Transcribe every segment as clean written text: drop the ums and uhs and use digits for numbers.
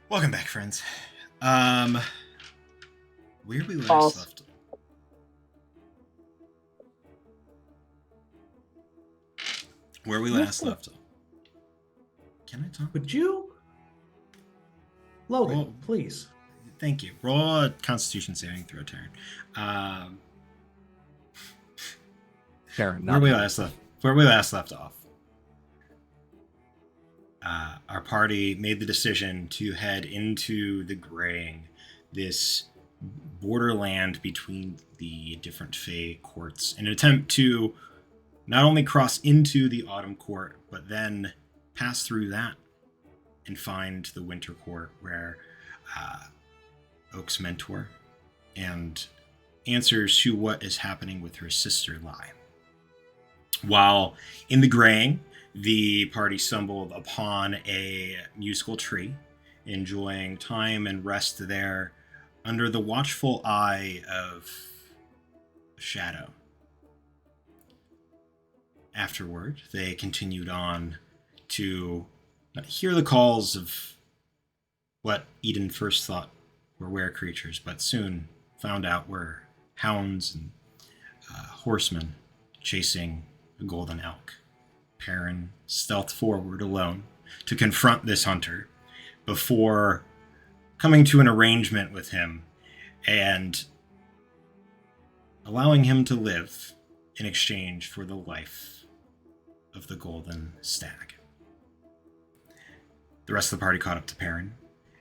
Welcome back, friends. Where we last left. Where we last left. Can I talk? Would you? Logan, please. Thank you. Roll a Constitution saving throw, Taryn. Taryn, where we last left off. Our party made the decision to head into the Graying, this borderland between the different Fey courts, in an attempt to not only cross into the Autumn Court, but then pass through that and find the Winter Court, where Oak's mentor and answers to what is happening with her sister lie. While in the Graying, the party stumbled upon a musical tree, enjoying time and rest there under the watchful eye of Shadow. Afterward, they continued on to hear the calls of what Eden first thought were were creatures, but soon found out were hounds and horsemen chasing a golden elk. Perrin stealthed forward alone to confront this hunter before coming to an arrangement with him and allowing him to live in exchange for the life of the golden stag. The rest of the party caught up to Perrin,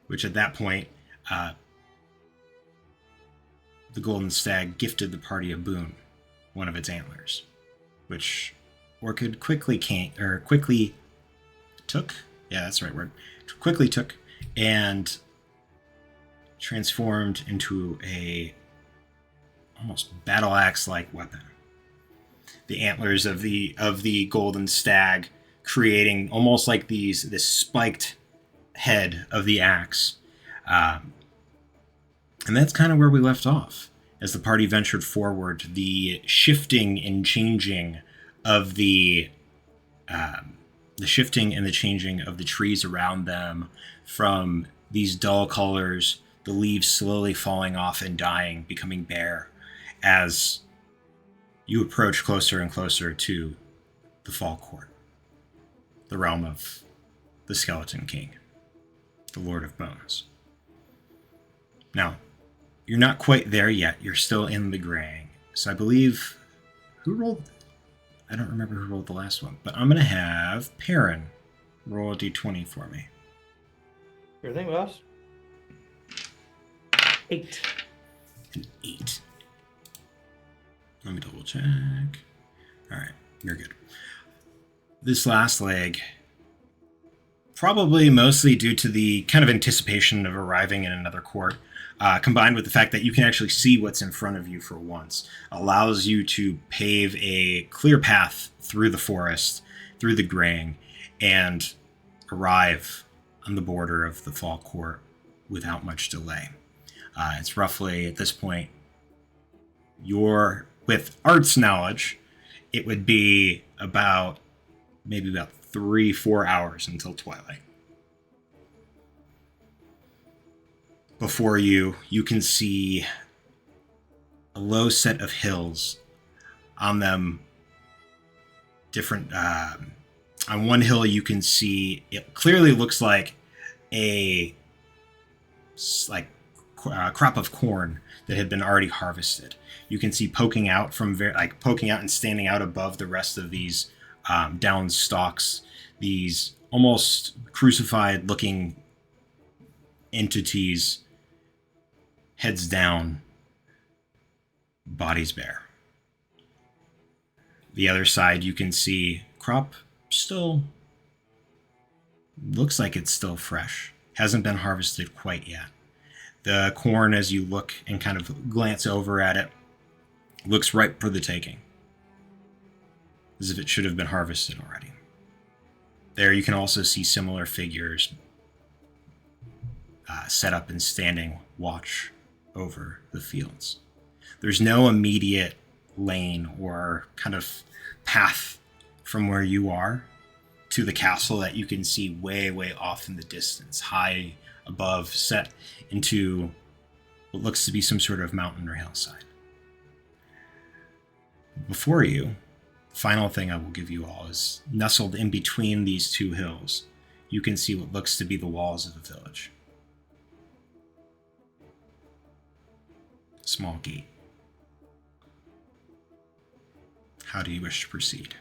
which at that point, the golden stag gifted the party a boon, one of its antlers, which Orchid quickly took and transformed into a almost battle axe-like weapon. The antlers of the golden stag creating almost like this spiked head of the axe. And that's kind of where we left off. As the party ventured forward, the shifting and changing of the shifting and the changing of the trees around them, from these dull colors, the leaves slowly falling off and dying, becoming bare, as you approach closer and closer to the Fall Court, the realm of the Skeleton King, the Lord of Bones. Now, you're not quite there yet. You're still in the Graying. So I believe... Who rolled... I don't remember who rolled the last one, but I'm going to have Perrin roll a d20 for me. Your thing, boss. 8. An 8. Let me double check. All right, you're good. This last leg, probably mostly due to the kind of anticipation of arriving in another court, combined with the fact that you can actually see what's in front of you for once, allows you to pave a clear path through the forest, through the graying, and arrive on the border of the Fall Court without much delay. It's roughly, at this point, with Art's knowledge, it would be maybe about 3-4 hours until twilight. Before you can see a low set of hills. On them, different. On one hill, you can see it clearly looks like a crop of corn that had been already harvested. You can see poking out and standing out above the rest of these down stalks, these almost crucified-looking entities. Heads down, bodies bare. The other side, you can see crop still looks like it's still fresh. Hasn't been harvested quite yet. The corn, as you look and kind of glance over at it, looks ripe for the taking, as if it should have been harvested already. There you can also see similar figures set up and standing watch over the fields. There's no immediate lane or kind of path from where you are to the castle that you can see way, way off in the distance, high above, set into what looks to be some sort of mountain or hillside. Before you, the final thing I will give you all is nestled in between these two hills, you can see what looks to be the walls of the village. Small gate. How do you wish to proceed?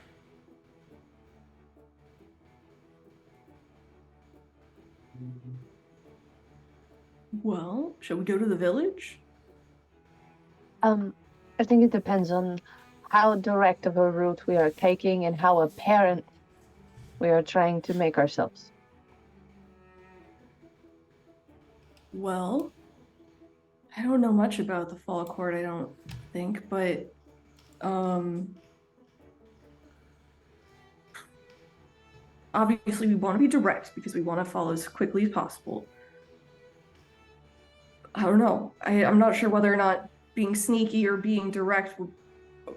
Well, shall we go to the village? I think it depends on how direct of a route we are taking and how apparent we are trying to make ourselves. Well, I don't know much about the Fall Court, I don't think, but obviously we want to be direct because we want to follow as quickly as possible. I don't know. I'm not sure whether or not being sneaky or being direct will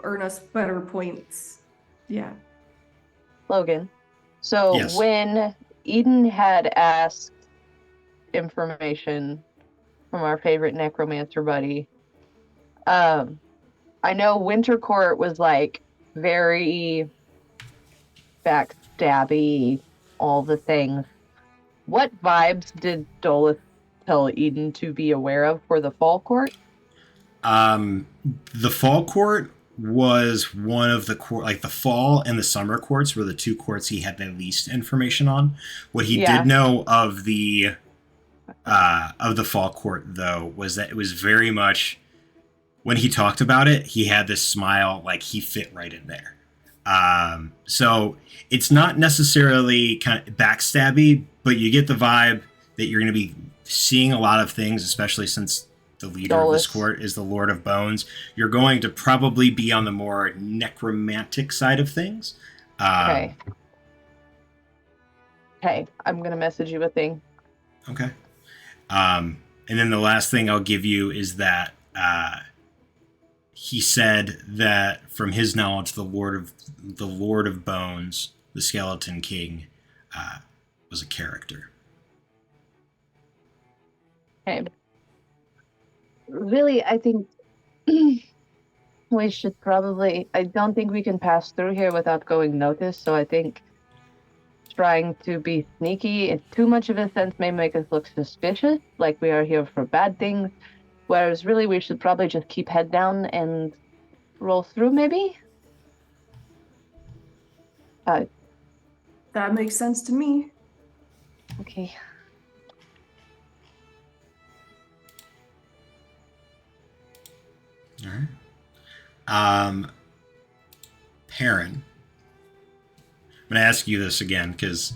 earn us better points. Yeah. Logan, so Yes. when Eden had asked information from our favorite necromancer buddy, I know Winter Court was like very backstabby, all the things. What vibes did Dolith tell Eden to be aware of for the Fall Court? The Fall Court was one of the court, like the Fall and the Summer Courts were the two courts he had the least information on. What he did know of the Fall Court, though, was that it was very much, when he talked about it, he had this smile, like he fit right in there. So it's not necessarily kind of backstabby, but you get the vibe that you're going to be seeing a lot of things, especially since the leader of this court is the Lord of Bones. You're going to probably be on the more necromantic side of things. Okay. Okay, I'm going to message you a thing. Okay. And then the last thing I'll give you is that he said that from his knowledge, the Lord of Bones, the Skeleton King, was a character. Okay. Really, I think we should probably... I don't think we can pass through here without going noticed, so I think trying to be sneaky in too much of a sense may make us look suspicious, like we are here for bad things, whereas really we should probably just keep head down and roll through, maybe? That makes sense to me. Okay. All right. Perrin, I'm going to ask you this again because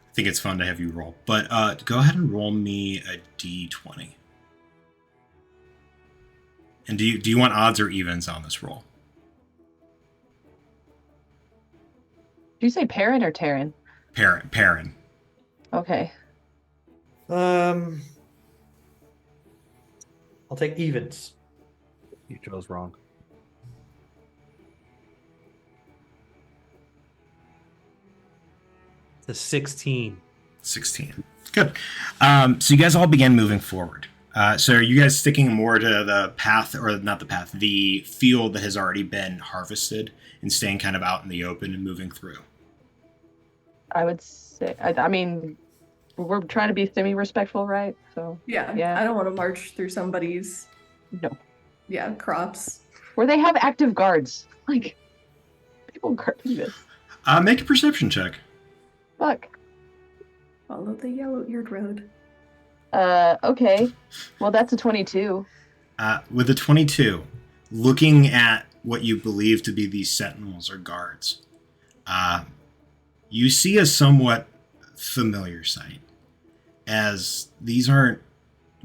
I think it's fun to have you roll. But go ahead and roll me a d20. And do you want odds or evens on this roll? Did you say Perrin or Terran? Perrin. Okay. I'll take evens. You chose wrong. The 16. 16. Good. So you guys all begin moving forward. So are you guys sticking more to the path, or not the path, the field that has already been harvested, and staying kind of out in the open and moving through? I would say, I mean, we're trying to be semi-respectful, right? So, Yeah, Yeah. I don't want to march through somebody's no. crops. Where they have active guards. Like, people guarding this. Make a perception check. Fuck. Follow the yellow-eared road. Okay. Well, that's a 22. With a 22, looking at what you believe to be these sentinels or guards, you see a somewhat familiar sight, as these aren't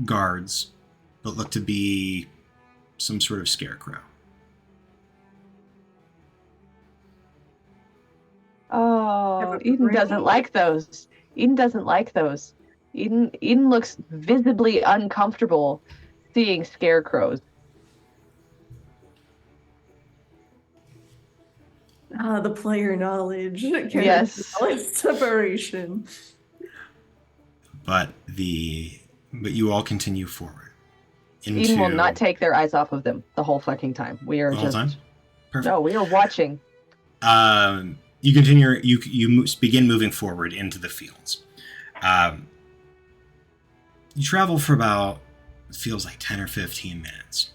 guards, but look to be some sort of scarecrow. Oh, a Eden brain? doesn't like those. Eden doesn't like those. Eden looks visibly uncomfortable seeing scarecrows. The player knowledge. Character Yes. knowledge separation. But you all continue forward. Eden will not take their eyes off of them the whole fucking time. We are the whole just time. Perfect. no, we are watching. You continue. You begin moving forward into the fields. You travel for about, it feels like 10 or 15 minutes.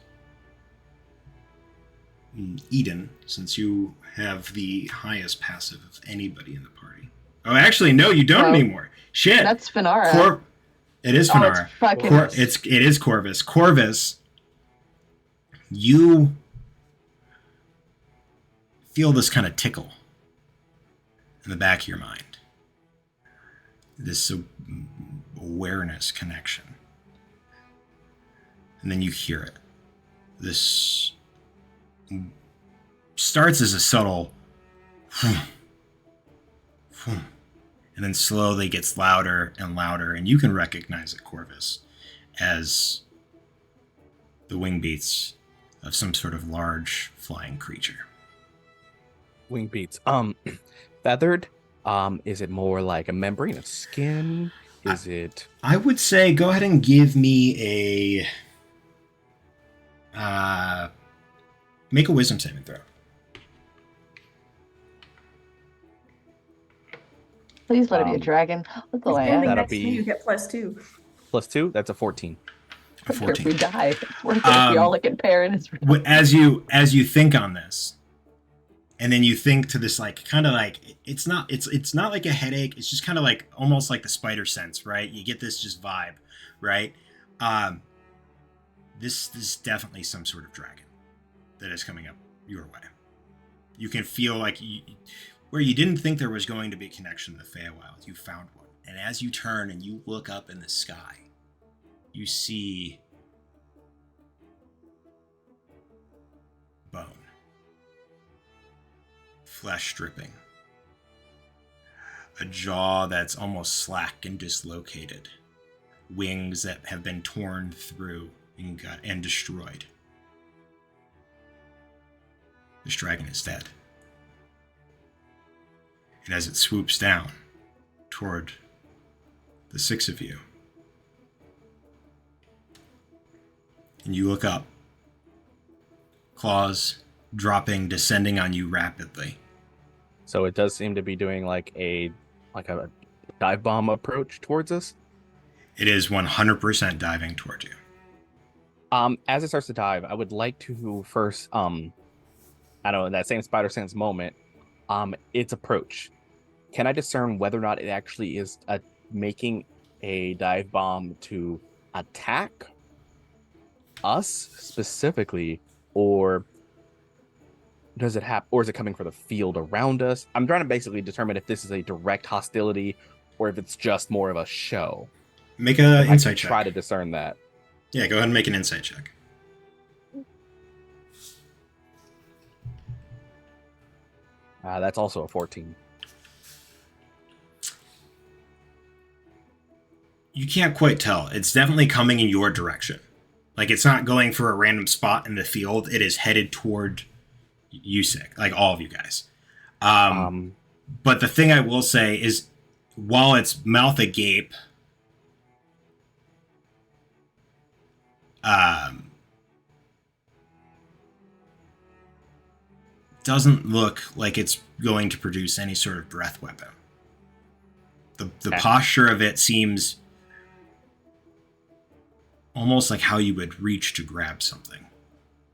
Eden, since you have the highest passive of anybody in the party. Oh, actually, no, you don't anymore. Shit. That's Finara. It is Oh, Finara. it's fucking. It is Corvus. Corvus, you feel this kind of tickle in the back of your mind. This awareness connection. And then you hear it. This starts as a subtle and then slowly gets louder and louder, and you can recognize it, Corvus, as the wing beats of some sort of large flying creature. Wing beats. Feathered. Is it more like a membrane of skin? Is it? I would say go ahead and give me make a wisdom saving throw. Please let it be a dragon. That's all I Standing ask. That'll next to be- me, you get +2. +2? That's a 14. A I don't care if we 14. die. It's worth it. If we all look at Perrin. It's As you think on this, and then you think to this, like, kind of like, it's not like a headache. It's just kind of like almost like the spider sense, right? You get this just vibe, right? This is definitely some sort of dragon that is coming up your way. You can feel like where you didn't think there was going to be a connection to the Feywild, you found one. And as you turn and you look up in the sky, you see bone, flesh dripping, a jaw that's almost slack and dislocated, wings that have been torn through and destroyed. This dragon is dead. And as it swoops down toward the six of you, and you look up, claws dropping, descending on you rapidly. So it does seem to be doing like a dive bomb approach towards us. It is 100% diving towards you. As it starts to dive, I would like to first, I don't know, in that same spider sense moment, its approach. Can I discern whether or not it actually is making a dive bomb to attack us specifically, or does it have, or is it coming for the field around us? I'm trying to basically determine if this is a direct hostility or if it's just more of a show. Make an I insight can check. try to discern that. Yeah, go ahead and make an insight check. That's also a 14. You can't quite tell. It's definitely coming in your direction. Like, it's not going for a random spot in the field. It is headed toward Yusik, like all of you guys. But the thing I will say is, while its mouth agape, doesn't look like it's going to produce any sort of breath weapon. The posture of it seems almost like how you would reach to grab something,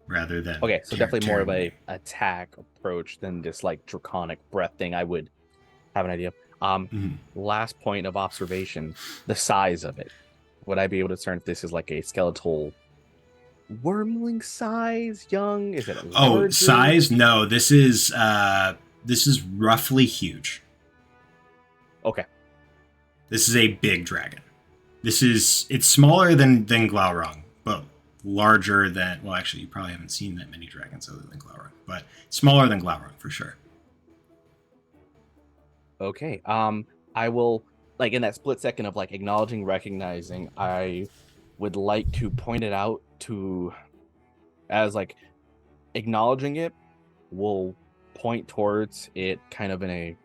rather than So definitely more of tearing. a attack approach than this like draconic breath thing. I would have an idea. Last point of observation: the size of it. Would I be able to discern if this is like a skeletal wormling size, young? Is it larger? Size? No, this is roughly huge. Okay. This is a big dragon. It's smaller than Glaurung, but larger than, well, actually, you probably haven't seen that many dragons other than Glaurung, but smaller than Glaurung for sure. Okay. I will, like, in that split second of like acknowledging, recognizing, I would like to point it out to, as like acknowledging it, we'll point towards it kind of in a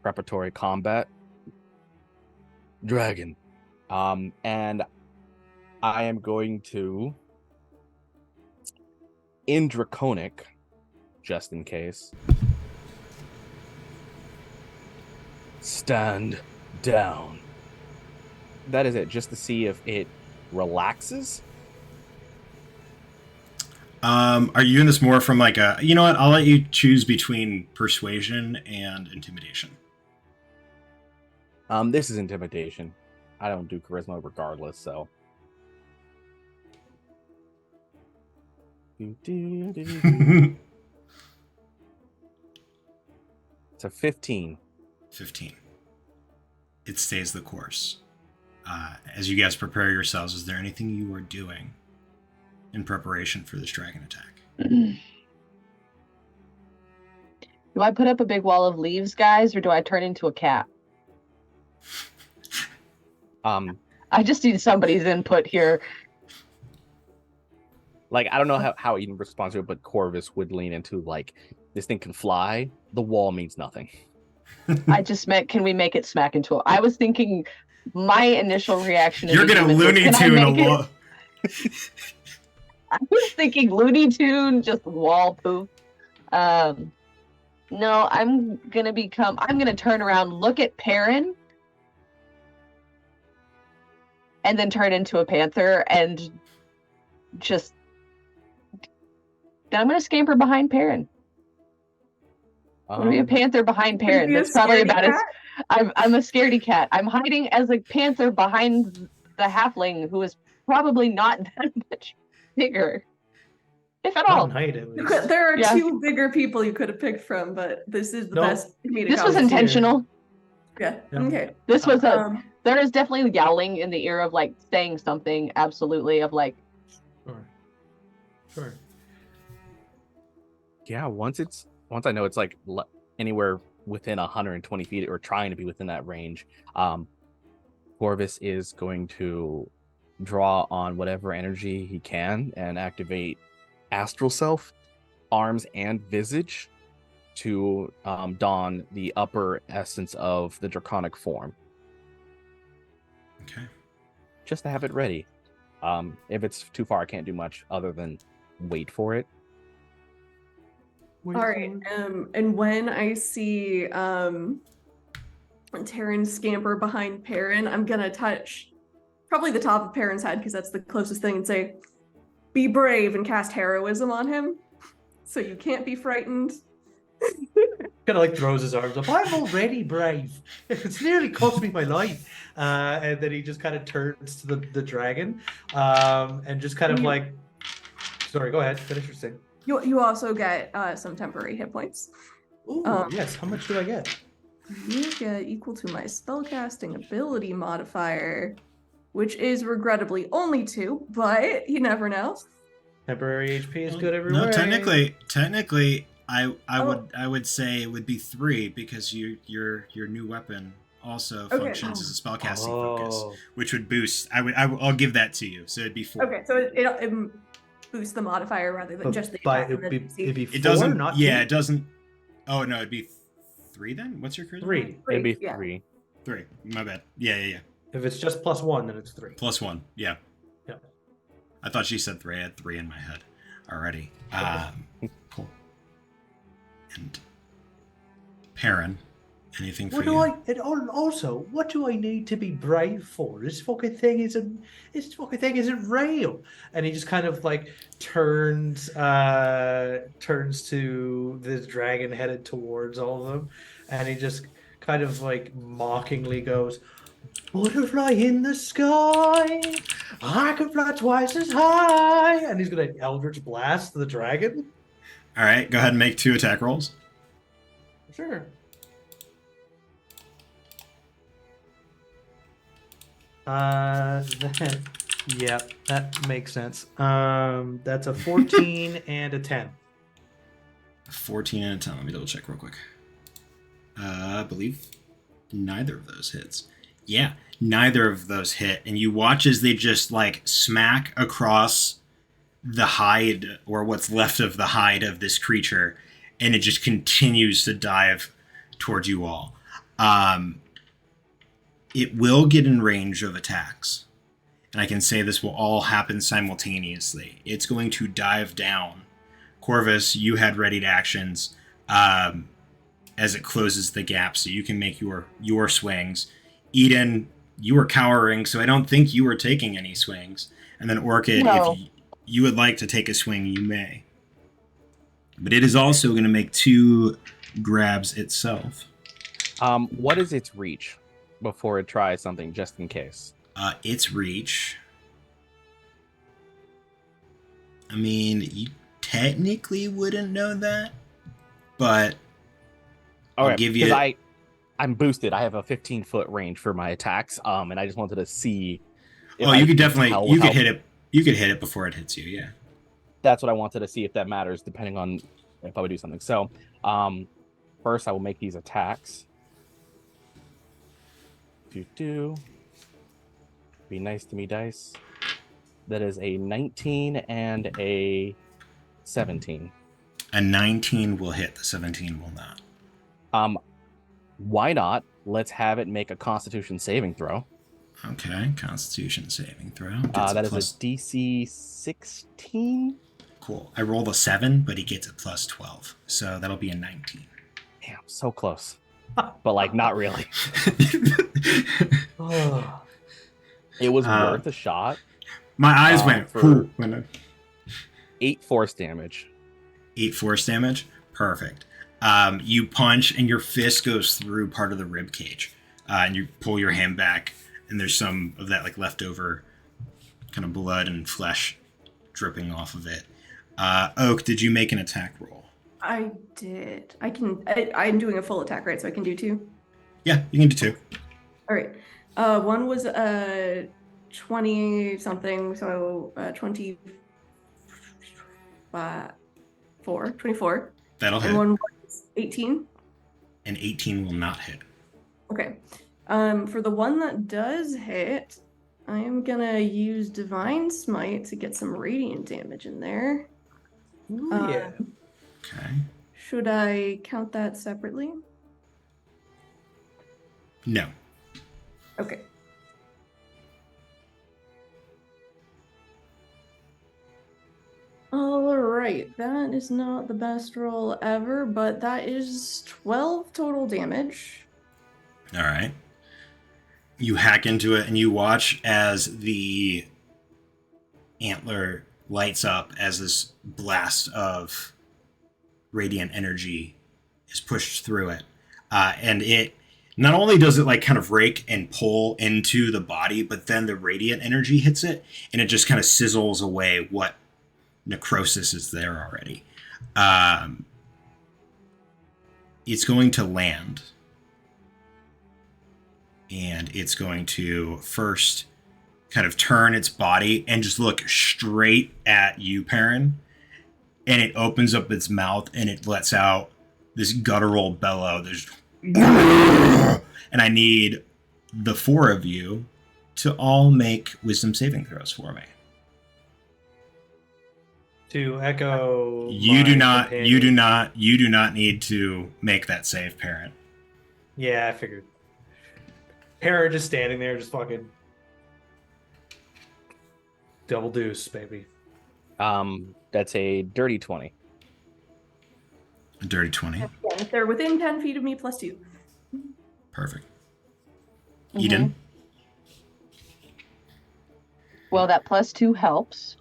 preparatory combat. Dragon. And I am going to, in Draconic, just in case, stand down. That is it, just to see if it relaxes. Are you in this more from like a, you know what, I'll let you choose between persuasion and intimidation. This is intimidation. I don't do charisma regardless, so. It's a 15. 15. It stays the course. As you guys prepare yourselves, is there anything you are doing in preparation for this dragon attack? Do I put up a big wall of leaves, guys, or do I turn into a cat? I just need somebody's input here. Like, I don't know how Eden responds to it, but Corvus would lean into, like, this thing can fly. The wall means nothing. I just meant, can we make it smack into it? I was thinking, my initial reaction is... You're going to Looney Tune a wall. I was thinking Looney Tune, just wall poof. No, I'm going to turn around, look at Perrin, and then turn into a panther and just... Then I'm going to scamper behind Perrin. I'm going to be a panther behind Perrin. That's probably about as... I'm a scaredy cat. I'm hiding as a panther behind the halfling, who is probably not that much bigger. If at all. There are two bigger people you could have picked from, but this is the best comedic. This was intentional. Yeah. Okay. This was there is definitely yowling in the ear of like saying something, absolutely, of like. Sure. Yeah, once I know it's like anywhere within 120 feet or trying to be within that range, Corvus is going to draw on whatever energy he can and activate Astral Self, Arms, and Visage to don the upper essence of the draconic form. Okay. Just to have it ready. If it's too far, I can't do much other than wait for it. All right. And when I see Terran scamper behind Perrin, I'm gonna touch probably the top of Perrin's head because that's the closest thing, and say, "Be brave," and cast heroism on him, so you can't be frightened. Kind of like throws his arms up. I'm already brave. It's nearly cost me my life. And then he just kind of turns to the dragon, and just kind of like. Sorry, go ahead. Finish your thing. You also get some temporary hit points. Ooh, yes. How much do I get? You get equal to my spellcasting ability modifier, which is regrettably only 2, but you never know. Temporary HP is good everywhere. No, technically, I would say it would be 3 because your new weapon also Okay. functions as a spellcasting focus, Oh. which would boost. I'll give that to you. So it'd be 4. Okay, so it boosts the modifier rather than But just the by attack. and the it'd be It 4, doesn't. not Yeah, 2? it doesn't. Oh no, it'd be 3 then. What's your charisma? 3. It'd be yeah. 3. 3. My bad. Yeah. If it's just +1, then it's 3. +1. Yeah. Yeah. I thought she said 3. I had 3 in my head already. Cool. And Perrin, anything for What you? do I? And also, what do I need to be brave for? This fucking thing isn't real. And he just kind of like turns to this dragon headed towards all of them, and he just kind of like mockingly goes, "Butterfly in the sky, I can fly twice as high," and he's gonna Eldritch Blast the dragon. All right, go ahead and make 2 attack rolls. Sure. That makes sense. That's a 14 and a 10. 14 and a 10. Let me double check real quick. I believe neither of those hits. Yeah, neither of those hit. And you watch as they just like smack across the hide, or what's left of the hide of this creature, and it just continues to dive towards you all. It will get in range of attacks. And I can say this will all happen simultaneously. It's going to dive down. Corvus, you had readied actions as it closes the gap, so you can make your swings. Eden, you were cowering, so I don't think you were taking any swings. And then Orchid, No. if you would like to take a swing, you may. But it is also going to make 2 grabs itself. What is its reach before it tries something, just in case? Its reach. I mean, you technically wouldn't know that, but I'll give you. Because I'm boosted. I have a 15-foot range for my attacks. And I just wanted to see. If You could hit it. You could hit it before it hits you. Yeah. That's what I wanted to see if that matters, depending on if I would do something. So, first I will make these attacks. Be nice to me, dice. That is a 19 and a 17. A 19 will hit. The 17 will not. Why not? Let's have it make a Constitution saving throw. Okay, Constitution saving throw. That is a DC 16. Cool. I rolled a 7, but he gets a plus 12, so that'll be a 19. Damn, so close, but like not really. Oh. It was worth a shot. My eyes went for when 8 force damage. 8 force damage. Perfect. You punch, and your fist goes through part of the rib cage, and you pull your hand back, and there's some of that like leftover kind of blood and flesh dripping off of it. Oak, did you make an attack roll? I did. I'm doing a full attack, right? So I can do 2. Yeah, you can do 2. All right. One was 20 something, so 24. That'll And hit. one was 18. And 18 will not hit. Okay. For the one that does hit, I am gonna use Divine Smite to get some radiant damage in there. Ooh, yeah. Okay. Should I count that separately? No. Okay. All right, that is not the best roll ever, but that is 12 total damage. All right. You hack into it, and you watch as the antler lights up as this blast of radiant energy is pushed through it. And it not only does it like kind of rake and pull into the body, but then the radiant energy hits it, and it just kind of sizzles away what necrosis is there already. It's going to land. And it's going to first kind of turn its body and just look straight at you, Perrin. and it opens up its mouth and it lets out this guttural bellow. There's and I need the 4 of you to all make wisdom saving throws for me. To echo, You my do companion. not need to make that save, parent. Yeah, I figured. Hera just standing there, just fucking double deuce, baby. That's a dirty 20. A dirty 20. Yeah, if they're within 10 feet of me, +2. Perfect. Mhm. Eden. Well, that +2 helps.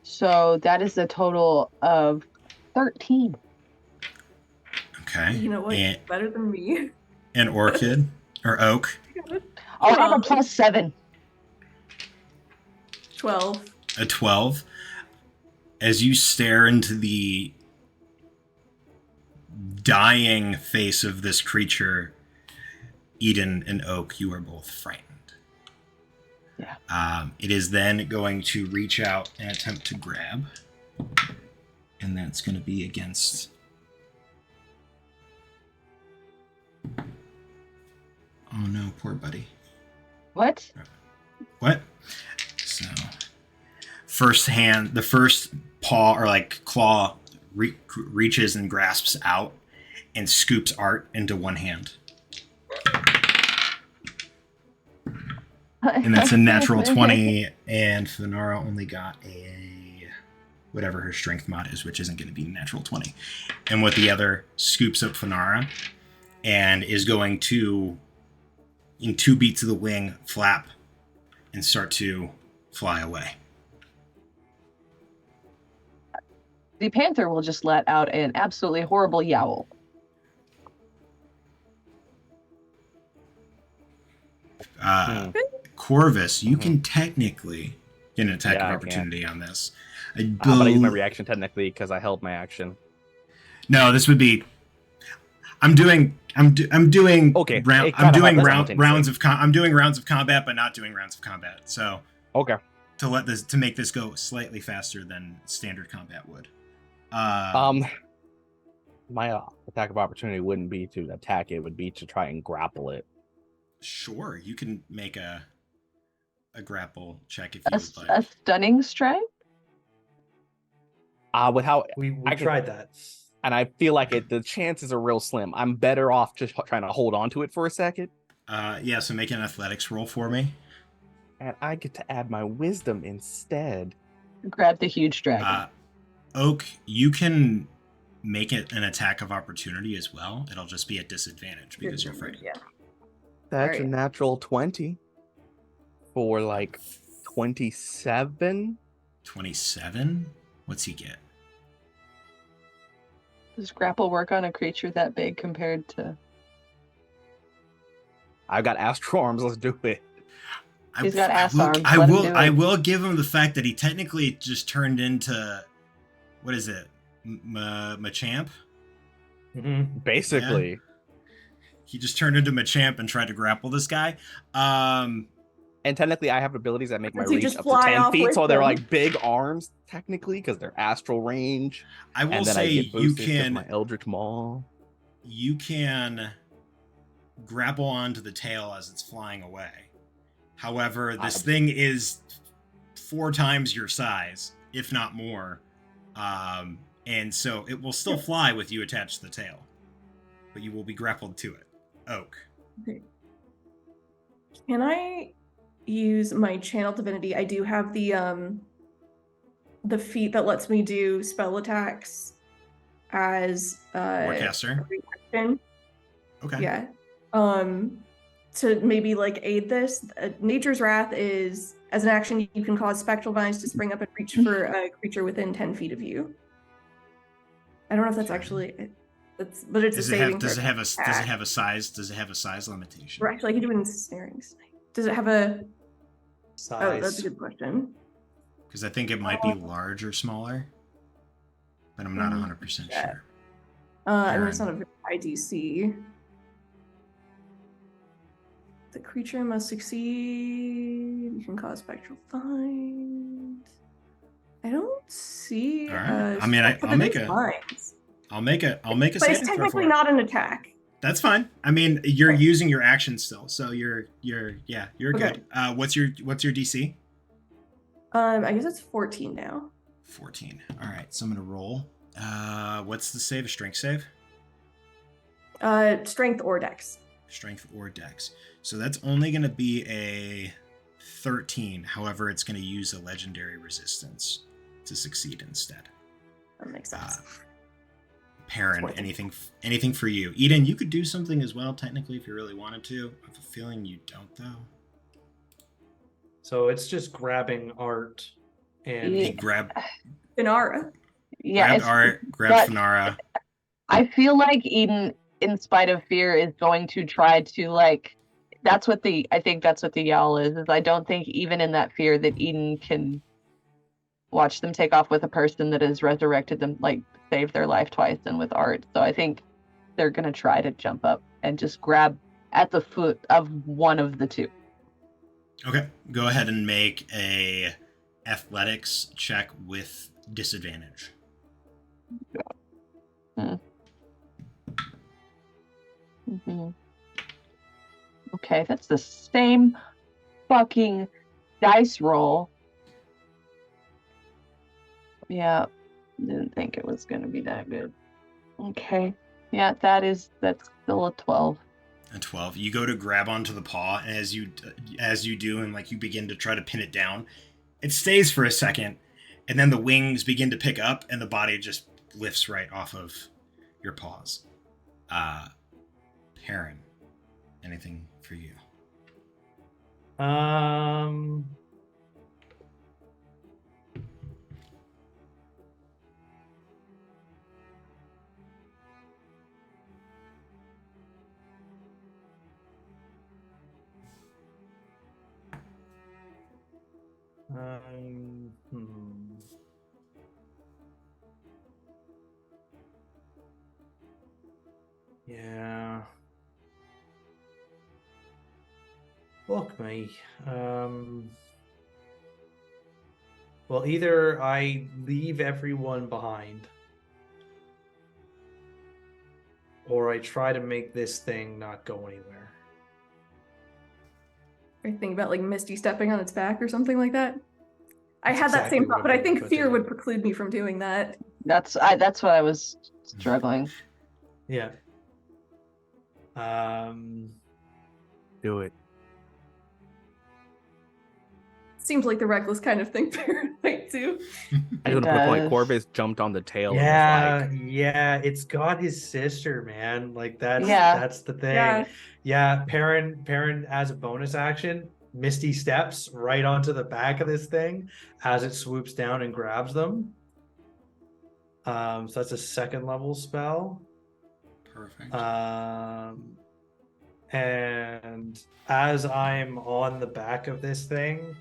So that is a total of 13. Okay. You know what? And, Better than me. and Orchid or Oak. I'll have a 12. +7. 12. A 12. As you stare into the dying face of this creature, Eden and Oak, you are both frightened. Yeah. It is then going to reach out and attempt to grab. And that's going to be against... Oh no, poor buddy. What? What? So, the first paw or like claw reaches and grasps out and scoops Art into one hand. And that's a natural 20, and Finara only got a whatever her strength mod is, which isn't going to be a natural 20. And with the other, scoops up Finara and is going to, in 2 beats of the wing, flap and start to fly away. The panther will just let out an absolutely horrible yowl. Corvus, you can technically get an attack Yeah, of I opportunity on this. But I use my reaction technically because I held my action. No, this would be. I'm doing Okay, round, it I'm kinda doing happens rounds of I'm doing rounds of combat, but not doing rounds of combat. So Okay. to make this go slightly faster than standard combat would. My attack of opportunity wouldn't be to attack it; would be to try and grapple it. Sure, you can make a grapple check if you A, would like. a stunning strike? With how We I could- tried that. and I feel like the chances are real slim. I'm better off just trying to hold on to it for a second. Yeah, so make an athletics roll for me. And I get to add my wisdom instead. Grab the huge dragon. Oak, you can make it an attack of opportunity as well. It'll just be at disadvantage because you're frightened. Yeah. That's a Alright. natural 20 for like 27. 27? What's he get? Does grapple work on a creature that big compared to... I've got astral arms. Let's do it. He's got ass arms. I Let him will. do it. I will give him the fact that he technically just turned into, what is it, Machamp? Mm-hmm. Basically. He just turned into Machamp and tried to grapple this guy. And technically, I have abilities that make my Does he reach just up to fly 10 off feet, with so they're them? like big arms, technically, because they're astral range. I will And then I say get you boosted 'cause can my Eldritch Maul. grapple onto the tail as it's flying away. However, this thing is 4 times your size, if not more. And so it will still fly with you attached to the tail. But you will be grappled to it. Oak. Can I use my channel divinity? I do have the feat that lets me do spell attacks as Warcaster. reaction. Okay. Yeah. To maybe like aid this, Nature's Wrath is as an action you can cause spectral vines to spring up and reach for a creature within 10 feet of you. I don't know if that's actually but it's Does a it saving have does it throw. have a does it have a size does it have a size limitation? Or actually, I can do it in snaring. Does it have a? Size. Oh, that's a good question. Because I think it might be large or smaller, but I'm not 100% Yeah. sure. I mean, it's not a very high DC. The creature must succeed. You can cause spectral vines. I don't see. All right. I mean, I'll make a lines. I'll make a But it's saving throw for technically it. not an attack. That's fine. I mean, you're Okay. using your action still, so you're Okay. good. What's your DC? I guess it's 14 now. 14. All right, so I'm gonna roll. What's the save? A strength save? Strength or dex. Strength or dex. So that's only gonna be a 13. However, it's gonna use a legendary resistance to succeed instead. That makes sense. Perrin, It's worth it. anything for you? Eden, you could do something as well, technically, if you really wanted to. I have a feeling you don't, though. So it's just grabbing Art and Yeah. He grabbed Inara. Yeah, Art, but- grabbed Fanara. I feel like Eden, in spite of fear, is going to try to like. I think that's what the yowl is. I don't think even in that fear that Eden can watch them take off with a person that has resurrected them, like saved their life twice, and with Art. So I think they're gonna try to jump up and just grab at the foot of one of the two. Okay, go ahead and make a athletics check with disadvantage. Mm-hmm. Okay, that's the same fucking dice roll. Yeah, didn't think it was gonna be that good. Okay, yeah, that's still a 12. A 12. You go to grab onto the paw, and as you do, and like you begin to try to pin it down, it stays for a second, and then the wings begin to pick up, and the body just lifts right off of your paws. Perrin, anything for you? Yeah. Fuck me. Well, either I leave everyone behind, or I try to make this thing not go anywhere. Or think about like Misty stepping on its back or something like that. I That's had that exactly same what thought, but I'm I think thinking about fear doing. would preclude me from doing that. That's what I was struggling. Yeah. Do it. Seems like the reckless kind of thing Perrin might do. I just want to put a point. Corvus jumped on the tail. Yeah, And was like, yeah, it's got his sister, man. Like that's Yeah. that's the thing. Yeah. Yeah, Perrin as a bonus action, Misty steps right onto the back of this thing as it swoops down and grabs them. So that's a second level spell. Perfect. And as I'm on the back of this thing,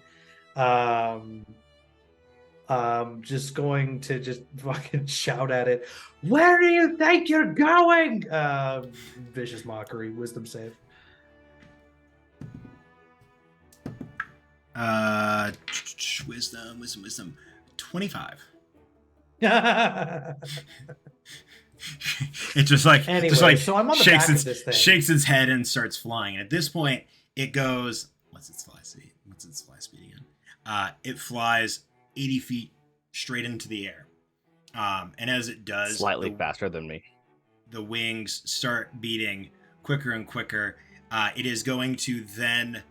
just going to just fucking shout at it. Where do you think you're going? Vicious mockery, wisdom save. Wisdom. 25. It just like Anyway, so I'm on the shakes back of this thing. shakes its head and starts flying. And at this point, it goes. What's its fly speed? Again? It flies 80 feet straight into the air. And as it does, slightly faster than me. the wings start beating quicker and quicker. It is going to then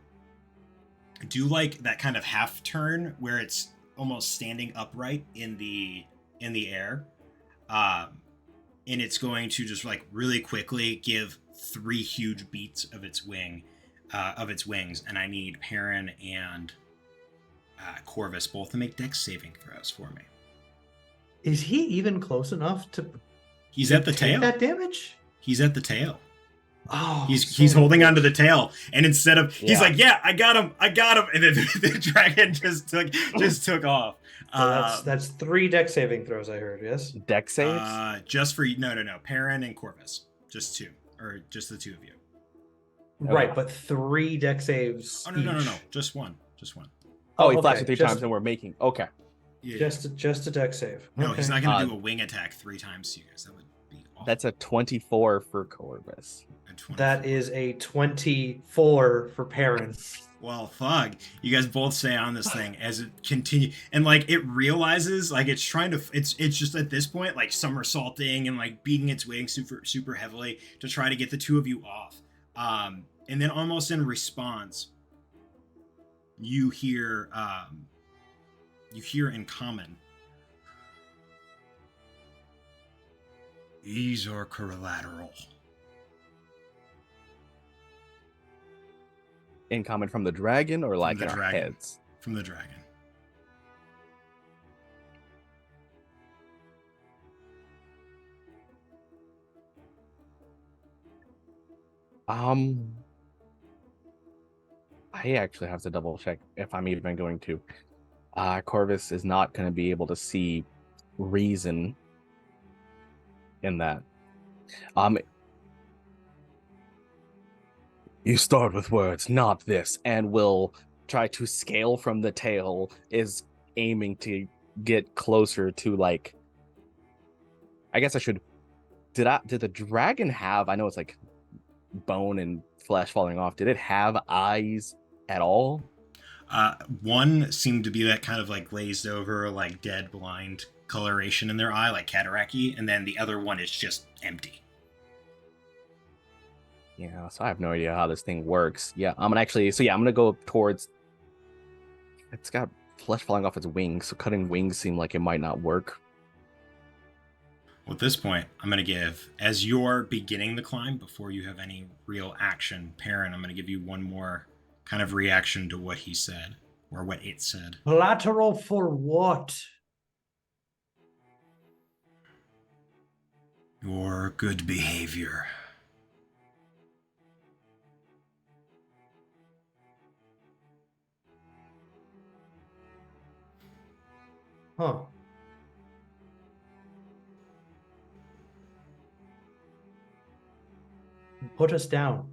do like that kind of half turn where it's almost standing upright in the air. And it's going to just like really quickly give 3 huge beats of its wings. And I need Perrin and Corvus both to make dex saving throws for me. Is he even close enough to He's at the take tail. that damage? He's at the tail. Oh, He's holding onto the tail, and instead of he's Yeah. like, "Yeah, I got him," and then the dragon just took off. So that's 3 dex saving throws. I heard. Yes. Deck saves? Just for no, Perrin and Corvus, just 2, or just the 2 of you. Right, but 3 dex saves. Oh no, each. just one. Oh, he flashed okay, it 3 just- times and we're making. Okay. Yeah. Just a deck save. No, he's Okay. not going to do a wing attack 3 times to you guys. That would be awful. That's a 24 for Corvus. And 24. That is a 24 for Perrin. Well, fuck. You guys both stay on this thing as it continues. And, like, it realizes, like, it's trying to... It's just at this point, like, somersaulting and, like, beating its wings super heavily to try to get the two of you off. And then almost in response, you hear in common, these are collateral. In common from the dragon or like the in our dragon. heads? From the dragon. I actually have to double check if I'm even going to. Corvus is not going to be able to see reason in that. You start with words, not this, and will try to scale from the tail, is aiming to get closer to, like, I guess I should, did the dragon have, I know it's like bone and flesh falling off, did it have eyes at all? One seemed to be that kind of like glazed over, like dead blind coloration in their eye, like cataracty, and then the other one is just empty. Yeah, so I have no idea how this thing works. Yeah, I'm gonna go towards, it's got flesh falling off its wings, so cutting wings seem like it might not work. Well, at this point, I'm going to give, as you're beginning the climb, before you have any real action, Perrin, I'm going to give you one more kind of reaction to what he said, or what it said. Collateral for what? Your good behavior. Huh. Put us down.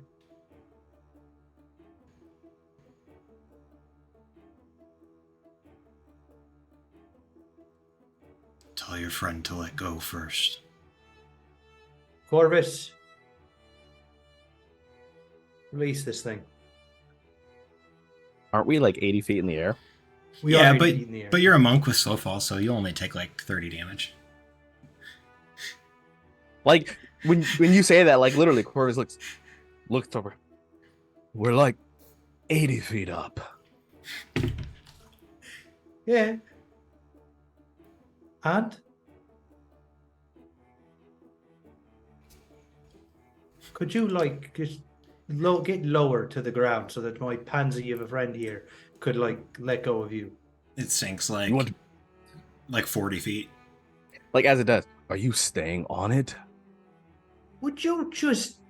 Tell your friend to let go first. Corvus. Release this thing. Aren't we like 80 feet in the air? We yeah, are 80 feet in the air. but you're a monk with slow fall, so you'll only take like 30 damage. Like, when you say that, like, literally, Corvus looks over. We're like 80 feet up. Yeah. And? Could you, like, just get lower to the ground so that my pansy of a friend here could, like, let go of you? It sinks You want like 40 feet. Like, as it does. Are you staying on it? Would you just...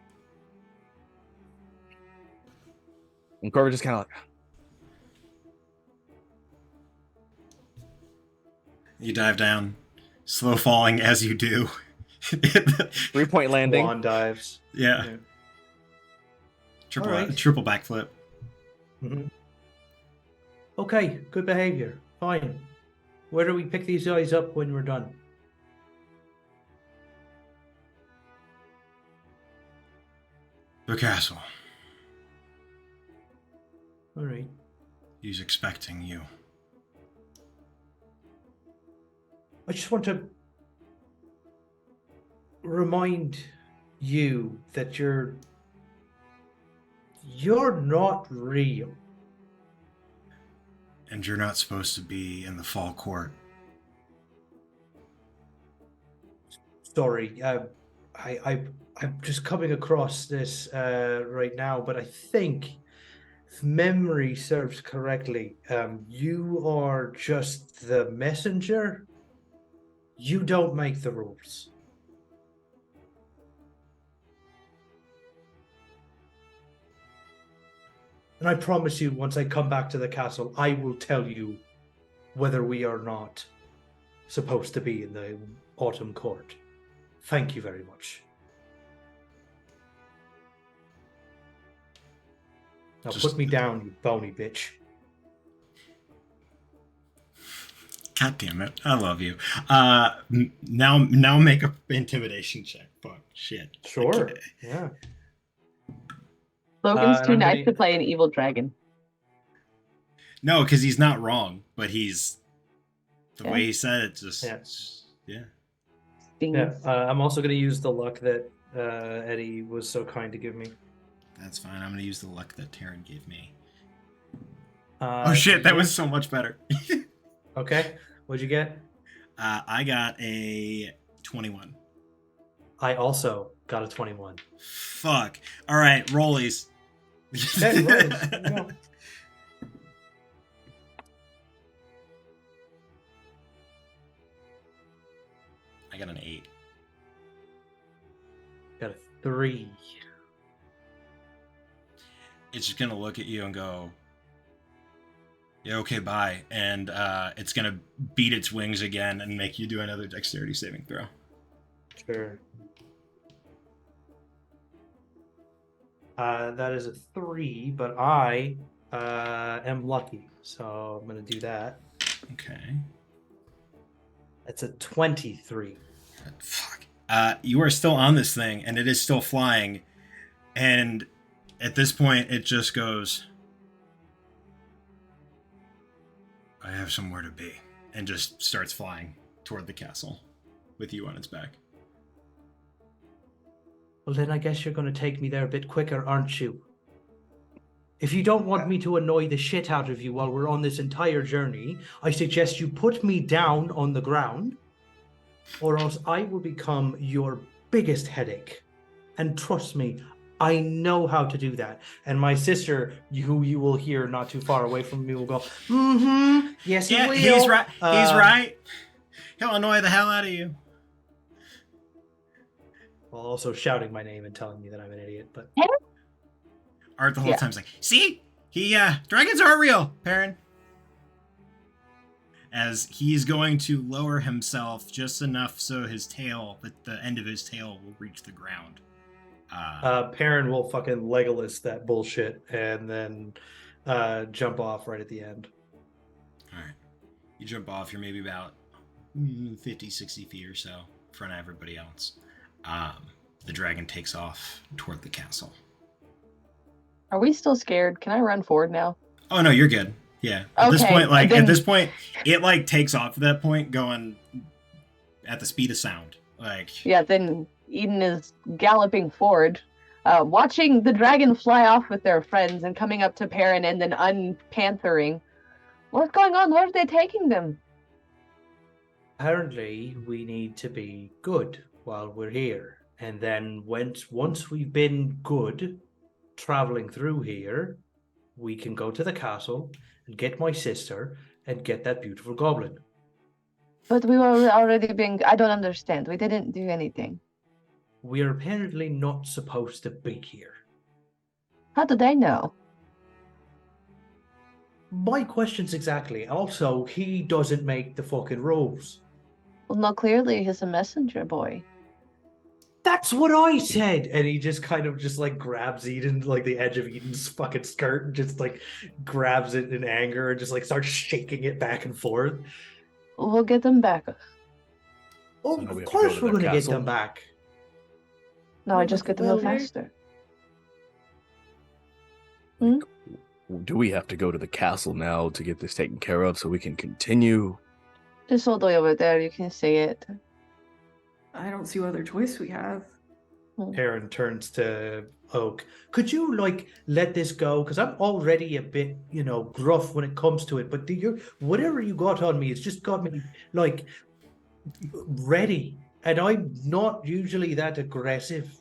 And Corvus just kind of like, You dive down, slow falling as you do. 3-point landing. Swan dives. Yeah. Yeah. Triple, All right. triple backflip. Mhm. Okay, good behavior. Fine. Where do we pick these guys up when we're done? The castle. All right. He's expecting you. I just want to remind you that you're not real. And you're not supposed to be in the fall court. Sorry, I'm just coming across this right now, but I think, if memory serves correctly, you are just the messenger. You don't make the rules. And I promise you, once I come back to the castle, I will tell you whether we are not supposed to be in the autumn court. Thank you very much. Now Just- put me down, you bony bitch. God damn it! I love you. Now make a intimidation check. Fuck shit. Sure. Okay. Yeah. Logan's and too I'm nice gonna- to play an evil dragon. No, because he's not wrong, but he's the Yeah. way he said it. Just Yeah. Stings. Yeah. I'm also going to use the luck that Eddie was so kind to give me. That's fine. I'm gonna use the luck that Taryn gave me. Oh Oh shit, that was so much better. Okay. What'd you get? I got a 21. I also got a 21. Fuck. All right, rollies. Okay, rollies. Here we go. I got an 8. Got a 3. It's just gonna look at you and go, "Yeah, okay, bye," and it's gonna beat its wings again and make you do another dexterity saving throw. Sure. That is a 3, but I am lucky, so I'm gonna do that. Okay. It's a 23. Fuck. You are still on this thing, and it is still flying, and at this point, it just goes, "I have somewhere to be," and just starts flying toward the castle with you on its back. Well, then I guess you're going to take me there a bit quicker, aren't you? If you don't want me to annoy the shit out of you while we're on this entire journey, I suggest you put me down on the ground, or else I will become your biggest headache. And trust me, I know how to do that. And my sister, who you will hear not too far away from me, will go, yes, he Yeah, will. he's right. He's right. He'll annoy the hell out of you. While also shouting my name and telling me that I'm an idiot. But Art the whole Yeah. time's like, "See? Dragons are real, Perrin." As he's going to lower himself just enough so his tail, but the end of his tail will reach the ground. Perrin will fucking Legolas that bullshit and then jump off right at the end. All right. You jump off, you're maybe about 50, 60 feet or so in front of everybody else. The dragon takes off toward the castle. Are we still scared? Can I run forward now? Oh no, you're good. Yeah. At this Okay, point, then- it takes off at that point, going at the speed of sound. Like, Yeah, then Eden is galloping forward, watching the dragon fly off with their friends and coming up to Perrin and then unpanthering. What's going on? Where are they taking them? Apparently, we need to be good while we're here. And then once we've been good traveling through here, we can go to the castle and get my sister and get that beautiful goblin. But we were already being. I don't understand. We didn't do anything. We are apparently not supposed to be here. How do they know? My questions exactly. Also, he doesn't make the fucking rules. Well, no, clearly he's a messenger boy. That's what I said. And he just kind of just like grabs Eden, like the edge of Eden's fucking skirt, and just like grabs it in anger and just like starts shaking it back and forth. We'll get them back. Oh, So now we of have to go course to we're the going to get castle? them back. No, I just get them a little Well, faster. Do we have to go to the castle now to get this taken care of so we can continue? Just all the way over there. You can see it. I don't see what other choice we have. Aaron turns to Oak. Could you like let this go? Because I'm already a bit, gruff when it comes to it. But whatever you got on me, it's just got me like ready, and I'm not usually that aggressive.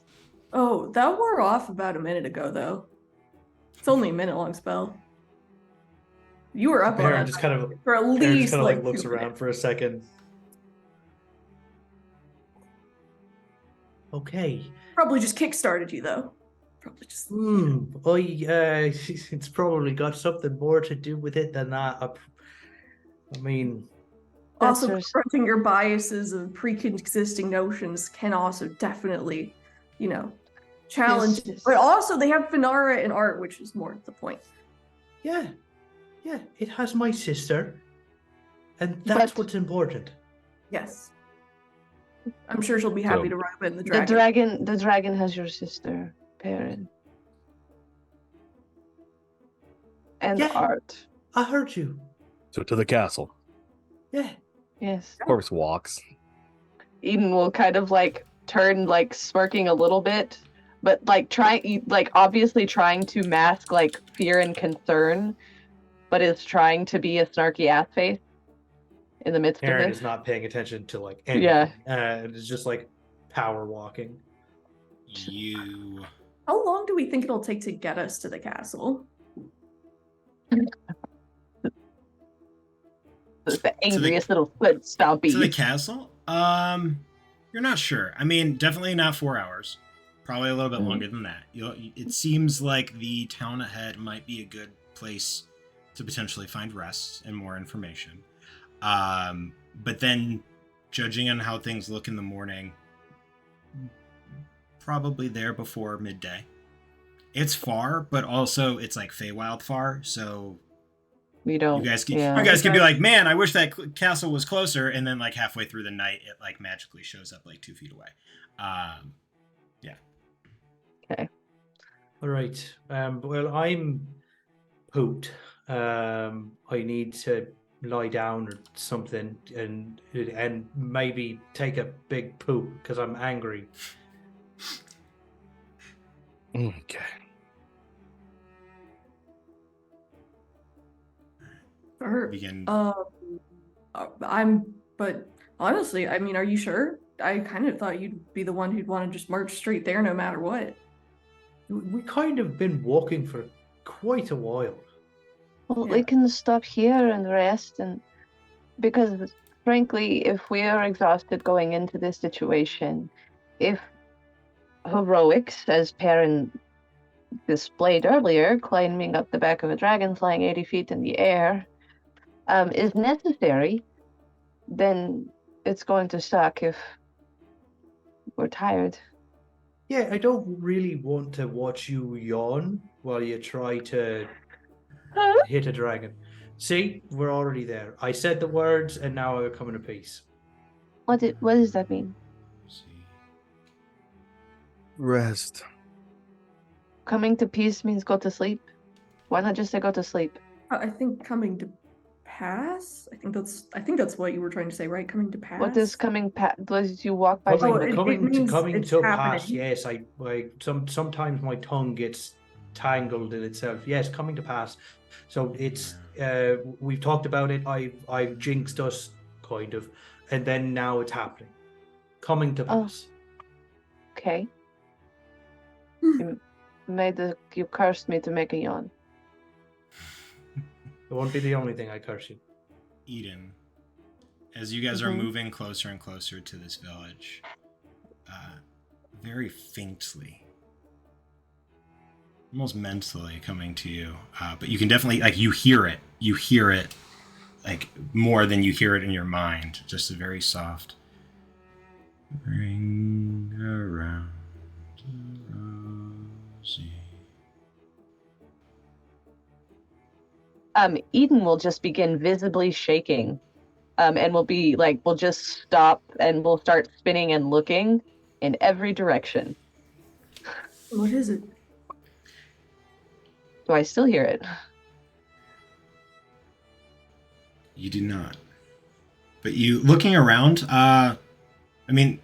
Oh, that wore off about a minute ago, though. It's only a minute-long spell. You were up on Aaron that just kind of for at Aaron least just kind of like 2 looks around minutes. for a second. Okay. Probably just kick-started you, though. Probably just. It's probably got something more to do with it than that. I mean, Also, That's confronting your biases and pre-existing notions can also definitely, challenge. Yes. But also, they have Finara and art, which is more the point. yeah, it has my sister. And that's But- what's important. Yes. I'm sure she'll be happy So- to ride with the The dragon. the dragon has your sister, Perrin. And Yeah. Art. I heard you. So to the castle. Yeah. Yes. Corpse walks. Eden will kind of like turn like smirking a little bit, but like obviously trying to mask like fear and concern, but is trying to be a snarky ass face in the midst Aaron of is this. not paying attention to like anything. Yeah. It's just like power walking. You How long do we think it'll take to get us to the castle? The angriest little foot stompy. to the castle? You're not sure. I mean, definitely not 4 hours. Probably a little bit Mhm. longer than that. It seems like the town ahead might be a good place to potentially find rest and more information. But then, judging on how things look in the morning, probably there before midday. It's far, but also it's like Feywild far, so We don't. you guys can yeah. you guys can be like, man, I wish that castle was closer, and then like halfway through the night, it like magically shows up like 2 feet away. All right. Well, I'm pooped. I need to lie down or something and maybe take a big poop because I'm angry. Okay. Or, Begin. but honestly, I mean, are you sure? I kind of thought you'd be the one who'd want to just march straight there no matter what. We kind of been walking for quite a while. Well, Yeah. we can stop here and rest, and because frankly, if we are exhausted going into this situation, if heroics, as Perrin displayed earlier, climbing up the back of a dragon flying 80 feet in the air, is necessary, then it's going to suck if we're tired. Yeah, I don't really want to watch you yawn while you try to hit a dragon. See, we're already there. I said the words, and now I'm coming to peace. What does that mean? Rest. Coming to peace means go to sleep? Why not just say go to sleep? I think coming to pass. I think that's what you were trying to say, right? Coming to pass. What does coming does you walk by Coming, Oh, it means coming it's to happening. pass. Yes, sometimes my tongue gets tangled in itself. Yes, coming to pass. So it's we've talked about it. I've jinxed us kind of, and then now it's happening. Coming to Oh. pass. Okay. You cursed me to make a yawn. It won't be the only thing I curse you. Eden, as you guys are Mhm. moving closer and closer to this village, very faintly, almost mentally coming to you, but you can definitely, like, you hear it like more than you hear it in your mind, just a very soft ring around the rosy. Eden will just begin visibly shaking, and we'll just stop and we'll start spinning and looking in every direction. What is it? Do I still hear it? You do not. But you looking around, I mean,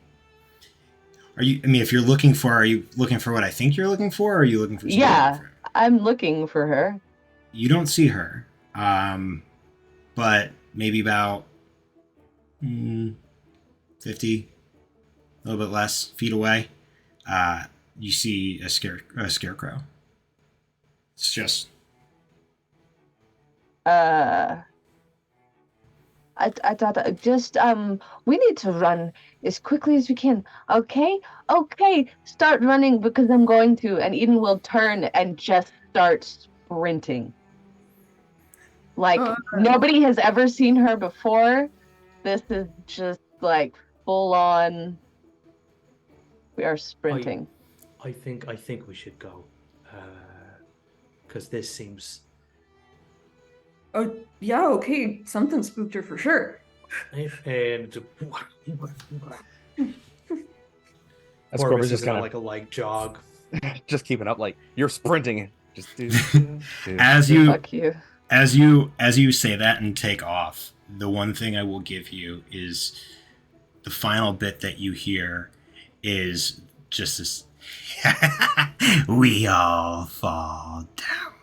if you're looking for, are you looking for what I think you're looking for, or are you looking for something Yeah. different? I'm looking for her. You don't see her. But maybe about 50, a little bit less feet away, you see a scarecrow. It's just I thought just we need to run as quickly as we can. Okay, start running because I'm going to. And Eden will turn and just start sprinting. Like nobody has ever seen her before. This is just like full on. We are sprinting. I think we should go, because this seems Oh, yeah, okay. Something spooked her for sure. And As Corvus Corvus is just gonna kind like a light jog. of just keeping up, like you're sprinting. Just do. as you Fuck you. as you say that and take off, the one thing I will give you is the final bit that you hear is just this. We all fall down,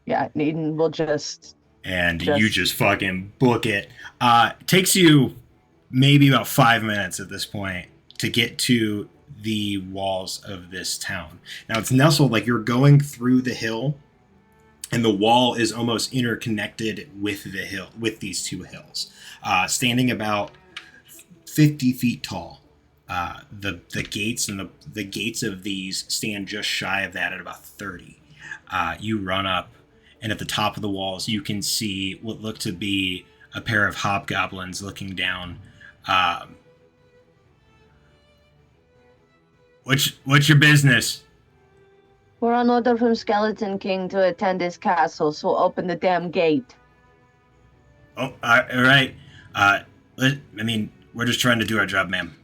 Yeah, Needon will just and you just fucking book it. Takes you maybe about 5 minutes at this point to get to the walls of this town. Now it's nestled like you're going through the hill, and the wall is almost interconnected with the hill, with these two hills, standing about 50 feet tall. The gates and the gates of these stand just shy of that at about 30. You run up, and at the top of the walls, you can see what look to be a pair of hobgoblins looking down. What's your business? We're on order from Skeleton King to attend his castle, so open the damn gate. Oh, all right. I mean, we're just trying to do our job, ma'am.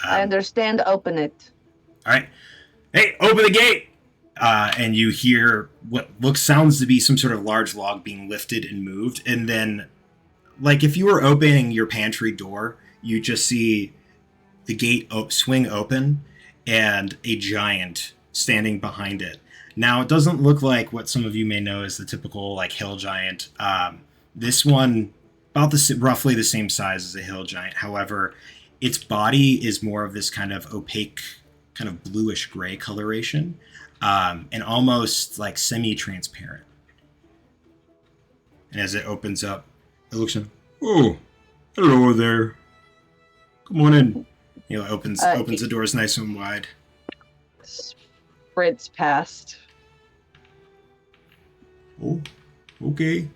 I understand, open it. All right. Hey, open the gate! And you hear what sounds to be some sort of large log being lifted and moved. And then, like if you were opening your pantry door, you just see the gate swing open and a giant standing behind it. Now, it doesn't look like what some of you may know as the typical like hill giant. This one, about roughly the same size as a hill giant. However, its body is more of this kind of opaque, kind of bluish gray coloration, and almost like semi-transparent. And as it opens up, it looks in. Oh, hello there. Come on in. Opens the doors nice and wide. Sprints past. Oh, okay.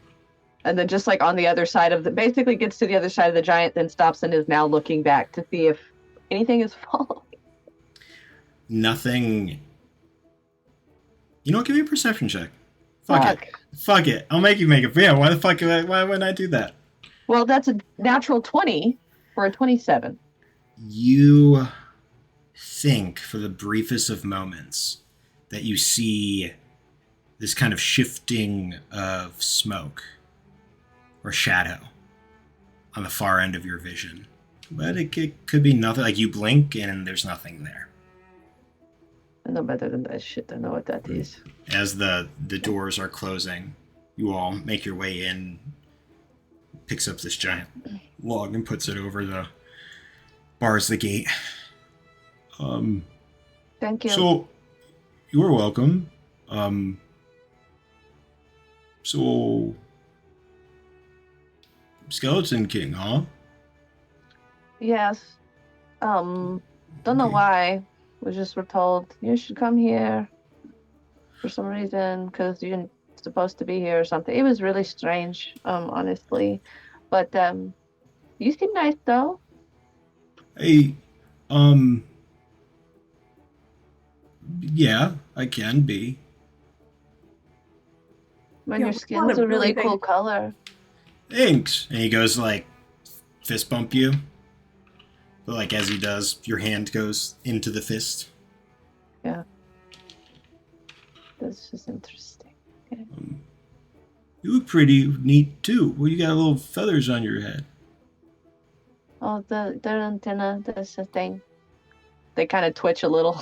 And then just like on the other side of basically gets to the other side of the giant, then stops and is now looking back to see if anything is following. Nothing. You know what? Give me a perception check. Fuck it. I'll make you make it. Yeah, why the fuck? Why wouldn't I do that? Well, that's a natural 20 for a 27. You think for the briefest of moments that you see this kind of shifting of smoke or shadow on the far end of your vision. But it could be nothing. Like you blink and there's nothing there. I know better than that shit. I know what that is. As the doors are closing, you all make your way in, picks up this giant log and puts it over the bars the gate. Thank you. So, you're welcome. So, Skeleton King, huh? Yes. Don't know why. We just were told you should come here for some reason because you're supposed to be here or something. It was really strange, honestly. But you seem nice though. Hey, yeah, I can be. Man, Yeah, your we skin's wanna a really really cool color. Thanks. And he goes like fist bump you. But like as he does, your hand goes into the fist. Yeah. That's just interesting. Okay. You look pretty neat too. Well, you got little feathers on your head. Oh, their antenna, that's the thing. They kind of twitch a little.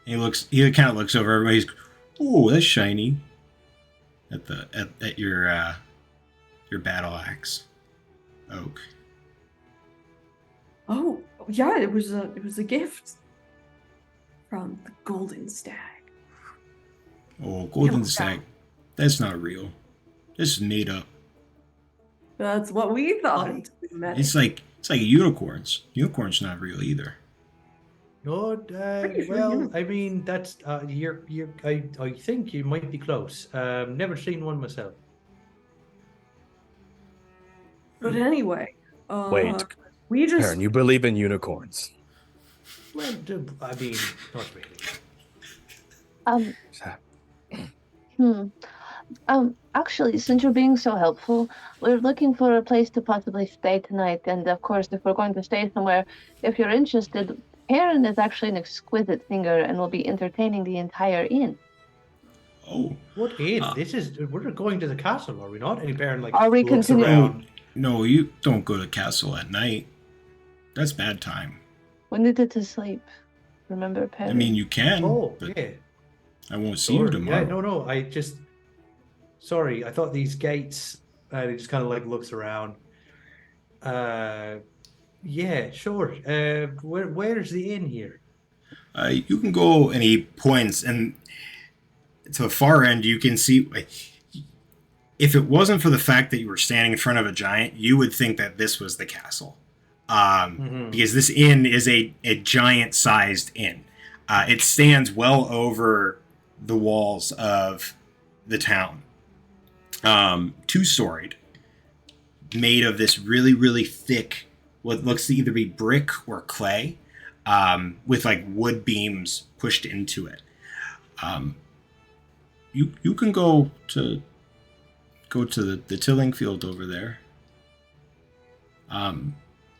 He kind of looks over everybody. He's, oh, that's shiny. At your battle axe, Oak. Oh, yeah, it was a gift from the Golden Stag. Oh, golden Yeah. stag. That's not real. This is made up. That's what we thought until we met. It's like unicorns. Unicorns not real either. No, Pretty sure well, you- I mean that's I think you might be close. Never seen one myself. But anyway, Wait, we just Karen, you believe in unicorns? Well, I mean, not really. Um, Actually, since you're being so helpful, we're looking for a place to possibly stay tonight. And of course, if we're going to stay somewhere, if you're interested, Perrin is actually an exquisite singer and will be entertaining the entire inn. Oh, What inn? Uh, We're going to the castle, are we not? And Baron like Are we looks continuing? around. no, you don't go to castle at night. That's bad time. We needed to sleep. Remember, I Perrin? mean, you can, Oh, but yeah. I won't see you Sure. tomorrow. Yeah, no. I just sorry. I thought these gates. He just kind of like looks around. Yeah, sure. Where's the inn here? You can go, and he points, and to the far end, you can see. If it wasn't for the fact that you were standing in front of a giant, you would think that this was the castle, because this inn is a giant-sized inn. It stands well over the walls of the town, two-storied, made of this really, really thick, what looks to either be brick or clay, with like wood beams pushed into it. You can go to the tilling field over there.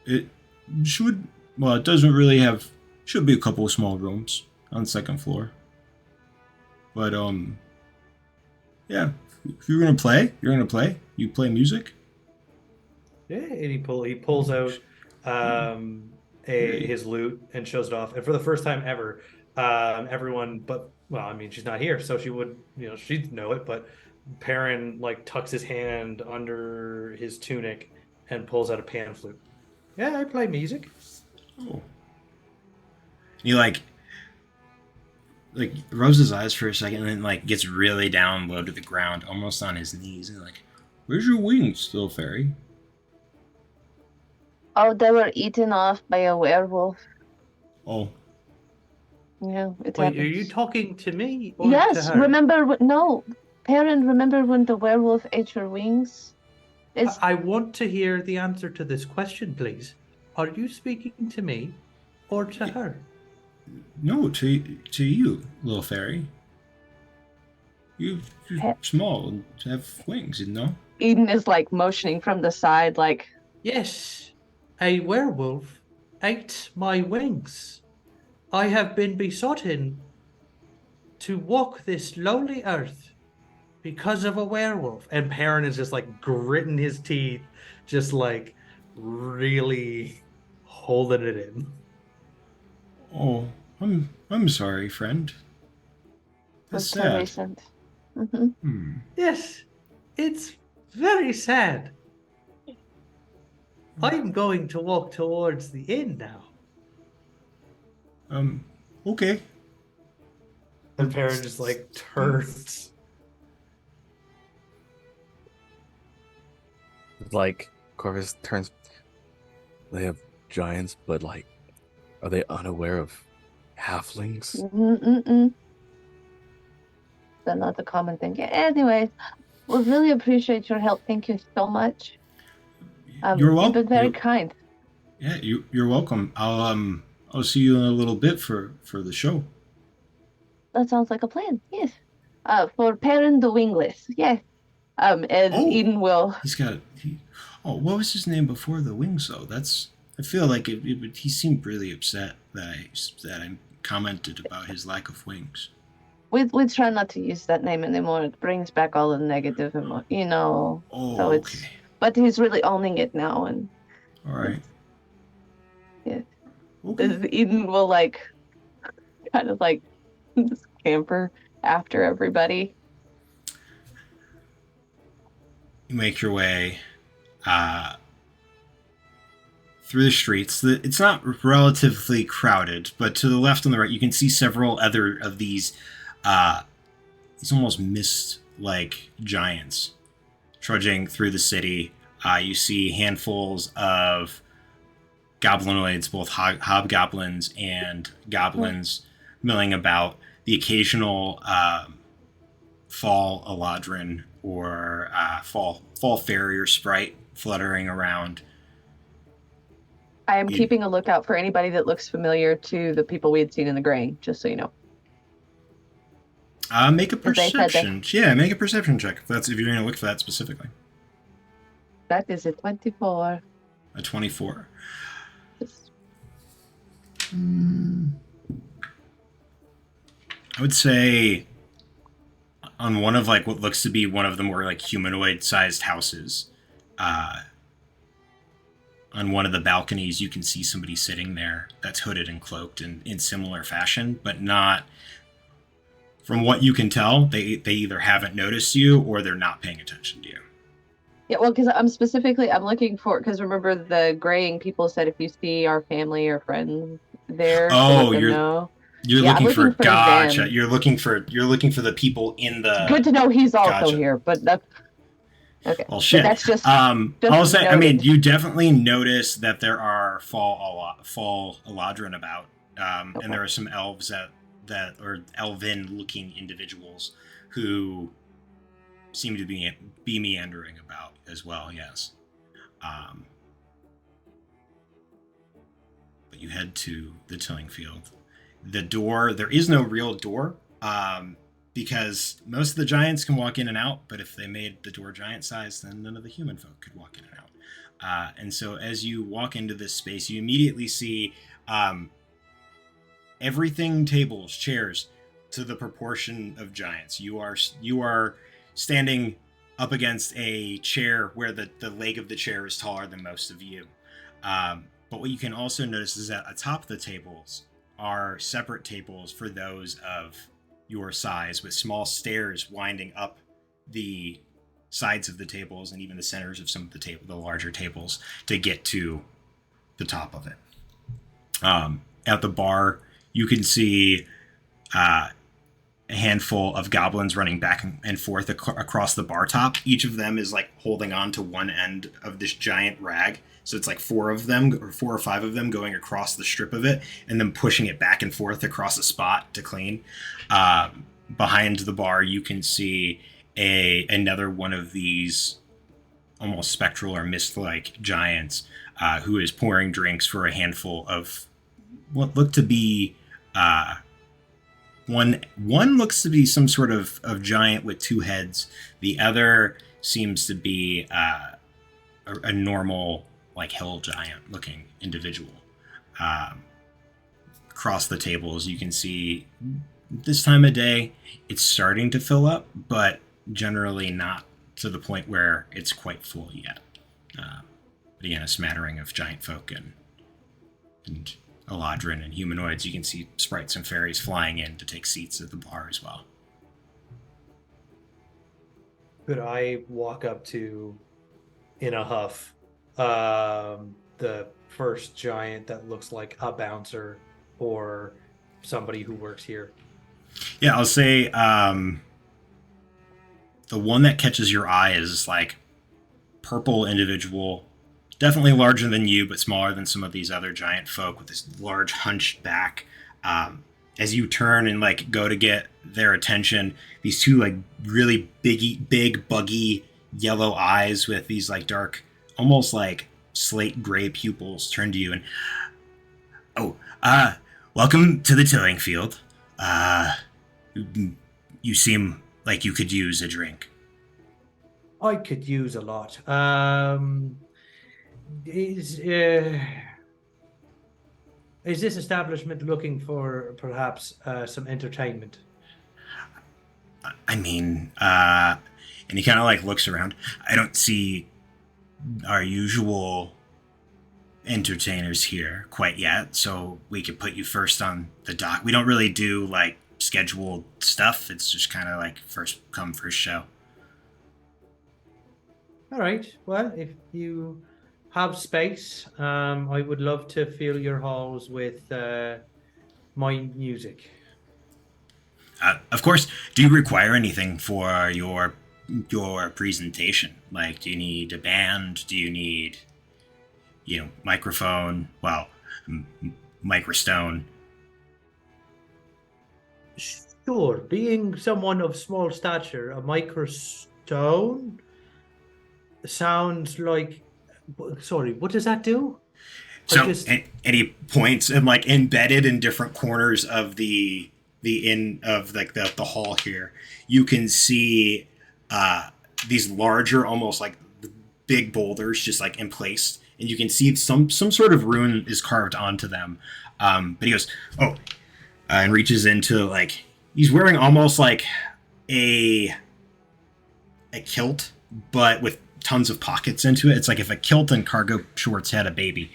It should it doesn't really have should be a couple of small rooms on the second floor. But yeah, if you're gonna play, you're gonna play. You play music. Yeah, and he pulls out his lute and shows it off. And for the first time ever, everyone but well, I mean, she's not here, so she would, she'd know it, but Perrin like tucks his hand under his tunic and pulls out a pan flute. Yeah, I play music. Oh. He like rubs his eyes for a second and then like gets really down low to the ground, almost on his knees, and like, "Where's your wings, little fairy?" Oh, they were eaten off by a werewolf. Oh, Yeah, it Wait, happens. are you talking to me or to Yes, her? remember? No, Perrin, remember when the werewolf ate your wings? It's I want to hear the answer to this question, please. Are you speaking to me or to her? no, to you, little fairy. You're small and have wings, you know? Eden is like motioning from the side, like, Yes, a werewolf ate my wings. I have been besotted to walk this lowly earth because of a werewolf. And Perrin is just like gritting his teeth, just like really holding it in. Oh, I'm sorry, friend. That's was so sad. recent. Yes, it's very sad. I'm going to walk towards the inn now. Okay. And Perrin just like turns. Like Corvus turns. They have giants, but like, are they unaware of halflings? That's not the common thing. Yeah, anyways, we really appreciate your help. Thank you so much. You're welcome. You've been very kind. Yeah, you're welcome. I'll see you in a little bit for the show. That sounds like a plan. Yes. For Perrin the Wingless. Yes. And Eden will. What was his name before the wings though? I feel like he seemed really upset that I commented about his lack of wings. We try not to use that name anymore. It brings back all the negative, Oh, so it's. okay. But he's really owning it now, and. All right. Yeah. Okay. Eden will kind of scamper after everybody. You make your way through the streets. It's not relatively crowded, but to the left and the right, you can see several other of these almost mist-like giants trudging through the city. You see handfuls of goblinoids, both hobgoblins and goblins, milling about. The occasional fall eladrin or fall fairy or sprite fluttering around. I am keeping a lookout for anybody that looks familiar to the people we had seen in the grain, just so you know. Make a 'Cause they said that- perception. Yeah, make a perception check if you're going to look for that specifically. That is a 24. A 24. I would say on one of like what looks to be one of the more like humanoid-sized houses, on one of the balconies, you can see somebody sitting there that's hooded and cloaked in similar fashion, but not. From what you can tell, they either haven't noticed you or they're not paying attention to you. Yeah, well, because I'm looking for, because remember the graying people said if you see our family or friends there, to let them know. You're Yeah, looking I'm for looking for gotcha. them. You're looking for the people in the. Good to know he's also Gotcha. here, but that's okay. Well, shit. But that's just I'll say. I mean, noted. you definitely notice that there are fall Eladrin about, Okay. and there are some elves that are elven-looking individuals who seem to be meandering about as well. Yes. But you head to the tilling field. The door. There is no real door. Because most of the giants can walk in and out, but if they made the door giant size, then none of the human folk could walk in and out. And so as you walk into this space, you immediately see everything, tables, chairs, to the proportion of giants. You are standing up against a chair where the leg of the chair is taller than most of you. But what you can also notice is that atop the tables are separate tables for those of your size, with small stairs winding up the sides of the tables and even the centers of some of the larger tables to get to the top of it. At the bar, you can see a handful of goblins running back and forth across the bar top. Each of them is like holding on to one end of this giant rag. So it's like 4 of them, or 4 or 5 of them, going across the strip of it and then pushing it back and forth across a spot to clean. Behind the bar, you can see another one of these almost spectral or mist-like giants who is pouring drinks for a handful of what look to be one looks to be some sort of giant with 2 heads. The other seems to be a normal, like, hill giant looking individual. Across the tables, you can see this time of day it's starting to fill up, but generally not to the point where it's quite full yet. But again, a smattering of giant folk and Eladrin and humanoids. You can see sprites and fairies flying in to take seats at the bar as well. Could I walk up to, in a huff, the first giant that looks like a bouncer or somebody who works here? Yeah, I'll say the one that catches your eye is like purple individual, definitely larger than you, but smaller than some of these other giant folk with this large hunched back. As you turn and like go to get their attention, these 2 like really big, buggy yellow eyes with these like dark, almost like slate gray pupils turn to you and, welcome to the tilling field. You seem like you could use a drink. I could use a lot. Is this establishment looking for perhaps some entertainment? I mean, and he kind of like looks around. I don't see our usual entertainers here quite yet, so we could put you first on the dock. We don't really do like scheduled stuff. It's just kind of like first come, first show. All right. Well, if you have space, I would love to fill your halls with my music. Of course. Do you require anything for your presentation? Like, do you need a band? Do you need, microphone? Well, microstone. Sure. Being someone of small stature, a microstone sounds like. Sorry, what does that do? So, and he points, and like embedded in different corners of the the inn of like the hall here, you can see these larger, almost like big boulders, just like in place, and you can see some sort of rune is carved onto them. But he goes, oh, and reaches into like he's wearing almost like a kilt, but with tons of pockets into it. It's like if a kilt and cargo shorts had a baby.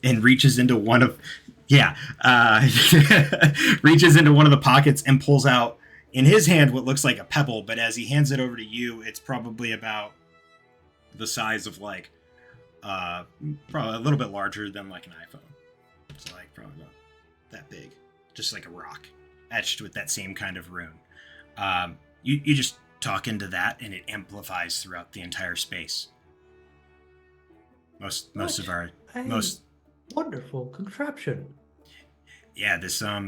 And reaches into one of reaches into one of the pockets and pulls out in his hand what looks like a pebble, but as he hands it over to you, it's probably about the size of like probably a little bit larger than like an iPhone. It's like probably about that big, just like a rock etched with that same kind of rune. You just talk into that and it amplifies throughout the entire space. Most of our most wonderful contraption. Yeah, this I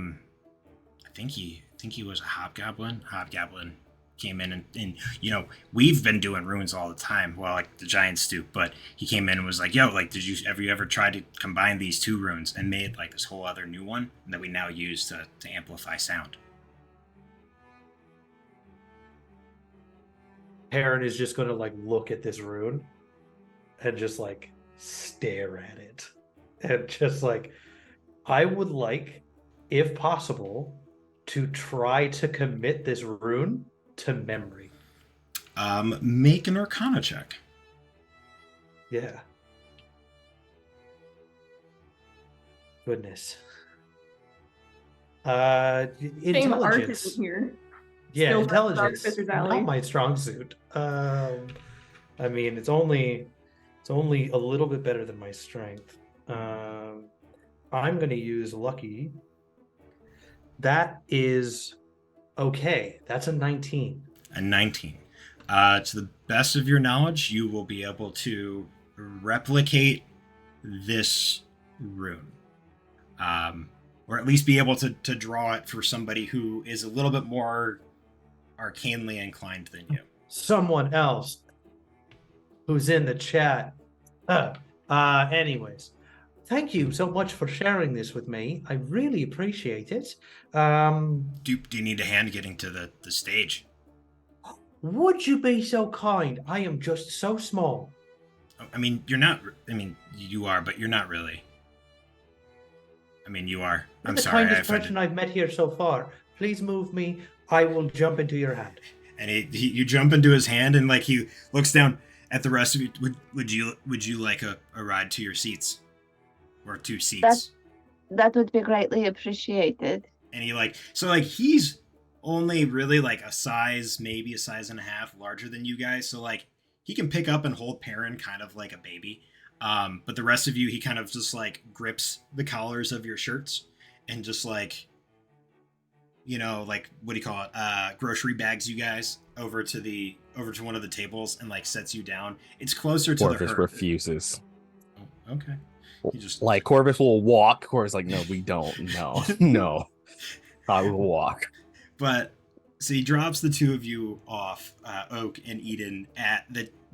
think he was a hobgoblin. Hobgoblin came in and you know, we've been doing runes all the time, well, like the giant stoop, but he came in and was like, yo, like have you ever tried to combine these two runes and made like this whole other new one that we now use to amplify sound? Perrin is just gonna like look at this rune and just like stare at it. And just like, I would like, if possible, to try to commit this rune to memory. Make an Arcana check. Yeah. Goodness. Shame Art Intelligence. isn't here. Yeah, Still intelligence. Artificer's Alley. Not my strong suit. I mean, it's only a little bit better than my strength. I'm going to use lucky. That is okay. That's a 19. A 19. To the best of your knowledge, you will be able to replicate this rune. Or at least be able to draw it for somebody who is a little bit more arcanely inclined than you. Someone else who's in the chat. Anyways, thank you so much for sharing this with me. I really appreciate it. Do you need a hand getting to the stage? Would you be so kind? I am just so small. I mean, you're not. I mean, you are, but you're not really. I mean, you are. I'm sorry. You're the kindest person I've met here so far. Please move me. I will jump into your hand. And you jump into his hand, and like he looks down at the rest of you. Would you like a ride to your seats, or 2 seats? That would be greatly appreciated. And he like he's only really like a size, maybe a size and a half larger than you guys. So like he can pick up and hold Perrin kind of like a baby. But the rest of you, he kind of just like grips the collars of your shirts and just like, you know, like what do you call it? Grocery bags you guys over to one of the tables and like sets you down. It's closer to Corvus the refuses. Oh, okay. He just like Corvus will walk. Corvus like, no, we don't. No. I will walk. But so he drops the two of you off, Oak and Eden, at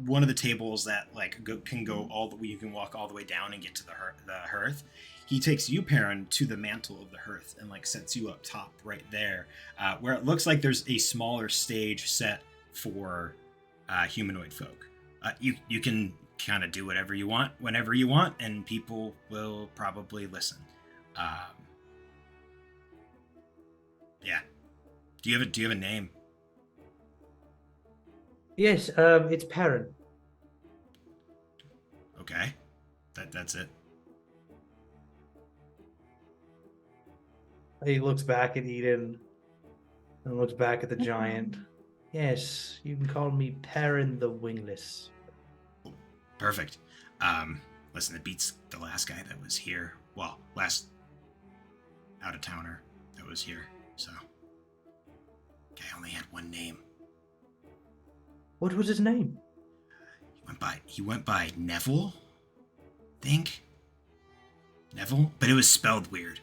one of the tables that like can go all the way. You can walk all the way down and get to the hearth. He takes you, Perrin, to the mantle of the hearth and like sets you up top right there, where it looks like there's a smaller stage set for humanoid folk. You can kind of do whatever you want, whenever you want, and people will probably listen. Yeah. Do you have a name? Yes, it's Perrin. Okay. That's it. He looks back at Eden and looks back at the giant. Yes, you can call me Perrin the Wingless. Perfect. Listen, it beats the last guy that was here. Well, last out-of-towner that was here, so. Guy only had one name. What was his name? He went by Neville, I think. Neville? But it was spelled weird.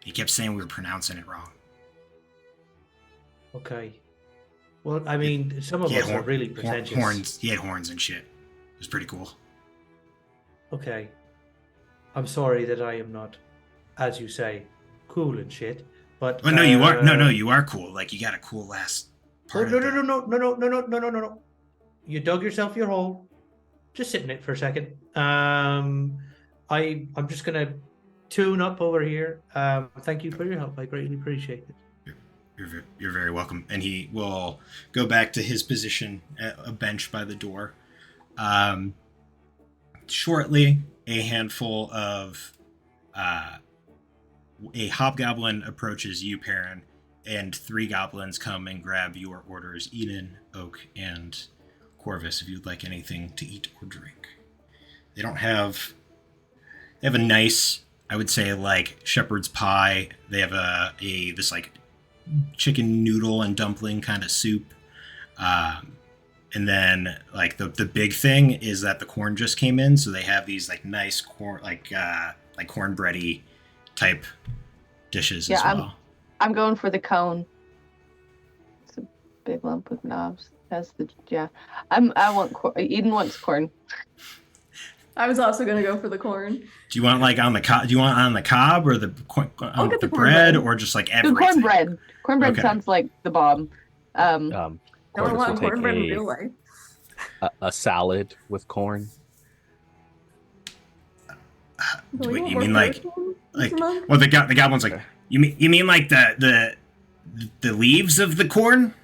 He kept saying we were pronouncing it wrong. Okay. Well, I mean, some of us are really pretentious. Horns. He had horns and shit. It was pretty cool. Okay. I'm sorry that I am not, as you say, cool and shit. But Oh no, you are no, you are cool. Like you got a cool last part. no, no. You dug yourself your hole. Just sit in it for a second. I'm just gonna tune up over here. Thank you for your help. I greatly appreciate it. You're very welcome. And he will go back to his position at a bench by the door. Shortly, a handful of a hobgoblin approaches you, Perrin, and 3 goblins come and grab your orders: Eden, Oak, and Corvus, if you'd like anything to eat or drink. They have a nice, I would say, like shepherd's pie. They have this like chicken noodle and dumpling kind of soup. And then like the big thing is that the corn just came in, so they have these like nice corn like cornbready type dishes as well. I'm going for the cone. It's a big lump with knobs. That's the I want corn. Eden wants corn. I was also gonna go for the corn. Do you want like on the cob? Do you want on the cob or the I'll get the bread, cornbread. or just like The everything? cornbread. Cornbread Okay. sounds like the bomb. No Corvus one will wants take cornbread in real life. a salad with corn. Wait, you more mean like protein, well the goblin's like you mean like the leaves of the corn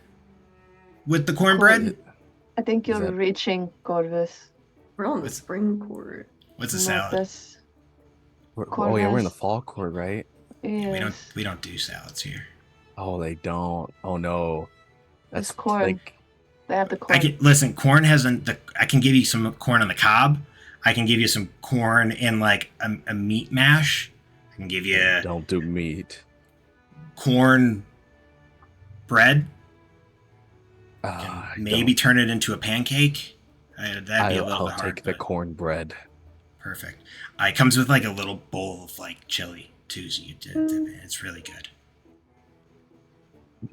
with the cornbread? I think you're that- reaching, Corvus. We're on the What's- spring court. What's a Not salad? this. Oh yeah, we're in the Corvus. fall court, right? Yes. We don't do salads here. Oh, they don't. Oh no, that's It's corn. like They have the corn. Listen, corn hasn't. I can give you some corn on the cob. I can give you some corn in like a meat mash. I can give you don't do meat. corn bread. Ah, Maybe turn it into a pancake. That'd be a little I'll bit hard. take the but cornbread. perfect. It comes with like a little bowl of like chili too, so you dip it in. It's really good.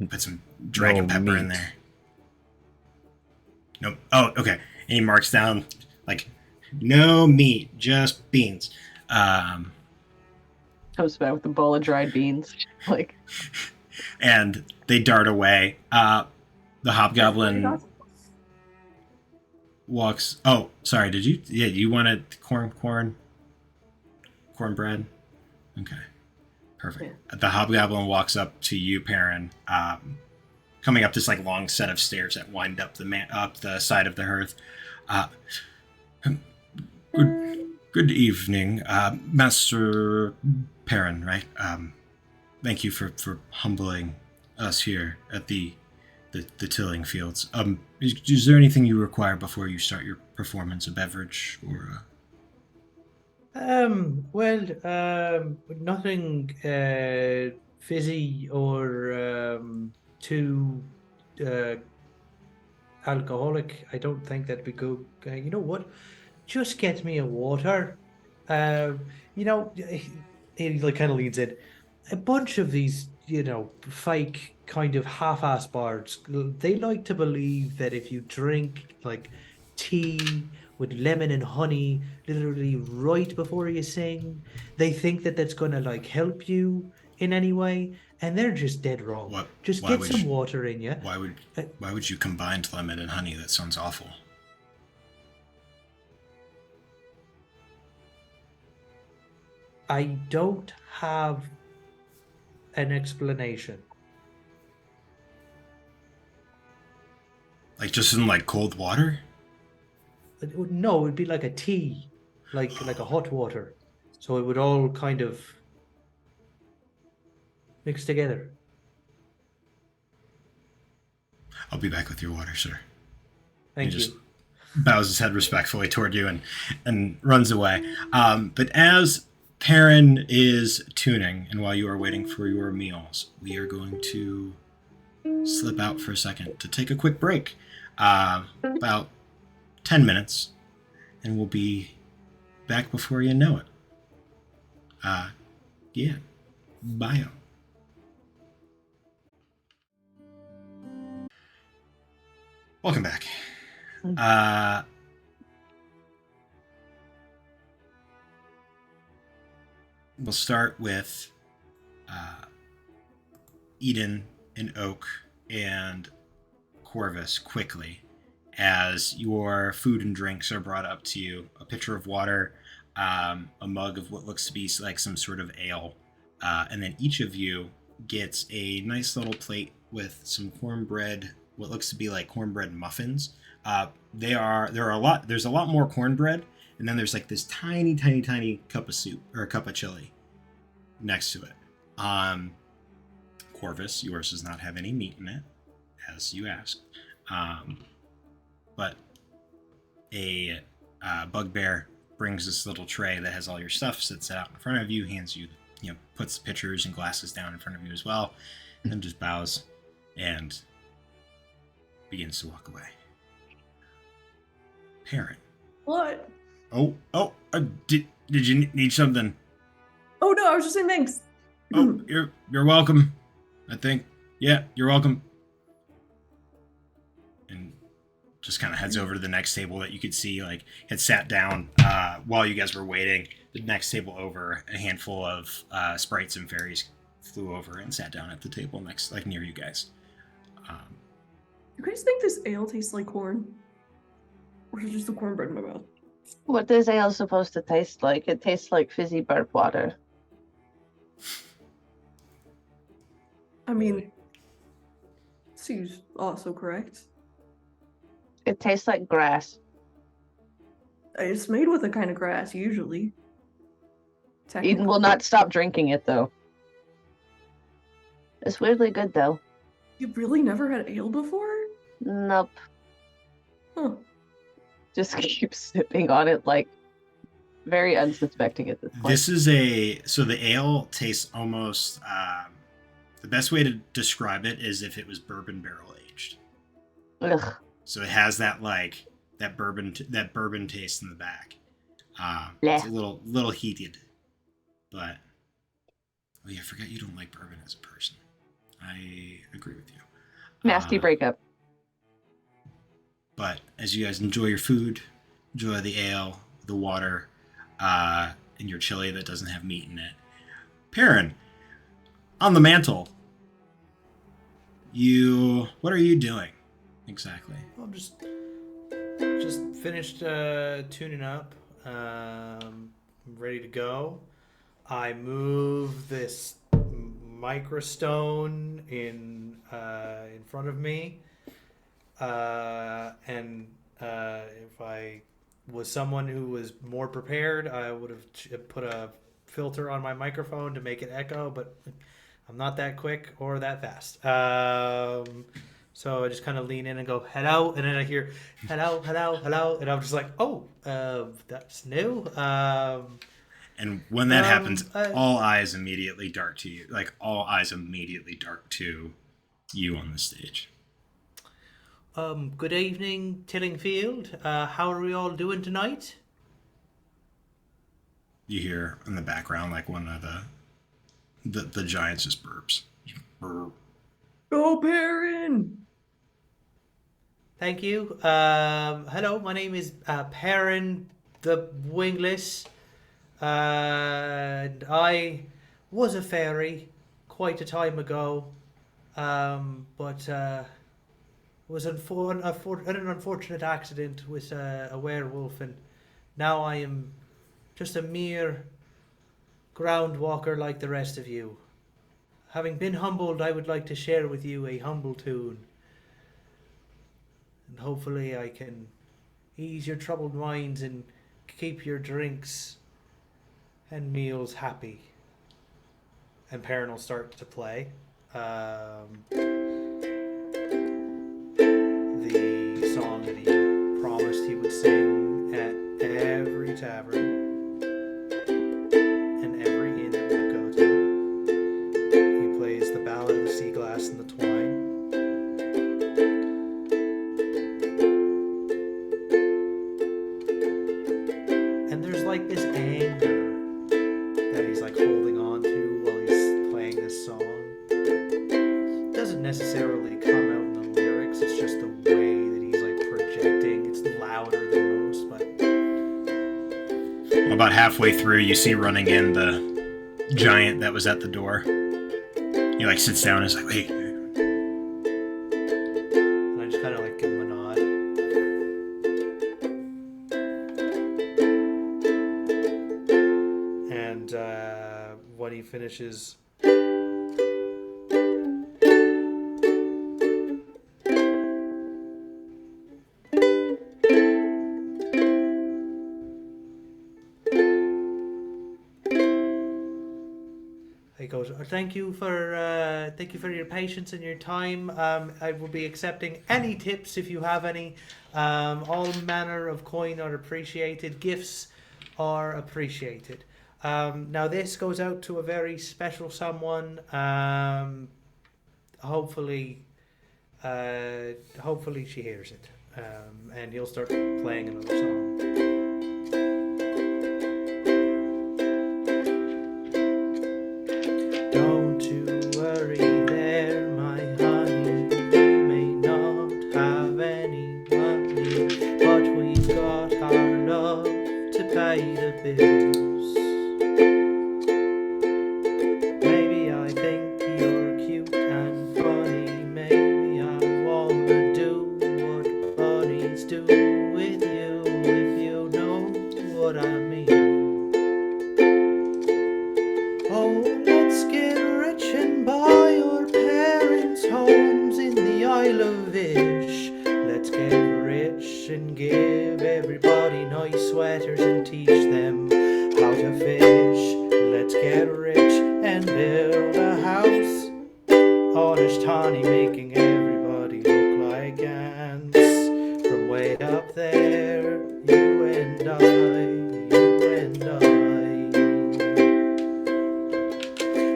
Put some dragon No pepper in meat. there. Nope. Oh, okay. And he marks down like no meat, just beans. Comes back with a bowl of dried beans. Like, And they dart away. The hobgoblin walks. Oh, sorry. Did you? Yeah, you wanted cornbread. Okay, perfect. The hobgoblin walks up to you, Perrin, coming up this like long set of stairs that wind up up the side of the hearth. Good evening, Master Perrin. Right. Thank you for humbling us here at the tilling fields. Is there anything you require before you start your performance? A beverage or Nothing fizzy or too alcoholic. I don't think that'd be good. You know what? Just get me a water. He like kind of leads in. A bunch of these, fake kind of half-ass bards. They like to believe that if you drink like tea with lemon and honey literally right before you sing, they think that that's gonna like help you in any way, and they're just dead wrong. What? Just Why get would some you- water in you. why would you combine lemon and honey? That sounds awful. I don't have an explanation. Like just in like cold water? No, it would be like a tea, like a hot water. So it would all kind of mix together. I'll be back with your water, sir. Thank He you. just bows his head respectfully toward you and runs away. But as Perrin is tuning, and while you are waiting for your meals, we are going to slip out for a second to take a quick break. About 10 minutes, and we'll be back before you know it. Yeah. Bye. Welcome back. We'll start with Eden and Oak and Corvus quickly as your food and drinks are brought up to you. A pitcher of water, a mug of what looks to be like some sort of ale, and then each of you gets a nice little plate with some cornbread, what looks to be like cornbread muffins. There's a lot more cornbread, and then there's like this tiny cup of soup or a cup of chili next to it. Corvus, yours does not have any meat in it, as you asked. But a bugbear brings this little tray that has all your stuff, sits out in front of you, hands you, puts the pitchers and glasses down in front of you as well, and then just bows and begins to walk away. Parent. What? Did you need something? Oh no, I was just saying thanks. Oh, you're welcome. I think. Yeah, you're welcome. And just kind of heads over to the next table that you could see, like, had sat down while you guys were waiting. The next table over, a handful of sprites and fairies flew over and sat down at the table next, like, near you guys. You guys think this ale tastes like corn? Or is it just the cornbread in my mouth? What is ale supposed to taste like? It tastes like fizzy burp water. I mean, seems also correct. It tastes like grass. It's made with a kind of grass, usually. Eden will not stop drinking it, though. It's weirdly good, though. You really never had ale before? Nope. Huh. Just keep sipping on it, like, very unsuspecting at this point. This is so the ale tastes almost, the best way to describe it is if it was bourbon barrel aged. Ugh. So it has that, like, that bourbon taste in the back. Blech. It's a little heated, but oh yeah, I forgot you don't like bourbon as a person. I agree with you. Nasty breakup. But as you guys enjoy your food, enjoy the ale, the water, and your chili that doesn't have meat in it, Perrin, on the mantle, what are you doing exactly? I'm just finished tuning up. Ready to go. I move this microstone in front of me, and if I was someone who was more prepared, I would have put a filter on my microphone to make it echo, but I'm not that quick or that fast. So I just kind of lean in and go, hello, and then I hear, hello, hello, hello, and I'm just like, oh, that's new. And when that happens, all eyes immediately dart to you. Like, all eyes immediately dart to you on the stage. Good evening, Tillingfield. How are we all doing tonight? You hear in the background, like, one of the giants just burps. Burp. Go, Perrin! Thank you. Hello, my name is Perrin the Wingless. And I was a fairy quite a time ago, but was in an unfortunate accident with a werewolf, and now I am just a mere ground walker like the rest of you. Having been humbled, I would like to share with you a humble tune, and hopefully I can ease your troubled minds and keep your drinks and meals happy. And Perrin will start to play the song that he promised he would sing at every tavern and every inn that we would go to. He plays the Ballad of the Sea Glass and the Twine. And there's like this anger that he's like holding on to while he's playing this song. It doesn't necessarily come out in the lyrics, it's just the way that he's like projecting. It's louder than most, but About halfway through, you see running in the giant that was at the door. He like sits down and is like, hey. And I just kind of like give him a nod. And when he finishes, he goes, thank you for your patience and your time. I will be accepting any tips if you have any. All manner of coin are appreciated. Gifts are appreciated. Now this goes out to a very special someone. Hopefully she hears it. And he'll start playing another song. Don't you worry there, my honey. We may not have any money, but we've got our love to pay the bills. Maybe I think you're cute and funny. Maybe I wanna do what bunnies do with you, if you know what I mean. Oh, let's get rich and buy our parents' homes in the Isle of Ish. Let's get rich and give everybody nice sweaters and teach them how to fish. Let's get rich and build a house on Ishtani, making everybody look like ants. From way up there, you and I, you and I.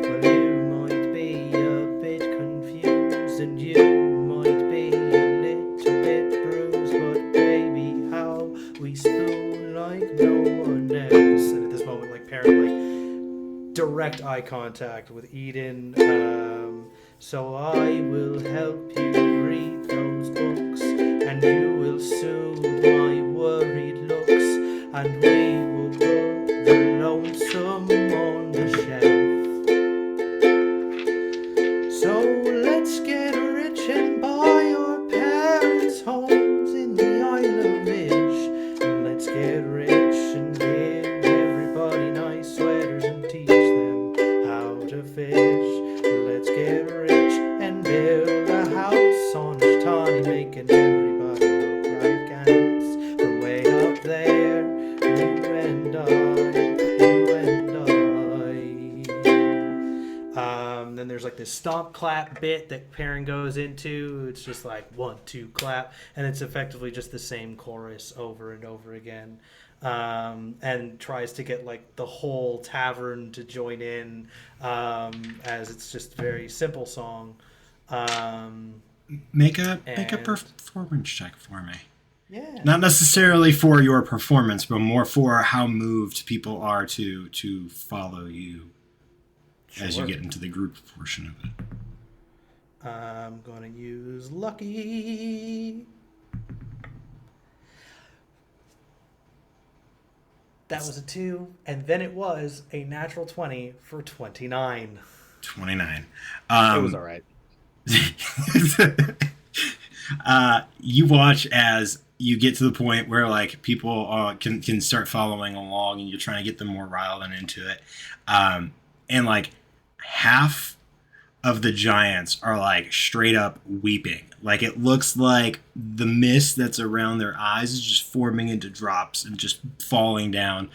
Well, you might be a bit confused and you might be a little bit bruised, but baby, how we spoon like no one else. And at this moment, like Perrin, like direct eye contact with Eden. So I will help you read those books, and you will soothe my worried looks, and we will put the lonesome on the shelf. So let's get rich and buy our parents' homes in the Isle of Ish. And let's get rich and give everybody nice sweaters and teach them how to fish. Let's get rich and build a house on Ishtani, making everybody look like ants. From way up there, you and I, you and I. Then there's like this stomp clap bit that Perrin goes into. It's just like 1, 2, clap, and it's effectively just the same chorus over and over again. And tries to get like the whole tavern to join in, as it's just a very simple song. Make a And- performance check for me. Yeah. Not necessarily for your performance, but more for how moved people are to follow you as you Sure. get into the group portion of it. I'm gonna use lucky. That was a 2, and then it was a natural 20 for 29. 29. It was all right. You watch as you get to the point where like people can start following along, and you're trying to get them more riled and into it. And like half of the giants are like straight up weeping. Like it looks like the mist that's around their eyes is just forming into drops and just falling down.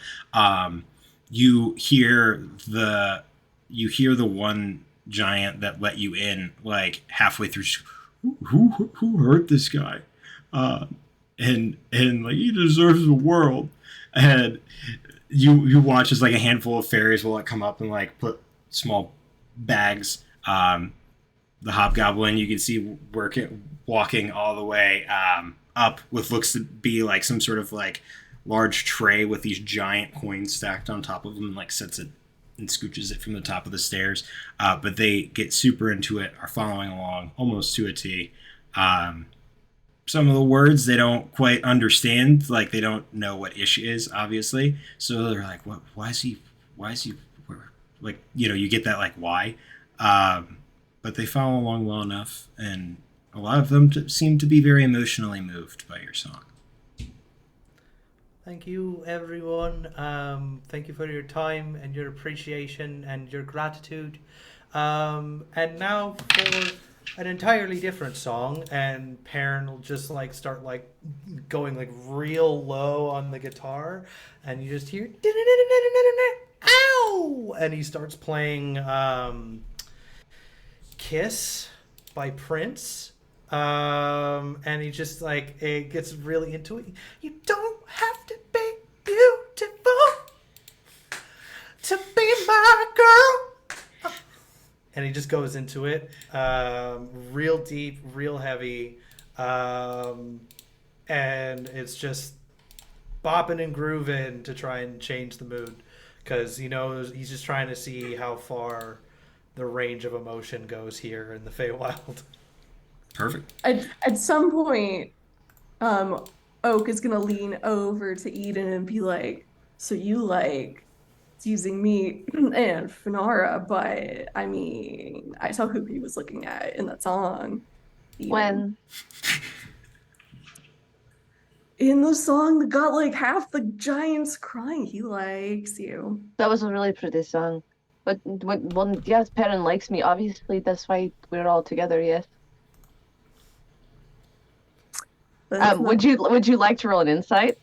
You hear the one giant that let you in like halfway through. Who hurt this guy? And like he deserves the world. And you watch as like a handful of fairies will like come up and like put small bags. The hobgoblin you can see walking all the way up with looks to be like some sort of like large tray with these giant coins stacked on top of them, and like sets it and scooches it from the top of the stairs. But they get super into it, are following along almost to a T. Some of the words they don't quite understand, like they don't know what ish is, obviously. So they're like, "What? Why is he? Like, you know, you get that like why?" but they follow along well enough, and a lot of them seem to be very emotionally moved by your song. Thank you, everyone. Thank you for your time and your appreciation and your gratitude. And now for an entirely different song, and Perrin will just like start like going like real low on the guitar, and you just hear ow, and he starts playing "Kiss" by Prince. And he just like it gets really into it. You don't have to be beautiful to be my girl. And he just goes into it, real deep, real heavy, and it's just bopping and grooving to try and change the mood, because he knows he's just trying to see how far the range of emotion goes here in the Feywild. Perfect. At some point, Oak is gonna lean over to Eden and be like, "So you like using me and Finara, but I mean, I saw who he was looking at in that song." Eden. When? In the song that got like half the giants crying, he likes you. That was a really pretty song. But when yes, Perrin likes me. Obviously, that's why we're all together. Yes. Would you like to roll an insight?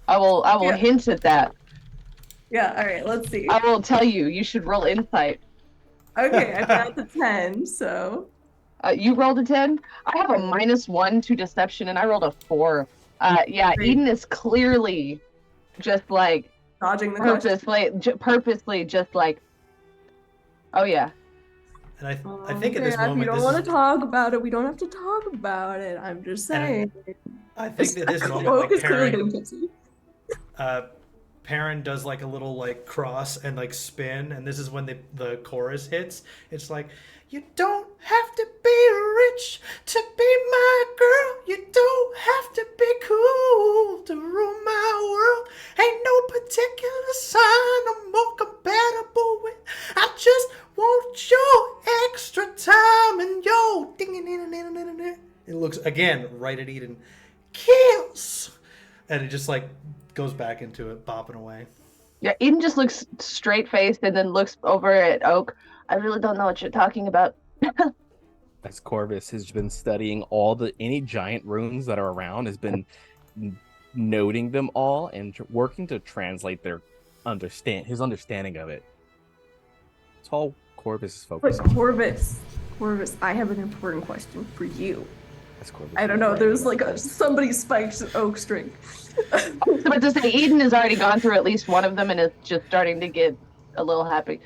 I will Yeah. hint at that. Yeah, all right, let's see. I will tell you. You should roll insight. Okay, I got the 10, so. You rolled a 10. I have a -1 to deception, and I rolled a 4. Yeah, Great. Eden is clearly just like Dodging the question. purposely just like, oh yeah. And I think at this Okay, if moment, you don't want to talk about it, we don't have to talk about it. I'm just saying. I think at this moment, Oak like is clearly Perrin, getting tipsy. Perrin does like a little like cross and like spin, and this is when the chorus hits. It's like, you don't have to be rich to be my girl. You don't have to be cool to rule my world. Ain't no particular sign I'm more compatible with. I just want your extra time and yo ding. It looks again right at Eden. Kills, and it just like goes back into it, bopping away. Yeah, Eden just looks straight faced and then looks over at Oak. I really don't know what you're talking about. As Corvus has been studying any giant runes that are around, has been noting them all and working to translate his understanding of it. It's all Corvus is But focused on. Corvus, I have an important question for you. That's Corvus. I don't know. There's like somebody spiked Oak string. But to say, Eden has already gone through at least one of them and is just starting to get a little happy.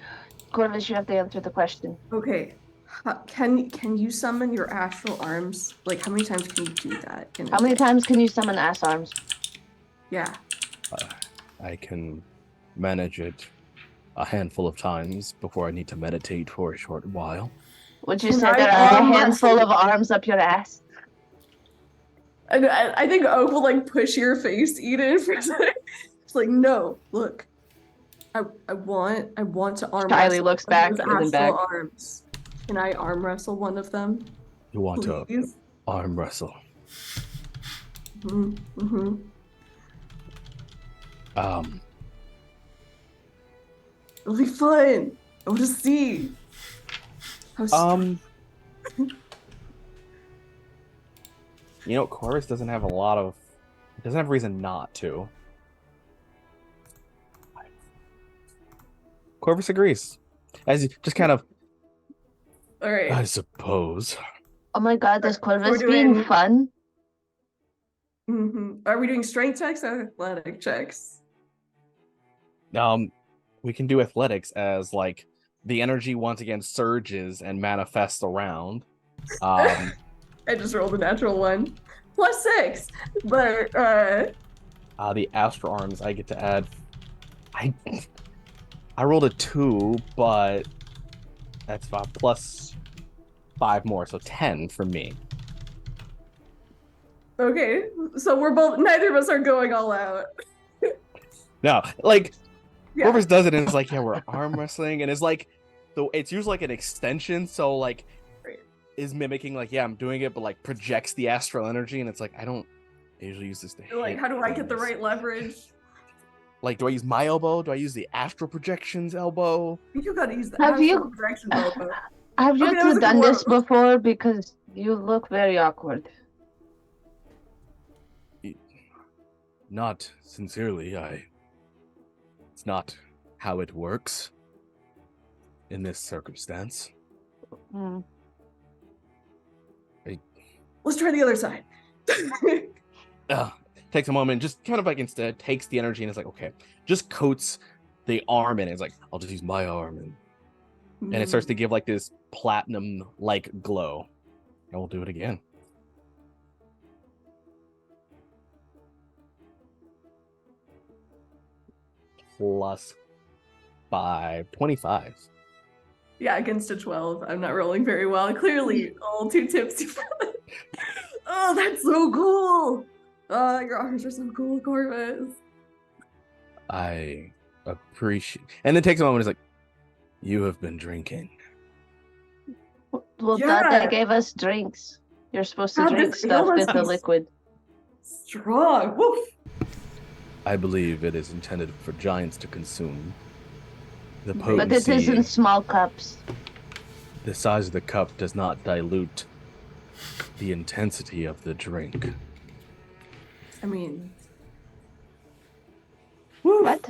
Corvus, you have to answer the question. Okay. Can you summon your astral arms? Like, how many times can you do that? How many times can you summon ass arms? Yeah. I can manage it a handful of times before I need to meditate for a short while. Would you Can say I there are a arm handful wrestle? of arms up your ass? And I think Oak will like push your face, Eden, for a second. It's like, no, look. I want to arm Kylie wrestle looks one of back those and then astral back. arms. Can I arm wrestle one of them? You want to Please? arm wrestle? Mm-hmm. It'll be fun. I want to see. Corvus doesn't have a reason not to. Corvus agrees. As you just kind of, All right. I suppose. Oh my god, this Corvus We're being doing- fun? Are we doing strength checks or athletic checks? We can do athletics as like the energy once again surges and manifests around. I just rolled a natural 1. +6. But The astral arms I get to add. I rolled a 2, but that's +5 more, so 10 for me. okay, so neither of us are going all out. No, like Yeah. Corvus does it and it's like, yeah, we're arm wrestling, and it's like it's usually like an extension, so like Right. is mimicking like, yeah, I'm doing it, but like projects the astral energy, and it's like I don't usually use this to You're like, hit how do I get the things. right leverage? Like, do I use my elbow? Do I use the astral projections elbow? I think you gotta use the Have you- astral projection elbow. Have you Okay, that was two a done good this one. before? Because you look very awkward. Not sincerely, it's not how it works in this circumstance. Hmm. Let's try the other side. Takes a moment, just kind of like instead takes the energy and is like, okay, just coats the arm in it. It's like, I'll just use my arm, and it starts to give like this platinum like glow. And we'll do it again. Plus 5, 25. Yeah, against a 12. I'm not rolling very well. Clearly, all too tipsy for that. Oh, that's so cool. Your arms are so cool, Corvus. I appreciate. And then takes a moment. It's like, you have been drinking. Well, Yeah. Dada gave us drinks. You're supposed to God, drink this stuff ale with must the be liquid. Strong. Woof. I believe it is intended for giants to consume. The But But potency, it is in small cups. the size of the cup does not dilute the intensity of the drink. I mean, woof. What?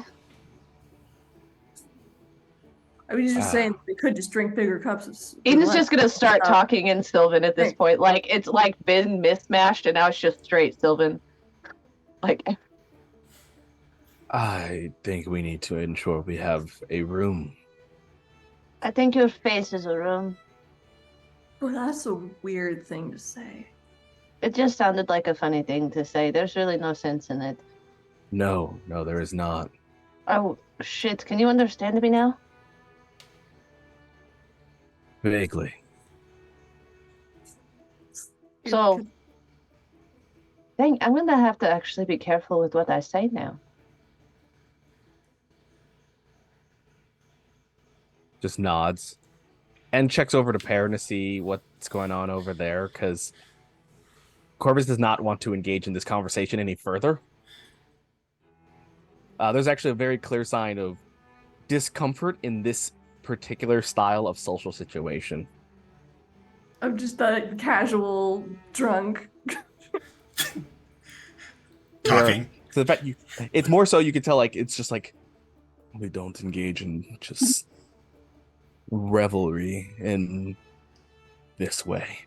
I mean, he's just Ah. saying they could just drink bigger cups of. Eden's just gonna start stuff. talking in Sylvan at this Right. point. Like it's like been mismatched and now it's just straight Sylvan. Like I think we need to ensure we have a room. I think your face is a room. Well, that's a weird thing to say. It just sounded like a funny thing to say. There's really no sense in it. No, there is not. Oh shit, can you understand me now? Vaguely. So dang, I'm gonna have to actually be careful with what I say now. Just nods and checks over to Perrin to see what's going on over there, because Corvus does not want to engage in this conversation any further. There's actually a very clear sign of discomfort in this particular style of social situation. I'm just that casual drunk. Talking. So the fact it's more so you can tell, like, it's just like, we don't engage in just revelry in this way.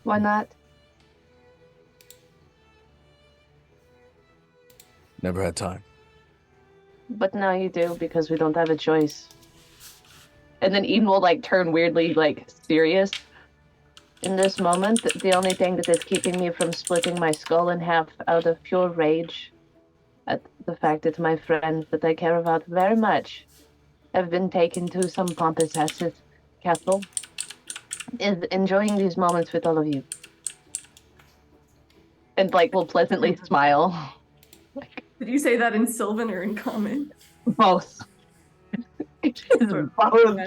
Why not? Never had time. But now you do because we don't have a choice. And then Eden will like turn weirdly like serious. In this moment, the only thing that is keeping me from splitting my skull in half out of pure rage at the fact that my friends that I care about very much have been taken to some pompous castle is enjoying these moments with all of you. And like will pleasantly smile. Did you say that in Sylvan or in common? Both. Both.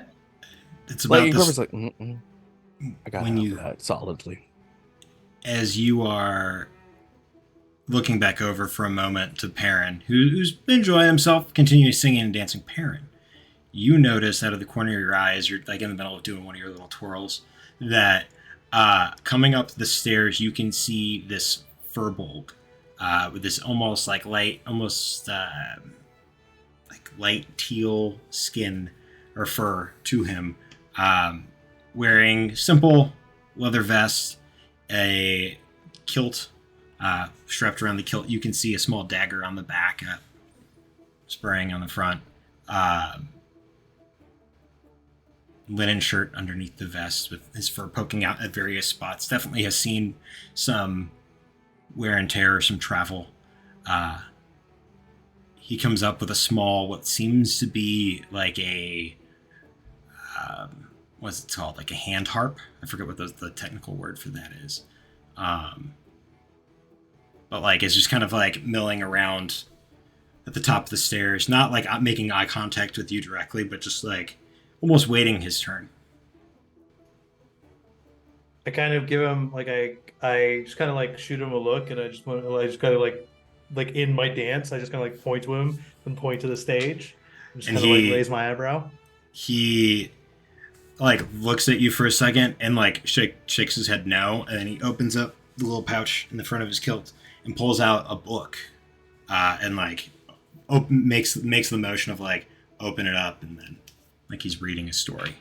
It's about Like, this. Corvus like, I got When you- that solidly. As you are looking back over for a moment to Perrin, who's enjoying himself, continuing singing and dancing. Perrin, you notice out of the corner of your eyes, you're like in the middle of doing one of your little twirls, that coming up the stairs, you can see this furbolg with this almost like light, like light teal skin or fur to him, wearing simple leather vest, a kilt strapped around the kilt. You can see a small dagger on the back, spraying on the front. Linen shirt underneath the vest with his fur poking out at various spots. Definitely has seen some wear and tear, some travel. He comes up with a small, what seems to be like a, what's it called? Like a hand harp. I forget what the technical word for that is. But like it's just kind of like milling around at the top of the stairs, not like making eye contact with you directly, but just like almost waiting his turn. I kind of give him like I just kind of like shoot him a look, and I just kind of like in my dance, I just kind of like point to him and point to the stage, and just And kind of like raise my eyebrow. he like looks at you for a second and like shakes his head no, and then he opens up the little pouch in the front of his kilt and pulls out a book, and like makes the motion of like open it up, and then like he's reading a story.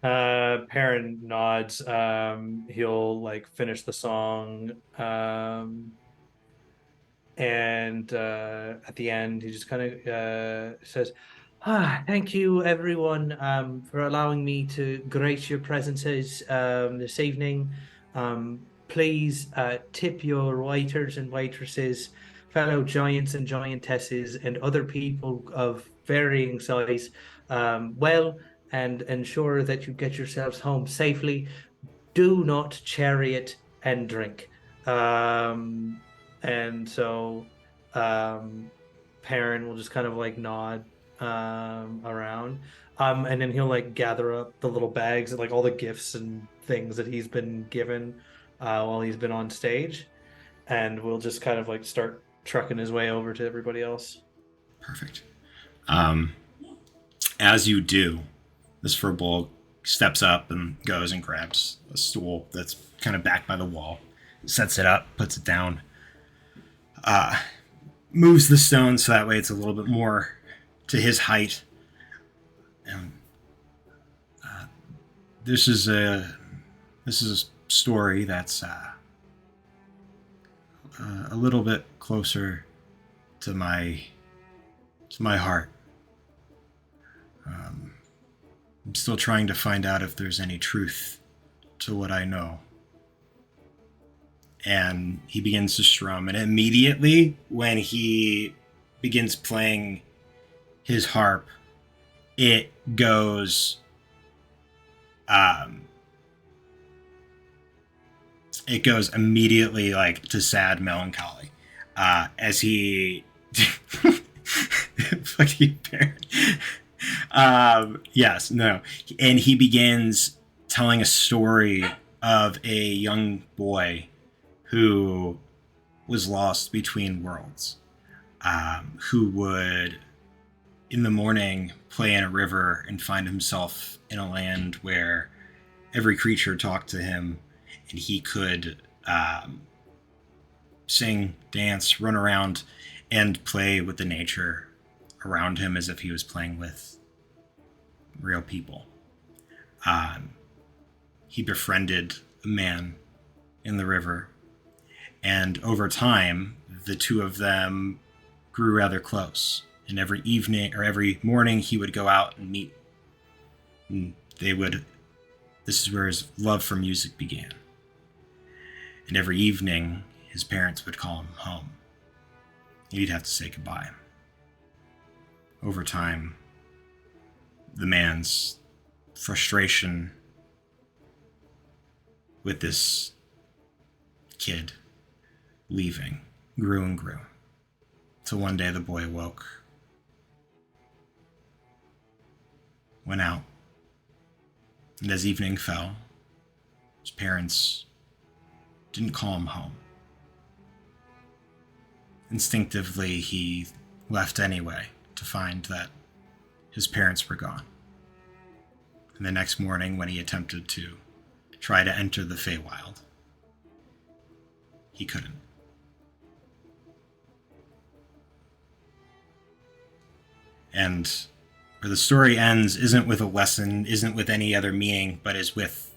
Perrin nods. He'll like finish the song. And at the end, he just kind of says, thank you, everyone, for allowing me to grace your presences this evening. Please tip your waiters and waitresses, fellow giants and giantesses, and other people of varying size well, and ensure that you get yourselves home safely. Do not chariot and drink. And so Perrin will just kind of like nod around. And then he'll like gather up the little bags and like all the gifts and things that he's been given while he's been on stage. And we'll just kind of like start trucking his way over to everybody else. Perfect. As you do, this furball steps up and goes and grabs a stool that's kind of backed by the wall, sets it up, puts it down, moves the stone so that way it's a little bit more to his height. And this is a story that's a little bit closer to my heart. I'm still trying to find out if there's any truth to what I know. And he begins to strum, and immediately when he begins playing his harp, it goes immediately like to sad melancholy as he fuck you, Baron. Yes, no. And he begins telling a story of a young boy who was lost between worlds, who would, in the morning, play in a river and find himself in a land where every creature talked to him, and he could sing, dance, run around, and play with the nature around him as if he was playing with real people. He befriended a man in the river, and over time, the two of them grew rather close. And every evening or every morning, he would go out and meet. And this is where his love for music began. And every evening, his parents would call him home. He'd have to say goodbye. Over time, the man's frustration with this kid leaving grew and grew. Till one day the boy awoke, went out, and as evening fell, his parents didn't call him home. Instinctively, he left anyway to find that his parents were gone. And the next morning, when he attempted to try to enter the Feywild, he couldn't. And where the story ends isn't with a lesson, isn't with any other meaning, but is with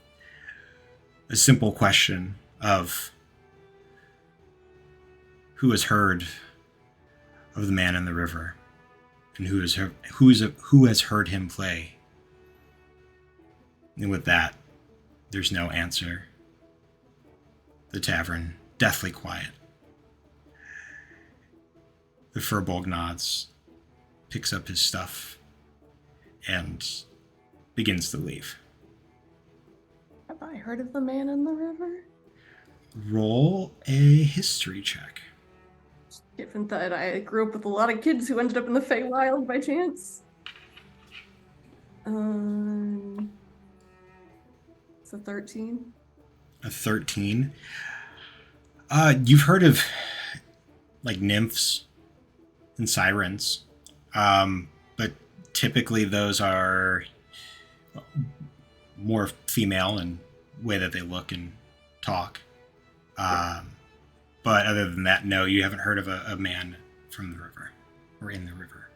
a simple question of who has heard of the man in the river, and who has heard him play. And with that, there's no answer. The tavern, deathly quiet. The Furbolg nods, picks up his stuff, and begins to leave. Have I heard of the man in the river? Roll a history check. Given that I grew up with a lot of kids who ended up in the Feywild by chance. It's a 13. A 13. You've heard of like nymphs and sirens, but typically those are more female in way that they look and talk. But other than that, no, you haven't heard of a man from the river or in the river.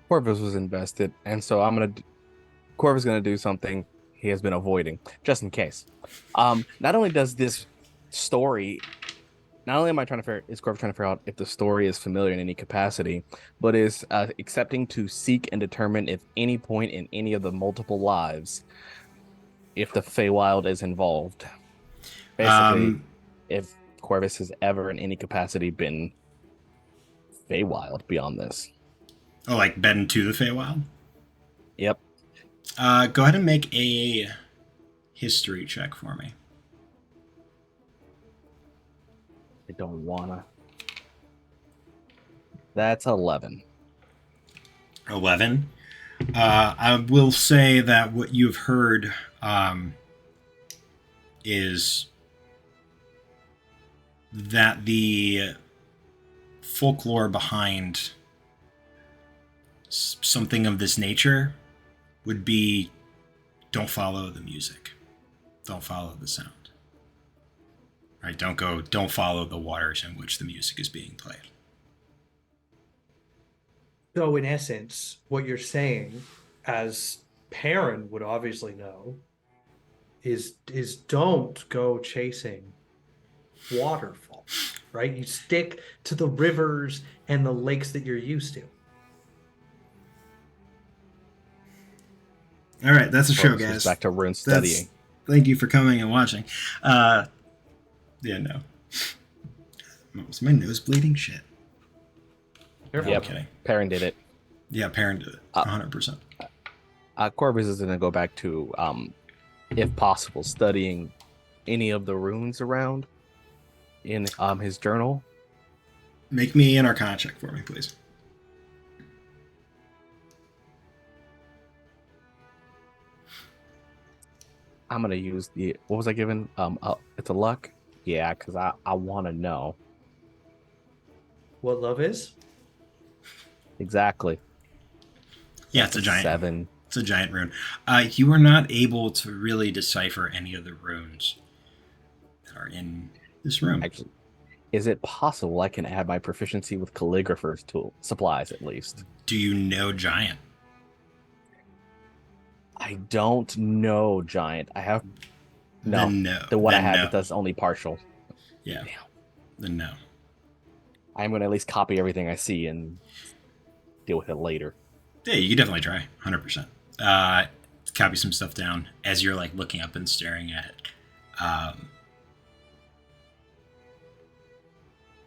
Corvus was invested, and so Corvus gonna do something he has been avoiding, just in case. Not only does this story, not only am I is Corvus trying to figure out if the story is familiar in any capacity, but is accepting to seek and determine if any point in any of the multiple lives, if the Feywild is involved. Basically, if Corvus has ever in any capacity been Feywild beyond this. Oh, like bed to the Feywild? Yep. Go ahead and make a history check for me. I don't wanna. That's 11. 11. I will say that what you've heard is that the folklore behind something of this nature would be don't follow the music. Don't follow the sound. Right? Don't follow the waters in which the music is being played. So in essence, what you're saying, as Perrin would obviously know, is don't go chasing waterfalls, right? You stick to the rivers and the lakes that you're used to. All right, that's a show, Corvus guys. goes back to rune studying. Thank you for coming and watching. Yeah, no. Was my nose bleeding? Shit. Careful. Yep. I'm kidding. Perrin did it. Yeah, Perrin did it. 100%. Corvus is going to go back to, if possible, studying any of the runes around in his journal. Make me an Arcana check for me, please. I'm going to use the... What was I given? It's a luck? Yeah, because I want to know. What love is? Exactly. Yeah, it's a giant. 7. It's a giant rune. You are not able to really decipher any of the runes that are in this room. Actually, is it possible I can add my proficiency with calligrapher's tool supplies at least? Do you know giant? I don't know giant. I have Then no. The one I Then have no. it does only partial. Yeah. Damn. Then no. I'm going to at least copy everything I see and deal with it later. Yeah, you can definitely try. 100%. Copy some stuff down as you're like looking up and staring at it.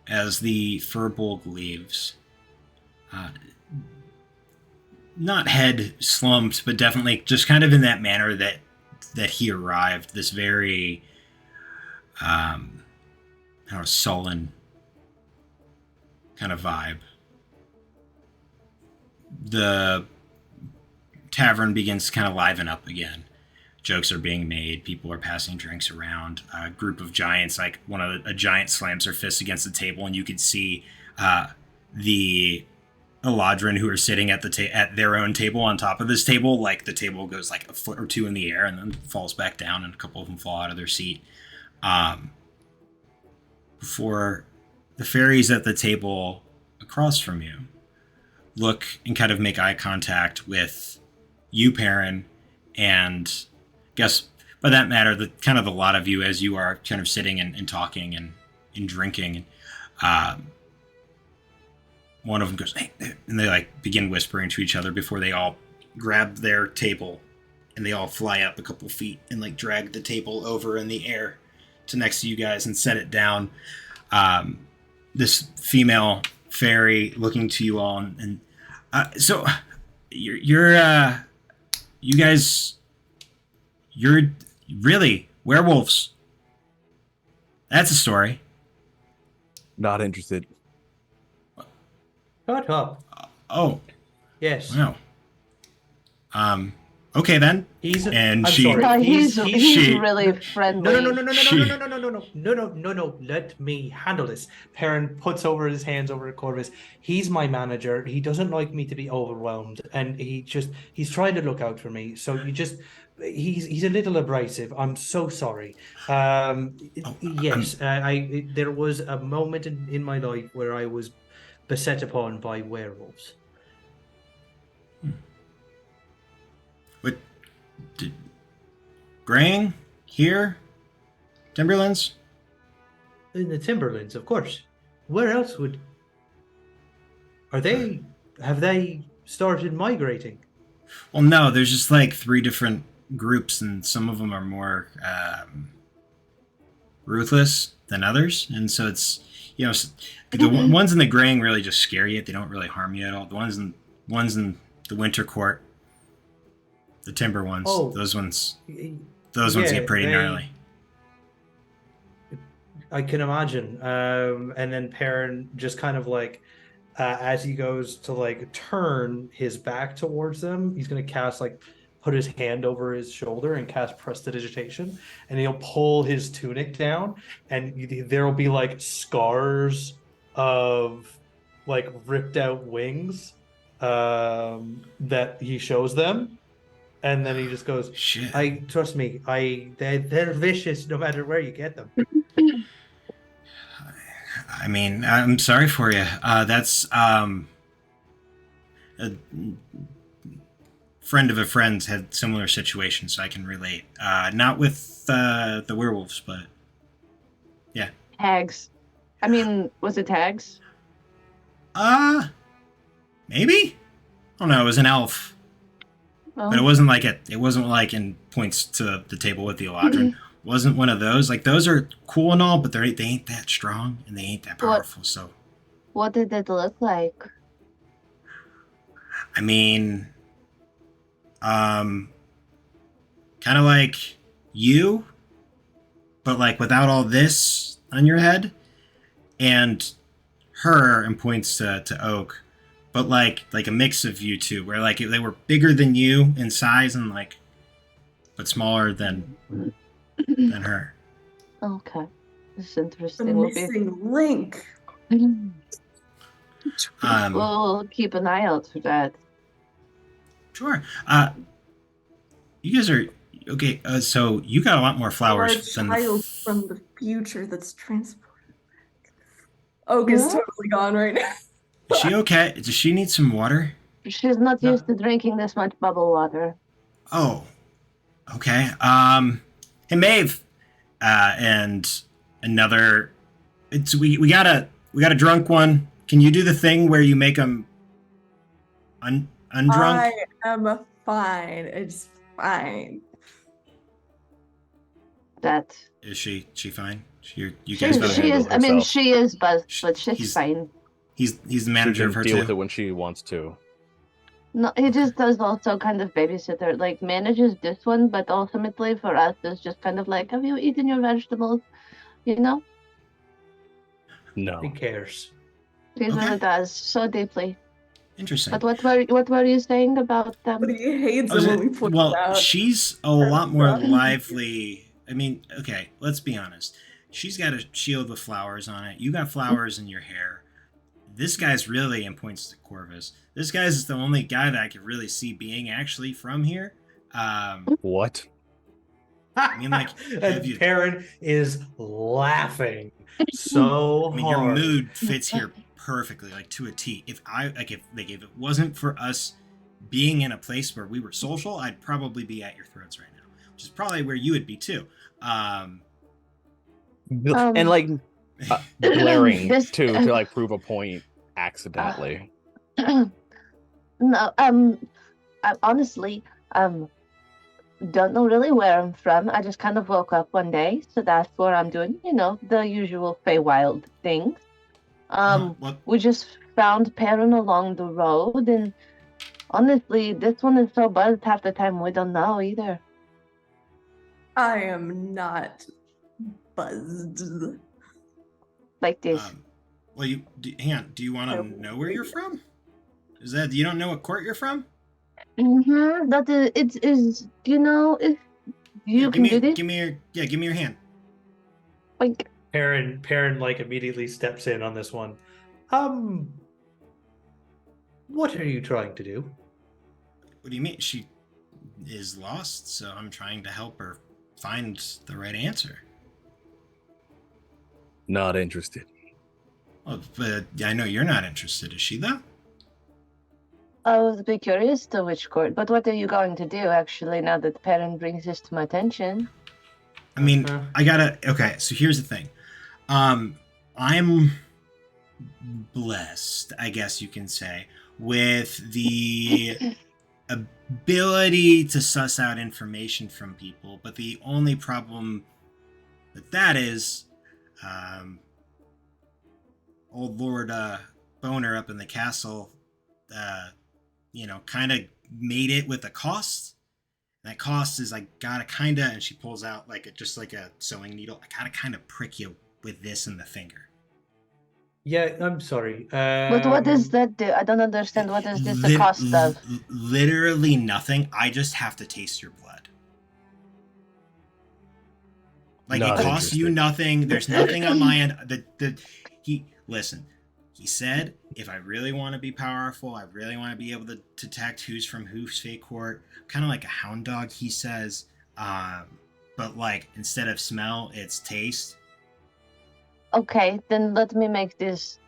As the Furbolg leaves, not head slumped, but definitely just kind of in that manner that he arrived. This very sullen kind of vibe. The tavern begins to kind of liven up again. Jokes are being made. People are passing drinks around. A group of giants, like a giant slams her fist against the table, and you could see the Eladrin who are sitting at at their own table on top of this table. Like the table goes like a foot or two in the air and then falls back down, and a couple of them fall out of their seat. Before the fairies at the table across from you look and kind of make eye contact with you, Perrin, and guess by that matter, the lot of you as you are kind of sitting and talking and drinking. One of them goes, "Hey," and they like begin whispering to each other before they all grab their table and they all fly up a couple feet and like drag the table over in the air to next to you guys and set it down. This female fairy looking to you all and so you're really werewolves. That's a story. Not interested. Shut up. Oh, Yes. Wow. Okay then. And I'm she. sorry. No, he's she- really friendly. No. Let me handle this. Perrin puts over his hands over to Corvus. He's my manager. He doesn't like me to be overwhelmed, and he's trying to look out for me. So he's a little abrasive. I'm so sorry. Yes, there was a moment in my life where I was beset upon by werewolves. What? Graying? Here? Timberlands? In the Timberlands, of course. Where else would... Have they started migrating? Well, no, there's just like 3 different groups, and some of them are more ruthless than others. And so it's, the ones in the graying really just scare you. They don't really harm you at all. The ones in the winter court, the timber ones, those ones get pretty gnarly. I can imagine. And then Perrin just kind of like, as he goes to like turn his back towards them, he's going to put his hand over his shoulder and cast Prestidigitation, and he'll pull his tunic down, and there'll be like scars of like ripped out wings that he shows them. And then he just goes, Shit. Trust me, they're vicious no matter where you get them. I mean, I'm sorry for you. That's a friend of a friend's had similar situations, so I can relate. Not with the werewolves, but yeah. Hags. I mean, was it hags? Maybe? Oh no, it was an elf. Oh. But it wasn't like in points to the table with the Eladrin. Wasn't one of those. Like, those are cool and all, but they ain't that strong and they ain't that powerful. So what did it look like? I mean, kind of like you, but like without all this on your head, and her, and points to Oak, but like a mix of you two, where like they were bigger than you in size and like, but smaller than her. Okay, this is interesting. The missing link. We'll keep an eye out for that. Sure. You guys are okay. So you got a lot more flowers than child from the future that's transported. Oak is totally gone right now. Is she okay? Does she need some water? She's not used to drinking this much bubble water. Oh, okay. Hey, Maeve, and another. We got a drunk one. Can you do the thing where you make them undrunk? I am fine. It's fine. That Is she fine? You she guys know is. I mean, she is buzzed, but she's fine. He's the manager of her deal too. with it when she wants to. No, he just does also kind of babysitter, like manages this one, but ultimately for us is just kind of like, have you eaten your vegetables? You know? No. He cares. He really does so deeply. Interesting. But what were you saying about them? But he hates them when we point out. She's a lot more lively. I mean, okay, let's be honest. She's got a shield with flowers on it. You got flowers in your hair. This guy's really, and points to Corvus, this guy's the only guy that I could really see being actually from here. What? I mean, like, and Perrin is laughing so I mean, hard. your mood fits here perfectly, like to a T. If it wasn't for us being in a place where we were social, I'd probably be at your throats right now, which is probably where you would be too. And like glaring to like prove a point accidentally. No, I honestly don't know really where I'm from. I just kind of woke up one day, so that's what I'm doing. You know, the usual Feywild things. We just found Perrin along the road, and honestly, this one is so buzzed half the time we don't know either. I am not buzzed. Like this. Well, hang on. Do you want to know where you're from? Is that you don't know what court you're from? That is, it is. Do you know if you can do this? Give me your hand. Like, Perrin like immediately steps in on this one. What are you trying to do? What do you mean? She is lost, so I'm trying to help her find the right answer. Not interested. Well, but I know you're not interested, is she though? I would be curious to which court, but what are you going to do, actually, now that Perrin brings this to my attention? I mean, okay, so here's the thing. I'm blessed, I guess you can say, with the ability to suss out information from people, but the only problem with that is, old Lord Boner up in the castle, kind of made it with a cost. That cost is I gotta kinda, and she pulls out just like a sewing needle. I gotta kind of prick you with this in the finger. Yeah, I'm sorry. But what does that do? I don't understand. What is this the cost of? Literally nothing. I just have to taste your blood. Like, Not it costs you interested. nothing. There's nothing on my end. Listen. He said, if I really want to be powerful, I really want to be able to detect who's from whose fate court, kind of like a hound dog, he says. But like, instead of smell, it's taste. Okay, then let me make this.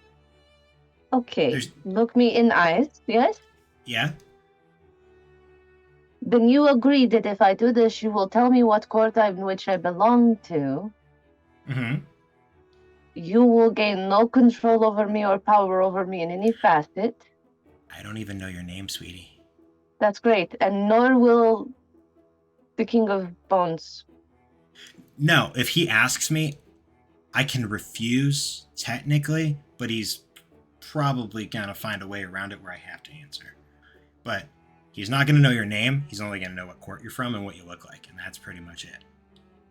Okay, There's- look me in eyes, yes? Yeah? Then you agree that if I do this, you will tell me what court in which I belong to. Mm-hmm. You will gain no control over me or power over me in any facet. I don't even know your name, sweetie. That's great. And nor will the King of Bones. No, if he asks me, I can refuse, technically, but he's probably going to find a way around it where I have to answer. But he's not going to know your name. He's only going to know what court you're from and what you look like, and that's pretty much it.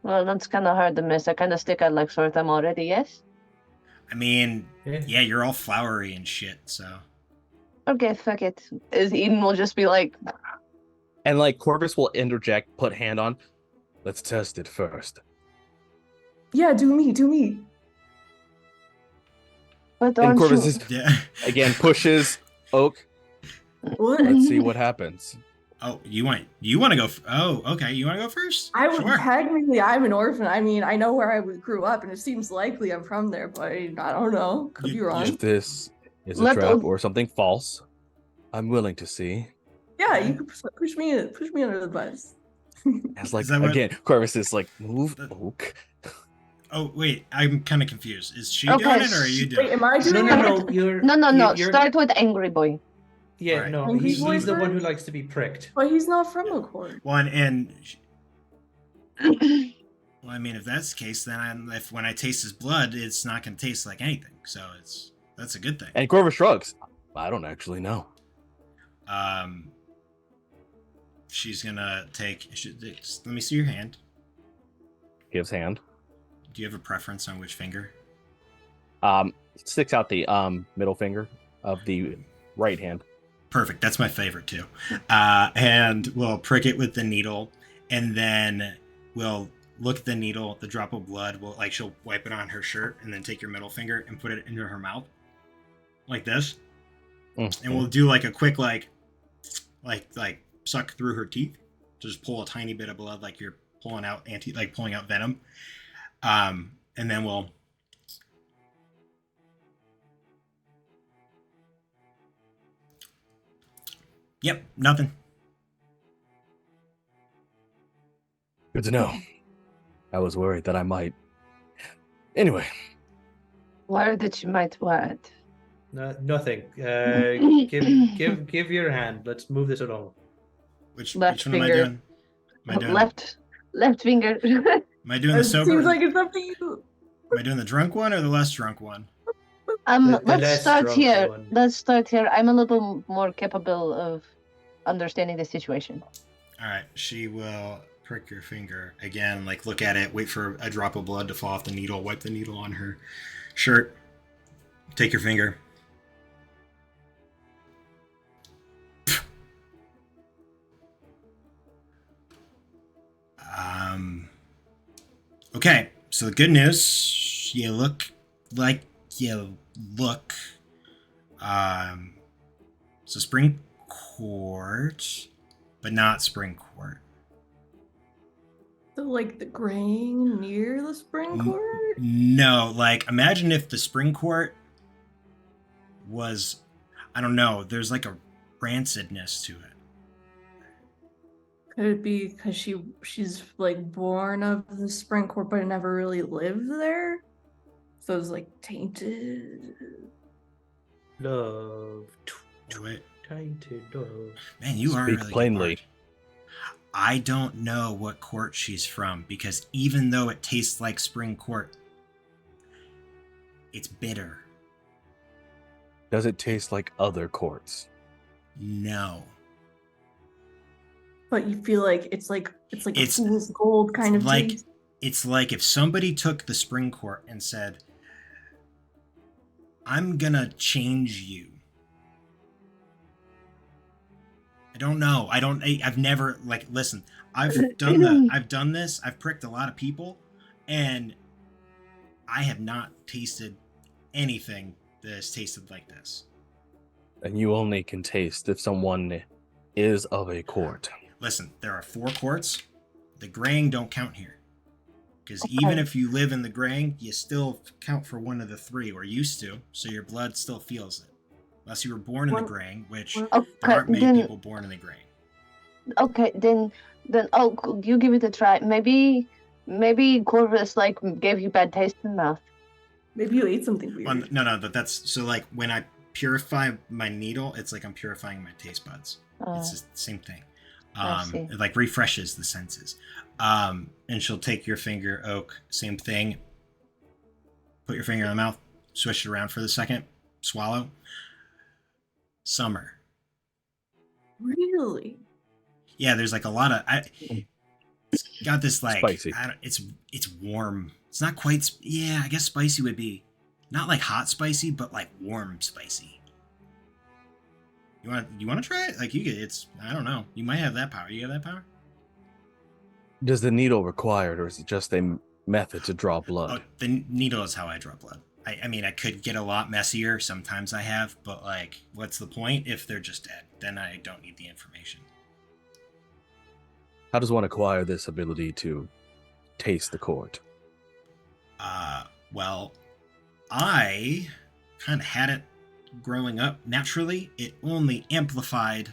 Well, that's kind of hard to miss. I kind of stick out like sort of them already, yes? I mean, yeah, you're all flowery and shit, so. Okay, fuck it. Eden will just be like, And like Corvus will interject, put hand on. Let's test it first. Yeah, do me. but And aren't Corvus you... is, Yeah. again pushes Oak. What? Let's see what happens. Oh, you want to go? Oh, okay. You want to go first? I would Sure. technically, I'm an orphan. I mean, I know where I grew up, and it seems likely I'm from there, but I don't know. Could be wrong. If this is a Let trap Oak- or something false, I'm willing to see. Yeah, you could push me under the bus. It's like Is that what- again, Corvus is like, move The- Oak. Oh, wait. I'm kind of confused. Is she Okay, doing it or are you doing Wait, it? am I doing No, it? you're No. you're- Start with Angry Boy. Yeah, Alright. no, Angry he's boy the one who first? likes to be pricked. But he's not from a court. Well, and well, I mean, if that's the case, then when I taste his blood, it's not going to taste like anything. So that's a good thing. And Corvus shrugs. I don't actually know. She's gonna let me see your hand. Gives hand. Do you have a preference on which finger? Sticks out the middle finger of the right hand. Perfect. That's my favorite too. And we'll prick it with the needle, and then we'll look at the needle, the drop of blood. She'll wipe it on her shirt, and then take your middle finger and put it into her mouth, like this. Mhm. And we'll do like a quick like suck through her teeth, just pull a tiny bit of blood, like you're pulling out pulling out venom. And then we'll. Yep, nothing. Good to know. I was worried that I might. Anyway, Worried that you might what? Nothing. Give your hand. Let's move this along. Which Left one am I finger. doing? Am I doing? Left finger. Am I doing the It sober? seems like it's up to you. Am I doing the drunk one or the less drunk one? The Let's less start drunk here. one. Let's start here. I'm a little more capable of understanding the situation. All right. She will prick your finger again. Look at it. Wait for a drop of blood to fall off the needle. Wipe the needle on her shirt. Take your finger. Okay, so the good news, you look like you look. So spring court, but not spring court. So like the graying near the spring court? No, like imagine if the spring court was, I don't know, there's like a rancidness to it. Could it be because she's like born of the spring court but never really lived there? So it's like tainted. Love. Wait, Tainted love. man, you are a Speak really plainly. good bard. I don't know what court she's from because even though it tastes like spring court, it's bitter. Does it taste like other courts? No. But you feel like it's like It's- a fool's gold kind of like taste. it's like if somebody took the spring court and said, I'm gonna change you. I don't know. I've never, like, listen, I've done this. I've pricked a lot of people and I have not tasted anything that has tasted like this. And you only can taste if someone is of a court. Listen, there are 4 courts. The graying don't count here. Because Okay. even if you live in the graying, you still count for one of the 3, or used to, so your blood still feels it. Unless you were born in the What- graying, which what- there Okay, aren't many then people born in the graying. okay, then you give it a try. Maybe Corvus like gave you bad taste in the mouth. Maybe you ate something weird. Well, no, but that's, so like when I purify my needle, it's like I'm purifying my taste buds. It's just the same thing. I see. It like refreshes the senses. And she'll take your finger, Oak, same thing. Put your finger in the mouth, switch it around for the second, swallow. Summer. Really? Yeah, there's like a lot of. It's got this like Spicy. It's warm. It's not quite. Yeah, I guess spicy would be not like hot spicy, but like warm spicy. You want to try it? Like you could. It's, I don't know. You might have that power. You have that power? Does the needle require it, or is it just a method to draw Oh, blood? the needle is how I draw blood. I mean, I could get a lot messier. Sometimes I have, but like, what's the point if they're just dead? Then I don't need the information. How does one acquire this ability to taste the court? Well, I kind of had it growing up naturally. It only amplified.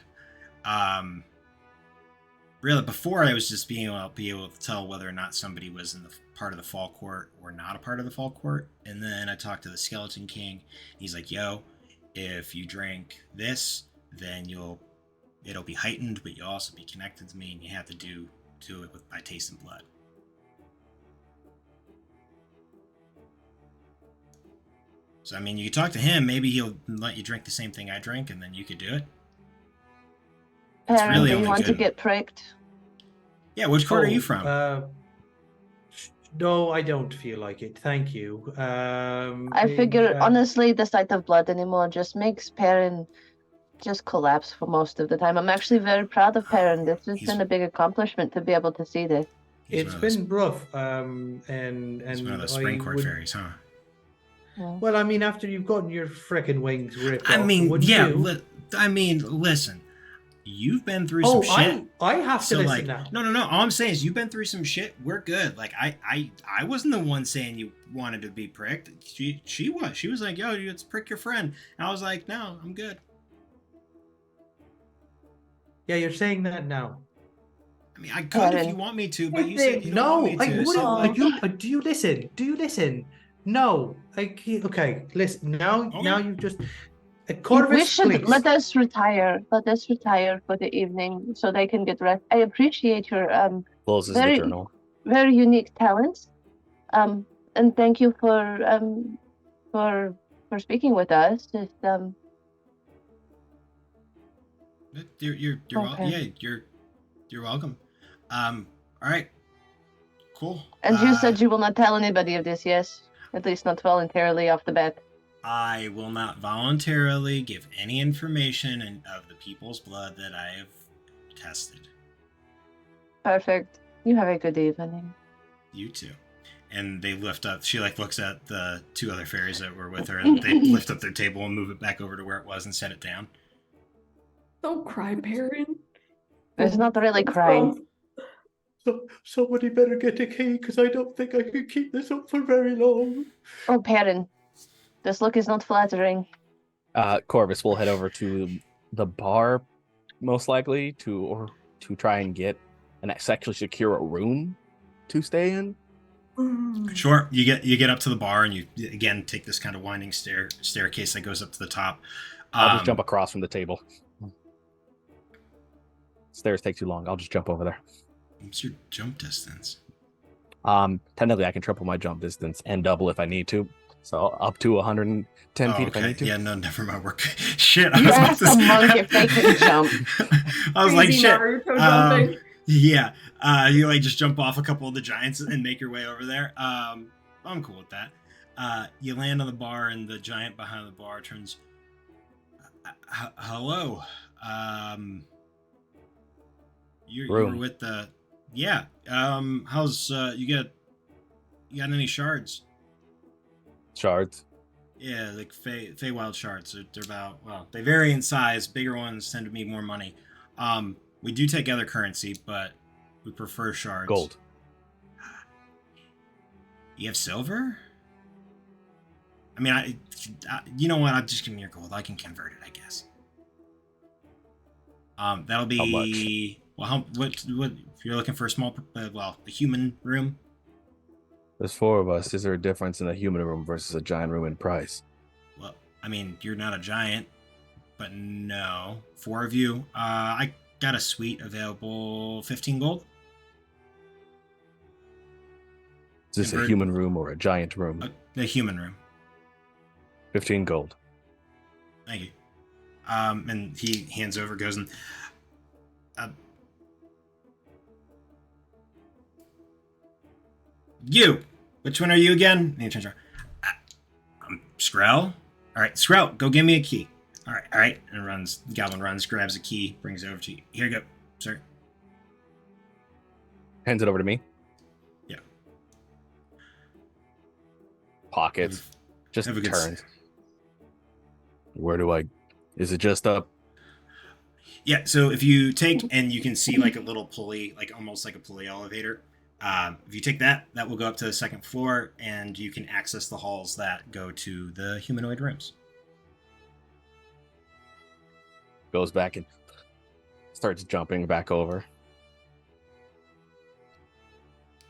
Really, before I was just be able to tell whether or not somebody was in the part of the fall court or not a part of the fall court. And then I talked to the Skeleton King. He's like, "Yo, if you drink this, then it'll be heightened, but you'll also be connected to me, and you have to do it by taste and blood." So I mean, you could talk to him. Maybe he'll let you drink the same thing I drink, and then you could do it. It's Perrin, really do you only want to good. get pricked? Yeah, which court are you Oh, from? No, I don't feel like it. Thank you. I figure, honestly, the sight of blood anymore just makes Perrin just collapse for most of the time. I'm actually very proud of Perrin. This has He's- been a big accomplishment to be able to see this. He's It's one of those- been rough. And he's one of those spring court fairies, huh? Yeah. Well, I mean, after you've gotten your frickin' wings ripped I off, mean, wouldn't yeah. you? Listen. You've been through Oh, some shit. I have to So listen like, now. no. All I'm saying is you've been through some shit. We're good. Like I wasn't the one saying you wanted to be pricked. She was. She was like, "Yo, let's prick your friend." And I was like, "No, I'm good." Yeah, you're saying that now. I mean, I could if Perrin. you want me to, but you said you don't No, want me I to. wouldn't. so- Do you listen? Do you listen? No. Okay, listen. Now Okay. you've just. We Corvus, should please. let us retire. Let us retire for the evening so they can get rest. I appreciate your Closes Very- the journal. very unique talents. And thank you for for speaking with us. You're Okay. you're welcome. All right, cool. And you said you will not tell anybody of this, yes? At least not voluntarily off the bat. I will not voluntarily give any information of the people's blood that I have tested. Perfect. You have a good evening. You too. And they lift up. She like looks at the two other fairies that were with her, and they lift up their table and move it back over to where it was and set it down. Don't cry, Perrin. It's not really crying. So, somebody better get a key, because I don't think I can keep this up for very long. Oh, Perrin, this look is not flattering. Corvus will head over to the bar, most likely, to try and get and actually secure a room to stay in. Sure. You get up to the bar, and you again take this kind of winding staircase that goes up to the top. I'll just jump across from the table. Stairs take too long. I'll just jump over there. What's your jump distance? Technically, I can triple my jump distance and double if I need to. So up to 110 feet if I need to. Yeah, no, never mind. Work. Shit. I You was about asked to a say- monk if they could jump. I was like, Crazy shit. Naruto jumping. Yeah. You like just jump off a couple of the giants and make your way over there. I'm cool with that. You land on the bar, and the giant behind the bar turns. Hello. You were with the. Yeah. How's you got any shards? Shards. Yeah, like Feywild shards. They're about, well, they vary in size. Bigger ones tend to be more money. We do take other currency, but we prefer shards. Gold. You have silver? I mean, you know what? I'll just give me your gold. I can convert it, I guess. That'll be. How much? Well, what? If you're looking for a small, the human room. There's 4 of us. Is there a difference in a human room versus a giant room in price? Well, I mean, you're not a giant, but no. 4 of you. I got a suite available. 15 gold. Is this a human room or a giant room? The human room. 15 gold. Thank you. And he hands over, goes and. You! Which one are you again? And he turns around. Skrell? Alright, Skrell, go give me a key. Alright. And runs, the goblin runs, grabs a key, brings it over to you. Here you go, sir. Hands it over to me. Yeah. Pockets. Just have a good turns. Where do I... Is it just up? Yeah, so if you take, and you can see like a little pulley, like almost like a pulley elevator. If you take that will go up to the 2nd floor, and you can access the halls that go to the humanoid rooms. Goes back and starts jumping back over.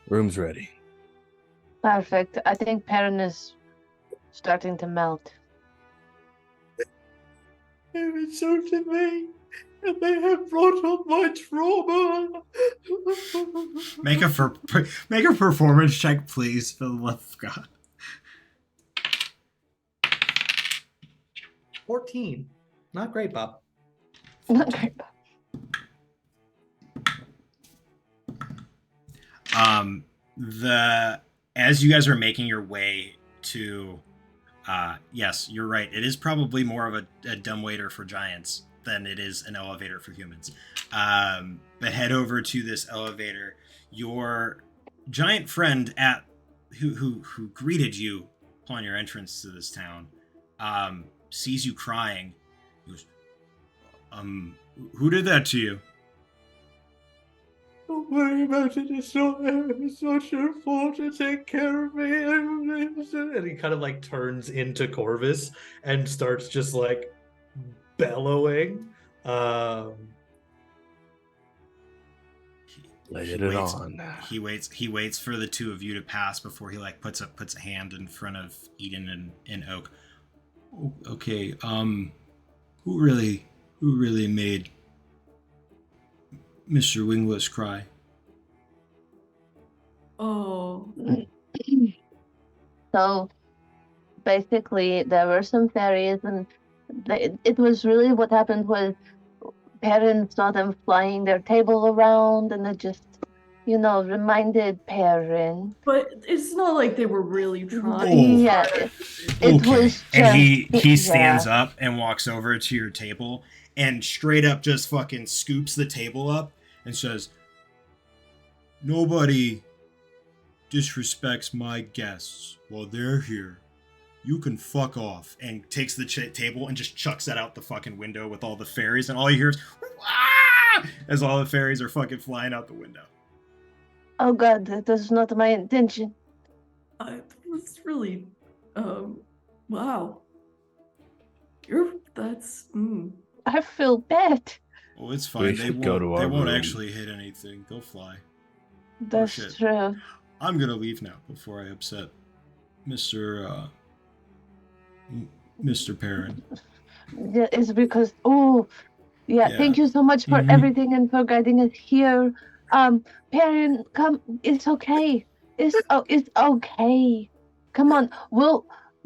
Room's ready. Perfect. I think Perrin is starting to melt. They've insulted me, and they have brought up my trauma. Make a performance check, please, for the love of God. 14. Not great, Bob. Not great. As you guys are making your way to, yes, you're right. It is probably more of a dumbwaiter for giants than it is an elevator for humans. But head over to this elevator. Your giant friend who greeted you upon your entrance to this town sees you crying. He goes, who did that to you? Don't worry about it. It's not your fault to take care of me. And he kind of like turns into Corvus and starts just like bellowing. Lay it on. He waits for the 2 of you to pass before he like puts a hand in front of Eden and Oak. Okay, who really made Mr. Wingless cry? Oh. So basically, there were some fairies, and it was really what happened was Perrin saw them flying their table around, and it just, reminded Perrin. But it's not like they were really trying. Yeah, it was just, And he stands yeah. up and walks over to your table and straight up just fucking scoops the table up and says, nobody disrespects my guests while they're here. You can fuck off. And takes the table and just chucks that out the fucking window with all the fairies, and all you hear is "Ah!" as all the fairies are fucking flying out the window. Oh God, that is not my intention. It's really, wow. I feel bad. Oh, it's fine. They won't actually hit anything. They'll fly. That's shit. true. I'm gonna leave now before I upset Mr. Perrin. Yeah, it's because thank you so much for everything and for guiding us here. Perrin, come. It's okay. It's okay. Come on.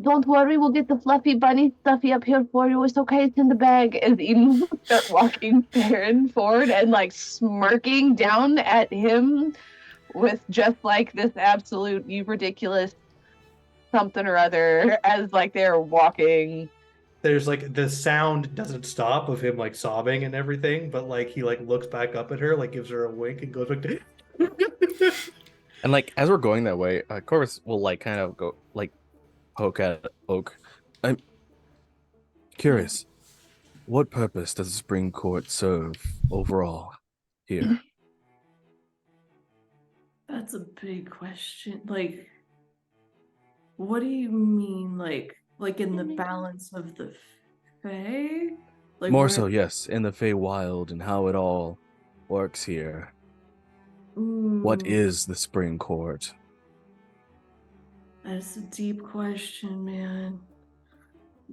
Don't worry. We'll get the fluffy bunny stuffy up here for you. It's okay. It's in the bag. As Eden start walking Perrin forward and like smirking down at him with just like this absolute ridiculous something or other as like they're walking. There's like the sound doesn't stop of him like sobbing and everything, but like he like looks back up at her, like gives her a wink and goes back to And like as we're going that way, Corvus will like kind of go like poke at Oak. I'm curious, what purpose does the Spring Court serve overall here? That's a big question. Like, what do you mean, like in the balance of the Fae? Like More so, yes, in the Feywild and how it all works here. What is the Spring Court? That's a deep question, man.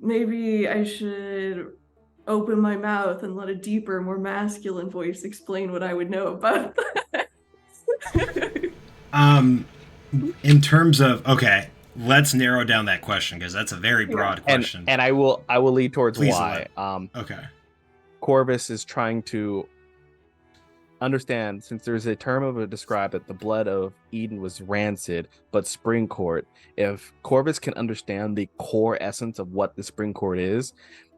Maybe I should open my mouth and let a deeper, more masculine voice explain what I would know about that. In terms of, okay, let's narrow down that question because that's a very broad question. And I will lead towards Please why. Okay. Corvus is trying to understand, since there's a term of it described that the blood of Eden was rancid, but Spring Court, if Corvus can understand the core essence of what the Spring Court is,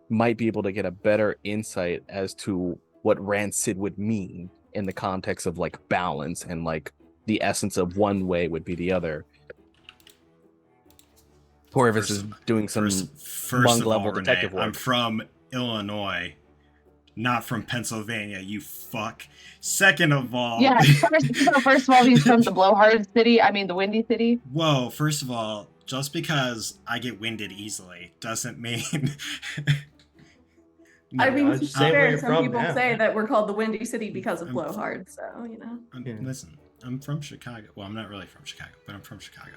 might be able to get a better insight as to what rancid would mean in the context of like balance and like the essence of one way would be the other. Corvus is doing some first level Renee, detective work. I'm from Illinois, not from Pennsylvania, you fuck. Second of all... Yeah, first of all, he's from the blowhard city. I mean, the windy city. Whoa, first of all, just because I get winded easily doesn't mean... I mean, it's to be fair, some from people now. say that we're called the Windy City because of blowhard, so, you know. Listen, I'm from Chicago. Well, I'm not really from Chicago, but I'm from Chicago.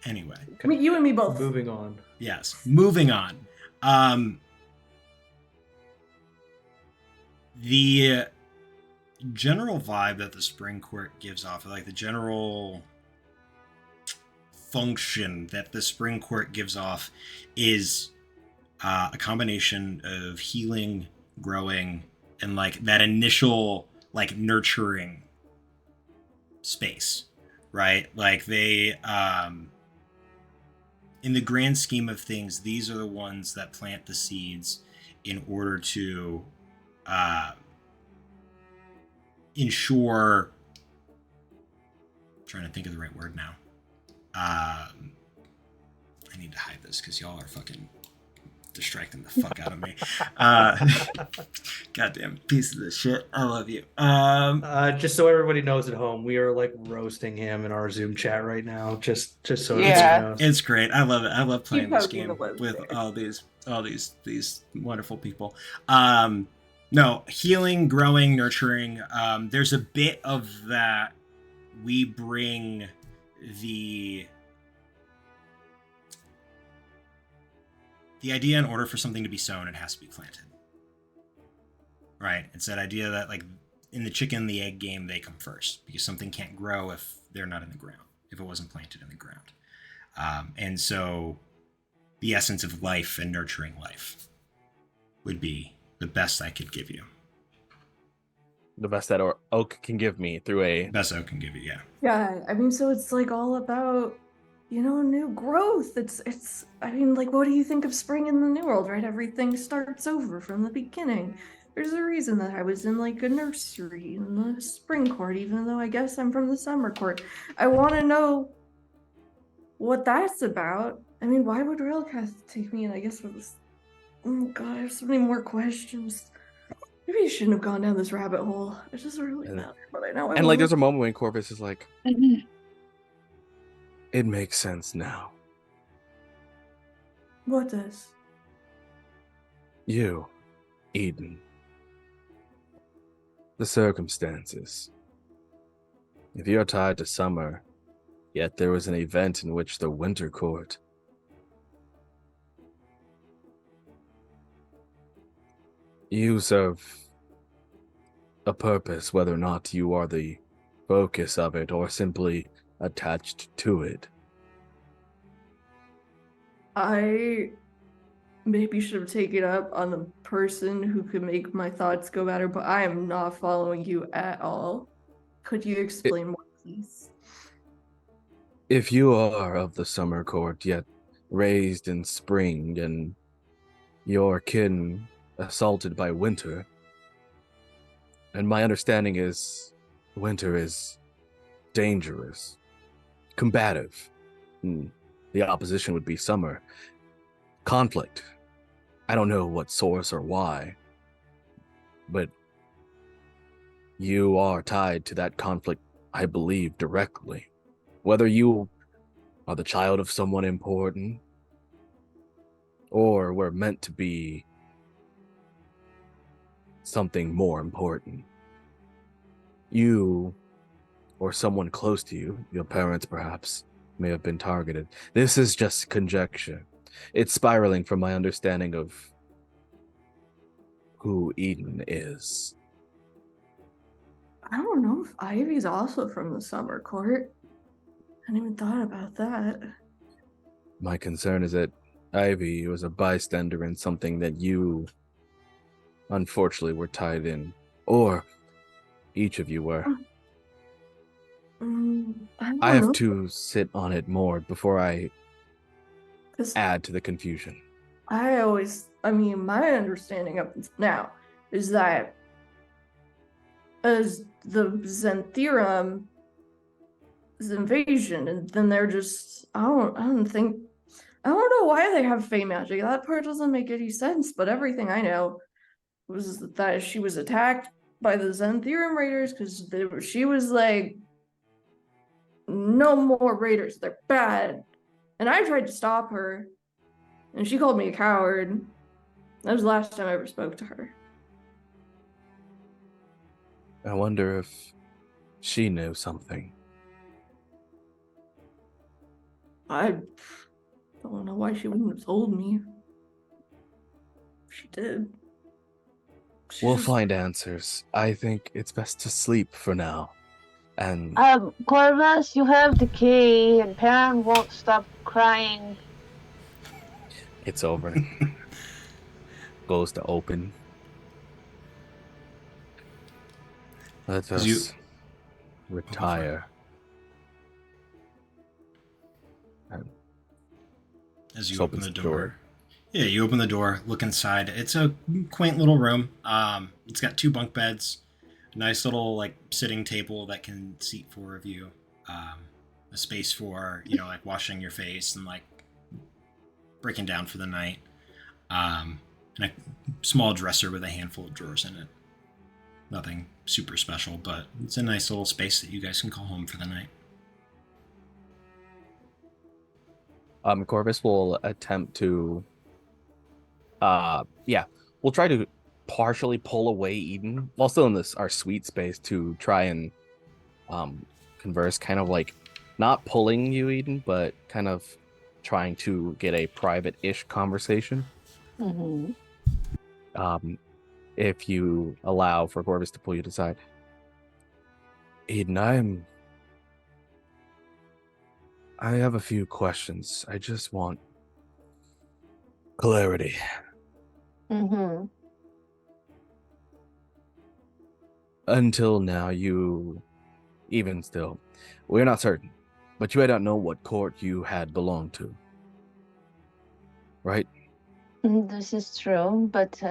Anyway. You and me both. Moving on. Yes, moving on. The general vibe that the Spring Court gives off, like the general function that the Spring Court gives off, is a combination of healing, growing, and like that initial like nurturing space, right? Like they, in the grand scheme of things, these are the ones that plant the seeds in order to ensure, I'm trying to think of the right word now. I need to hide this because y'all are fucking distracting the fuck out of me. Goddamn piece of this shit. I love you. Just so everybody knows at home, we are like roasting him in our Zoom chat right now. Just so Yeah. everybody knows. It's great. I love it. I love playing this posting game the list with there. all these wonderful people. No, healing, growing, nurturing. There's a bit of that. We bring the idea, in order for something to be sown, it has to be planted. Right? It's that idea that, like, in the chicken and the egg game, they come first, because something can't grow if they're not in the ground, if it wasn't planted in the ground. And so the essence of life and nurturing life would be the best I could give you. The best that Oak can give me through a... Best I can give you, yeah. Yeah, I mean, so it's like all about, you know, new growth. I mean, like, what do you think of spring in the New World, right? Everything starts over from the beginning. There's a reason that I was in like a nursery in the spring court, even though I guess I'm from the summer court. I want to know what that's about. I mean, why would Railcast take me? And I guess it was. Oh god, I have so many more questions. Maybe I shouldn't have gone down this rabbit hole. It doesn't really And- matter, but I know I And like, will. there's a moment when Corvus is like, it makes sense now. What does? You, Eden. The circumstances. If you're tied to summer, yet there was an event in which the winter court you serve a purpose, whether or not you are the focus of it or simply attached to it. I maybe should have taken up on the person who could make my thoughts go better, but I am not following you at all. Could you explain more, please? If you are of the summer court, yet raised in spring, and your kin assaulted by winter, and my understanding is winter is dangerous, combative. The opposition would be summer. Conflict. I don't know what source or why, but you are tied to that conflict, I believe, directly. Whether you are the child of someone important or were meant to be something more important. You or someone close to you, your parents perhaps, may have been targeted. This is just conjecture. It's spiraling from my understanding of who Eden is. I don't know if Ivy's also from the summer court. I hadn't even thought about that. My concern is that Ivy was a bystander in something that you, unfortunately, were tied in. Or each of you were. I don't I have know. to sit on it more before I 'Cause add to the confusion. I mean, my understanding up until now is that as the Xantherum is invasion, and then they're just I don't know why they have Fey magic. That part doesn't make any sense, but everything I know was that she was attacked by the Xantherum Raiders because she was like, no more Raiders, they're bad. And I tried to stop her, and she called me a coward. That was the last time I ever spoke to her. I wonder if she knew something. I don't know why she wouldn't have told me. She did. We'll find answers. I think it's best to sleep for now. And Corvus, you have the key, and Perrin won't stop crying. it's over. Goes to open. Let As you- us retire. And As you just open opens the the door. door. Yeah, you open the door, look inside. It's a quaint little room. It's got 2 bunk beds, a nice little like sitting table that can seat 4 of you, a space for like washing your face and like breaking down for the night, and a small dresser with a handful of drawers in it. Nothing super special, but it's a nice little space that you guys can call home for the night. Corvus will attempt to we'll try to partially pull away Eden while still in our sweet space to try and converse, kind of like not pulling you, Eden, but kind of trying to get a private-ish conversation. Mm-hmm. If you allow for Corvus to pull you to the side. Eden, I have a few questions. I just want clarity. Mm-hmm. Until now, even still, we're not certain, but you don't know what court you had belonged to, right? This is true, but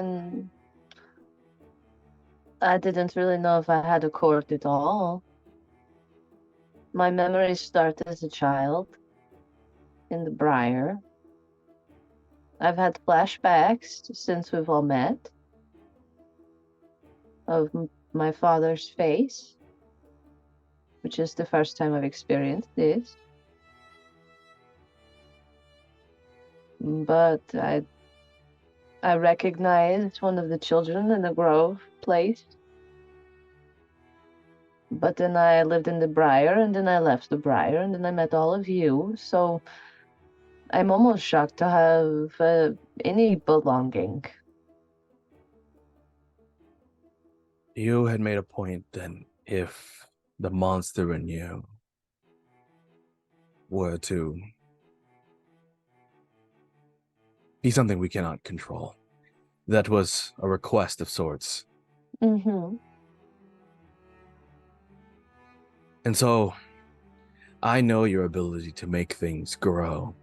I didn't really know if I had a court at all. My memories start as a child in the Briar. I've had flashbacks since we've all met of my father's face, which is the first time I've experienced this. But I recognized one of the children in the Grove place. But then I lived in the Briar, and then I left the Briar, and then I met all of you, so I'm almost shocked to have any belonging. You had made a point then, if the monster in you were to be something we cannot control. That was a request of sorts. Mm-hmm. And so, I know your ability to make things grow.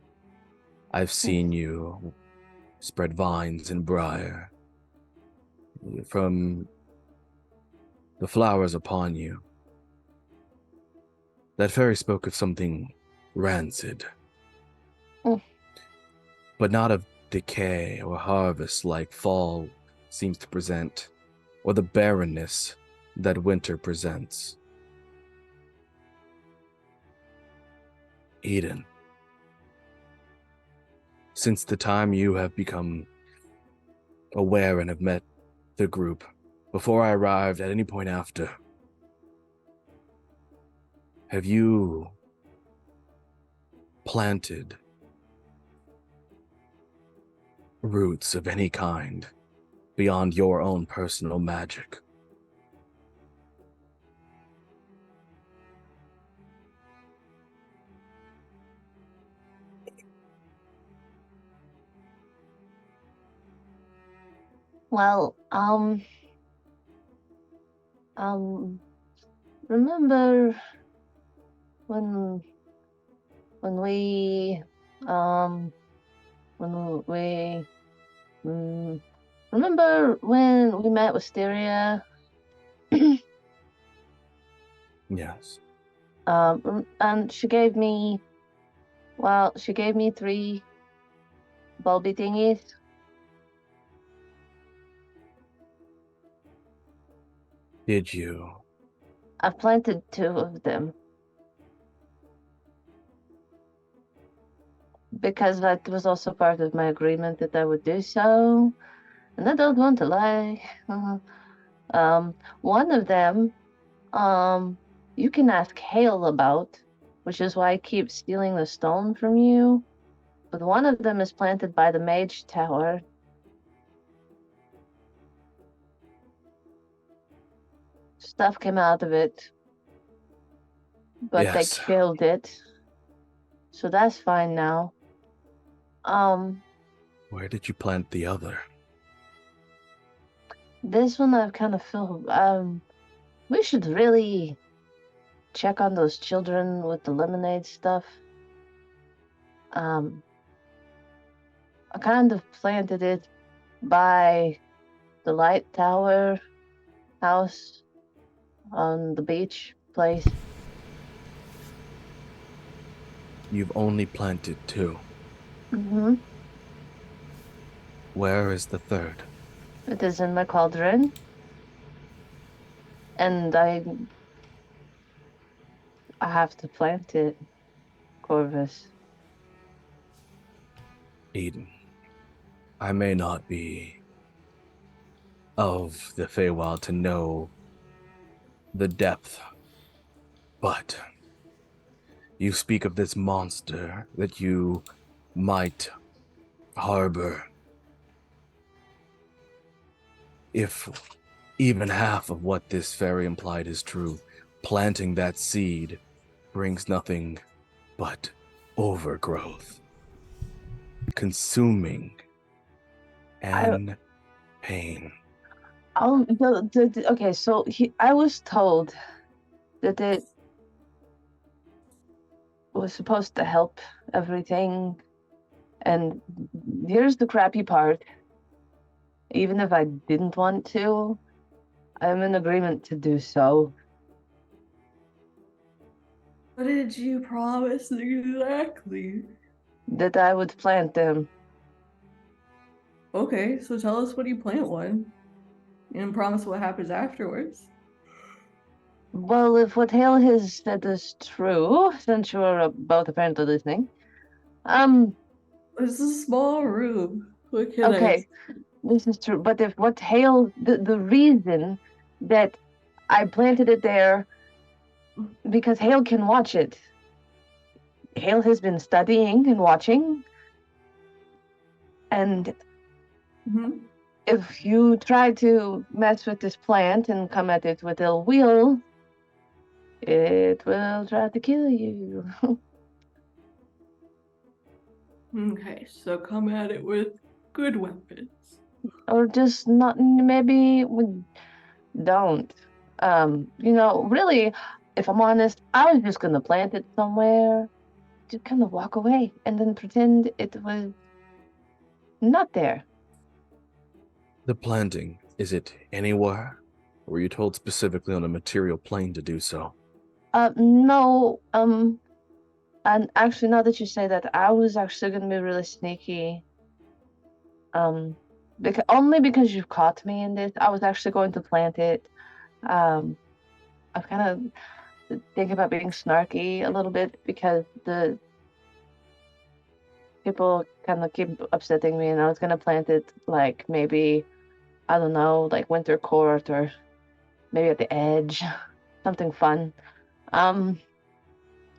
I've seen you spread vines and briar. From the flowers upon you, that fairy spoke of something rancid. Mm. But not of decay or harvest like fall seems to present, or the barrenness that winter presents. Eden, since the time you have become aware and have met the group, before I arrived, at any point after, have you planted roots of any kind beyond your own personal magic? Well, remember when we, remember when we met Wisteria? Yes. And she gave me 3 bulby thingies. Did you? I've planted 2 of them. Because that was also part of my agreement that I would do so. And I don't want to lie. One of them, you can ask Hale about, which is why I keep stealing the stone from you. But one of them is planted by the Mage Tower. Stuff came out of it. But they Yes. killed it. So that's fine now. Where did you plant the other? This one I've kind of feel, we should really check on those children with the lemonade stuff. I kind of planted it by the light tower house on the beach place. You've only planted 2. Mm-hmm. Where is the third? It is in my cauldron. And I have to plant it, Corvus. Eden, I may not be of the Feywild to know the depth, but you speak of this monster that you might harbor. If even half of what this fairy implied is true, planting that seed brings nothing but overgrowth, consuming, and pain. Okay, so I was told that it was supposed to help everything, and here's the crappy part. Even if I didn't want to, I'm in agreement to do so. What did you promise exactly? That I would plant them. Okay, so tell us what you plant one. And promise what happens afterwards. Well, if what Hale has said is true, since you are both apparently listening, um, It's a small room. What can I okay, this is true. But if what Hale, the reason that I planted it there, because Hale can watch it. Hale has been studying and watching, and Mhm. if you try to mess with this plant and come at it with ill will, it will try to kill you. Okay, so come at it with good weapons. Or just not, maybe we don't. Really, if I'm honest, I was just gonna plant it somewhere, to kind of walk away, and then pretend it was not there. The planting, is it anywhere? Or were you told specifically on a material plane to do so? No, and actually, now that you say that, I was actually gonna be really sneaky. Only because you've caught me in this, I was actually going to plant it. Um, I was kind of thinking about being snarky a little bit because the people kind of keep upsetting me, and I was gonna plant it like maybe, I don't know, like winter court or maybe at the edge, something fun. Um,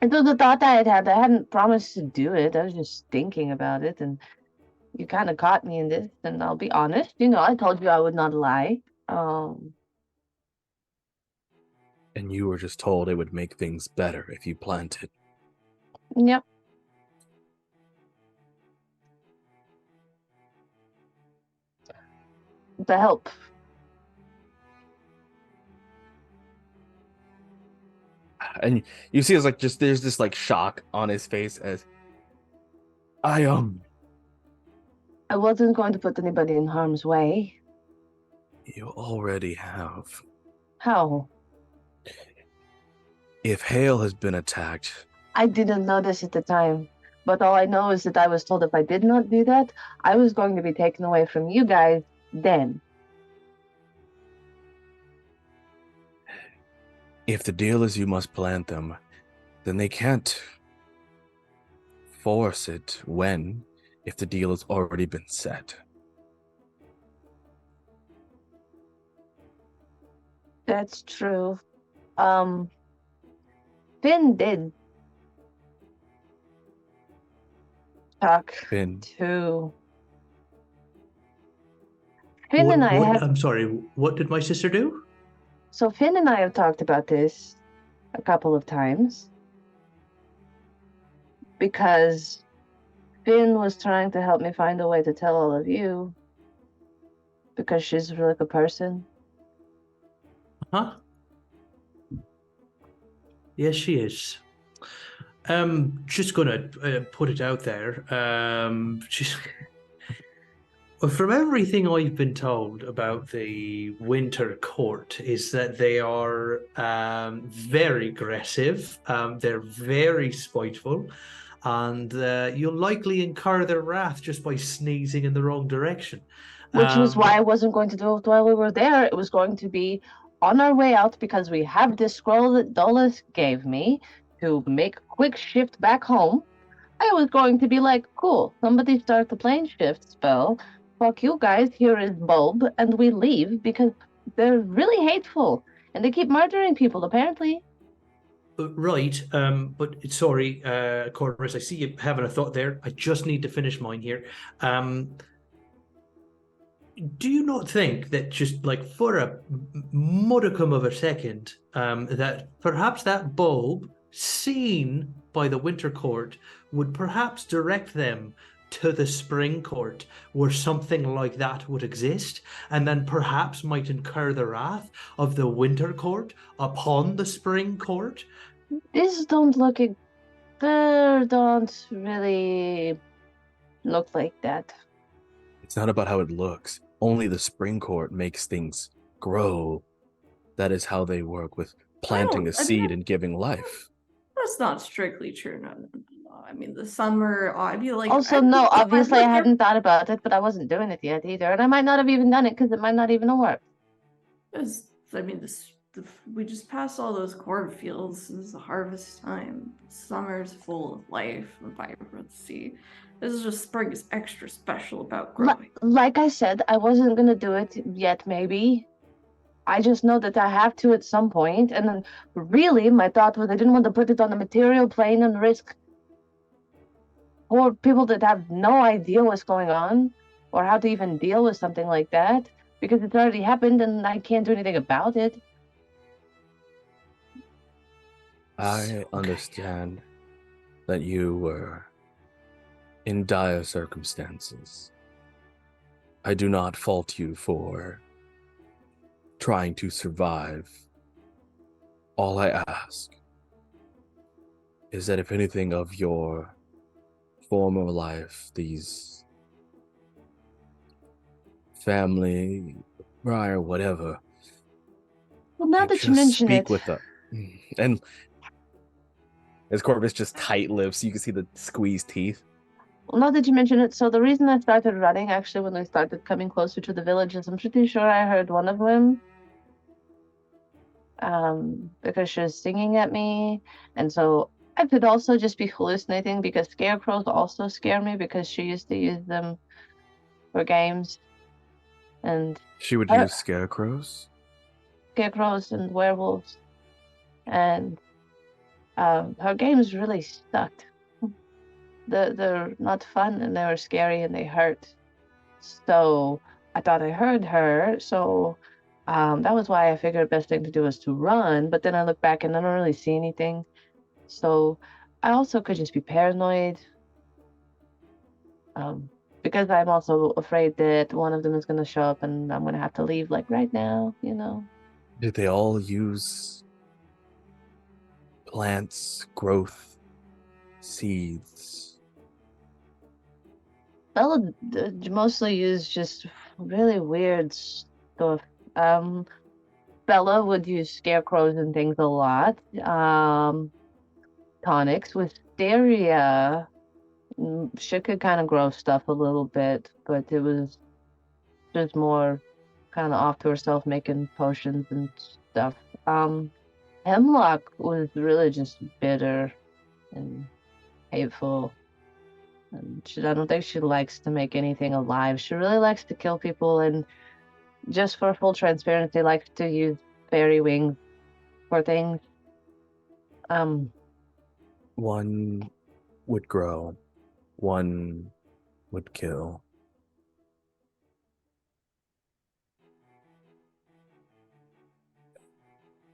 it was a thought that I had. I hadn't promised to do it. I was just thinking about it, and you kind of caught me in this. And I'll be honest, I told you I would not lie. And you were just told it would make things better if you planted. Yep. To help. And you see, it's like just there's this like shock on his face as I I wasn't going to put anybody in harm's way. you already have. How? If Hale has been attacked, I didn't know this at the time. But all I know is that I was told if I did not do that, I was going to be taken away from you guys then. if the deal is you must plant them, then they can't force it if the deal has already been set. That's true. Um, Finn did talk Finn, to. Finn and I have. I'm sorry, what did my sister do? So Finn and I have talked about this a couple of times because Finn was trying to help me find a way to tell all of you because she's a really good person. Huh? Yes, she is. Just gonna put it out there. Well, from everything I've been told about the Winter Court, is that they are very aggressive. They're very spiteful, and you'll likely incur their wrath just by sneezing in the wrong direction. Which was why I wasn't going to do it while we were there. It was going to be on our way out because we have this scroll that Dolus gave me to make a quick shift back home. I was going to be like, cool, somebody start the plane shift spell. Fuck you guys, here is Bulb, and we leave because they're really hateful and they keep murdering people, apparently. Right, but sorry, Corvus, I see you having a thought there. I just need to finish mine here. Do you not think that just like for a modicum of a second, that perhaps that bulb seen by the Winter Court would perhaps direct them to the Spring Court where something like that would exist, and then perhaps might incur the wrath of the Winter Court upon the Spring Court? These don't really look like that. it's not about how it looks. Only the Spring Court makes things grow That is how they work with I planting a don't- I seed mean, and giving life. That's not strictly true. No. I mean, the summer. I mean, like. Also, no, obviously I hadn't thought about it, but I wasn't doing it yet either. And I might not have even done it because it might not even have worked. I mean, we just passed all those cornfields. This is the harvest time. Summer's full of life and vibrancy. This is just spring is extra special about growing. Like I said, I wasn't going to do it yet, maybe. I just know that I have to at some point. And then really, my thought was I didn't want to put it on the material plane and risk poor people that have no idea what's going on or how to even deal with something like that because it's already happened and I can't do anything about it. I understand that you were in dire circumstances. I do not fault you for trying to survive. All I ask is that if anything of your former life, these family, prior, whatever, Well, now that you just mention speak it, with us. And as Corvus just tight lips, you can see the squeezed teeth. well, now that you mention it, so the reason I started running actually when I started coming closer to the village is I'm pretty sure I heard one of them because she was singing at me, and so I could also just be hallucinating because scarecrows also scare me because she used to use them for games, and She would her- use scarecrows. scarecrows and werewolves, and her games really sucked. They're not fun and they were scary and they hurt. So I thought I heard her. So that was why I figured best thing to do was to run. But then I look back and I don't really see anything. So I also could just be paranoid. Because I'm also afraid that one of them is going to show up and I'm going to have to leave like right now, you know. Did they all use plants, growth, seeds? Bella mostly use just really weird stuff. Bella would use scarecrows and things a lot. Tonics. Wisteria, she could kind of grow stuff a little bit, but it was just more kind of off to herself making potions and stuff. Hemlock was really just bitter and hateful. And I don't think she likes to make anything alive. She really likes to kill people, and just for full transparency, likes to use fairy wings for things. One would grow, one would kill.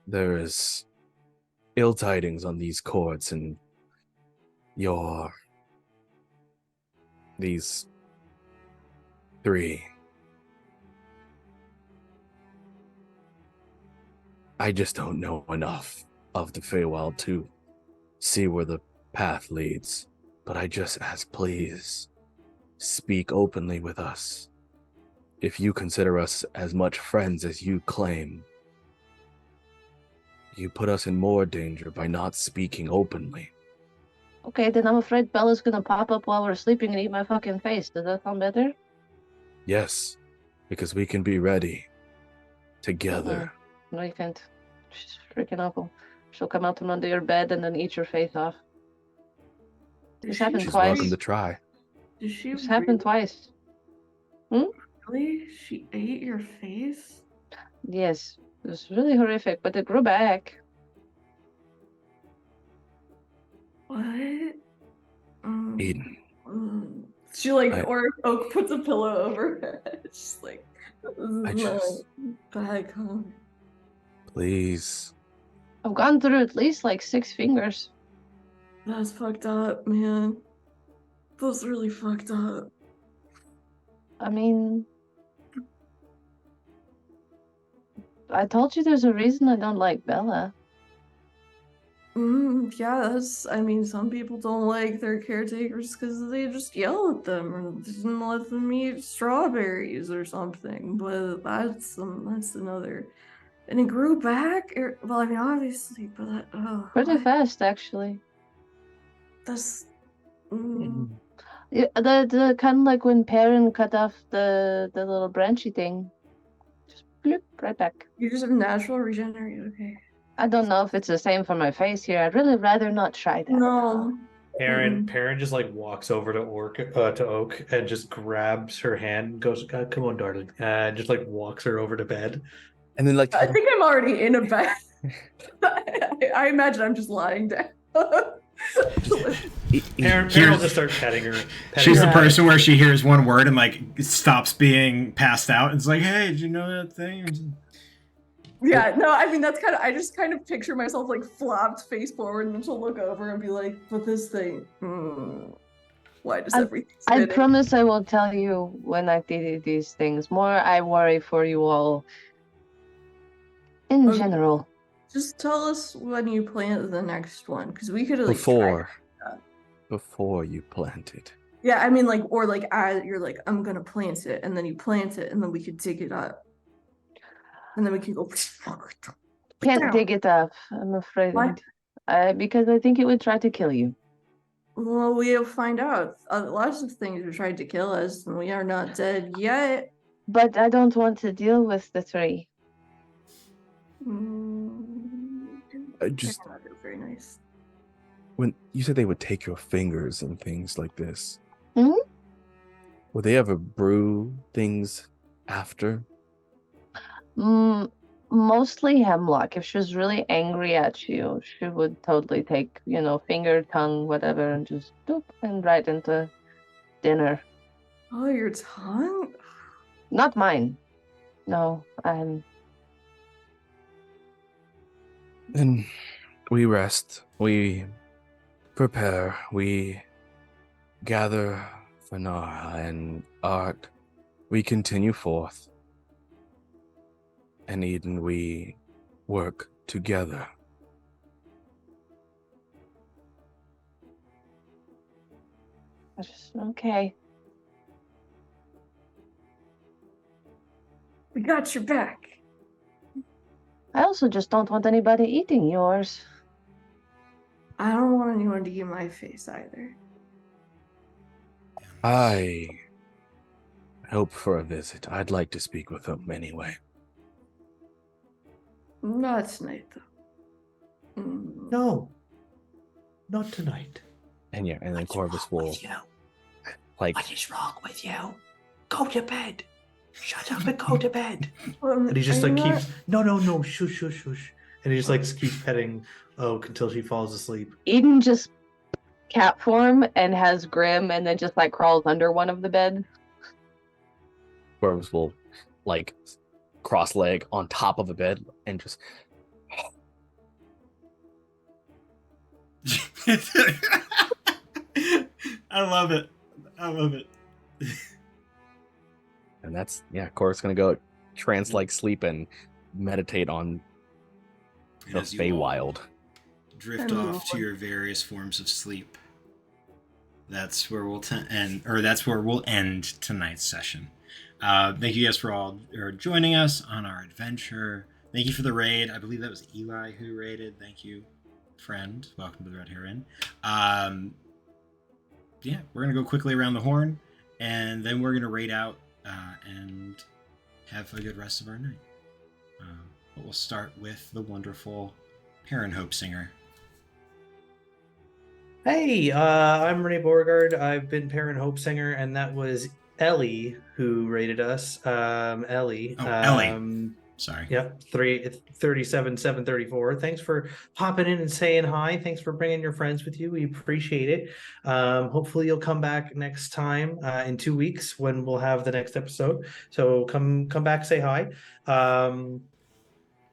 There is ill tidings on these courts, and these three. I just don't know enough of the Feywild to see where the path leads, but I just ask, please, speak openly with us. If you consider us as much friends as you claim, you put us in more danger by not speaking openly. Okay, then I'm afraid Bella's gonna pop up while we're sleeping and eat my fucking face. Does that sound better? Yes, because we can be ready together. No, you can't. She's freaking awful. She'll come out from under your bed and then eat your face off. This happened She's twice. welcome to try. Did she This happened twice. really? She ate your face? Yes, it was really horrific, but it grew back. What? Eden. She like, I- or Oak puts a pillow over her head. It's just like, I just- back home. Please. I've gone through at least like 6 fingers. That's fucked up, man. That's really fucked up. I mean, I told you there's a reason I don't like Bella. Yeah, I mean, some people don't like their caretakers because they just yell at them or didn't let them eat strawberries or something. But that's another And it grew back? Well, I mean, obviously, but that, oh, Pretty fast, actually. That's. Yeah, the kind of like when Perrin cut off the little branchy thing. Just bloop, right back. You just have natural regenerate, okay. I don't know if it's the same for my face here. I'd really rather not try that. No. Perrin just like walks over to Oak and just grabs her hand and goes, "Come on, darling," and just like walks her over to bed. And then like I think I'm already in a bed. I imagine I'm just lying down. Perrin Here's- will just start petting her. She's the her. person where she hears one word and like stops being passed out. And it's like, hey, did you know that thing? Yeah, no, I mean that's kind of. I just kind of picture myself like flopped face forward, and then she'll look over and be like, "But this thing, why does everything?" I spinning?" promise I will tell you when I did these things. More, I worry for you all. In Okay. general. Just tell us when you plant the next one, because we could like try before you plant it. Yeah, I mean, like, or like, as you're like, I'm gonna plant it, and then you plant it, and then we could dig it up, and then we can go. Can't dig it up, I'm afraid. What? Because I think it would try to kill you. Well, we'll find out. Lots of things have tried to kill us, and we are not dead yet. But I don't want to deal with the tree. Just They're not very nice. when you said they would take your fingers and things like this, Mhm. would they ever brew things after? Mostly hemlock. If she was really angry at you, she would totally take, finger, tongue, whatever, and just doop and right into dinner. Oh, your tongue? Not mine. No, I'm. And we rest, we prepare, we gather for Nara and Art. We continue forth. And Eden, we work together. Okay. We got your back. I also just don't want anybody eating yours. I don't want anyone to eat my face either. I hope for a visit. I'd like to speak with them anyway. Not tonight, though. No, not tonight. And yeah, and then Corvus will like, What is wrong with you? Go to bed. Shut up and go to bed. And he just like keeps no, shush, shush, shush. And he just like keeps petting Oak until she falls asleep. Eden just cat form and has Grim and then just like crawls under one of the beds. Corvus will like cross leg on top of a bed and just I love it. I love it. and that's Corvus gonna go trance like sleep and meditate on the as you all Feywild. drift off to your various forms of sleep. That's where we'll that's where we'll end tonight's session. Thank you guys for all joining us on our adventure. Thank you for the raid. I believe that was Eli who raided. Thank you, friend. Welcome to the Red Hair Inn. We're gonna go quickly around the horn, and then we're gonna raid out and have a good rest of our night. But we'll start with the wonderful Perrin Hope Singer. Hey, I'm Renee Beauregard. I've been Perrin Hope Singer, and that was Ellie who rated us. Ellie. Ellie. Sorry. Yep, 37,734. Thanks for popping in and saying hi. Thanks for bringing your friends with you. We appreciate it. Hopefully you'll come back next time in 2 weeks when we'll have the next episode. So come back, say hi.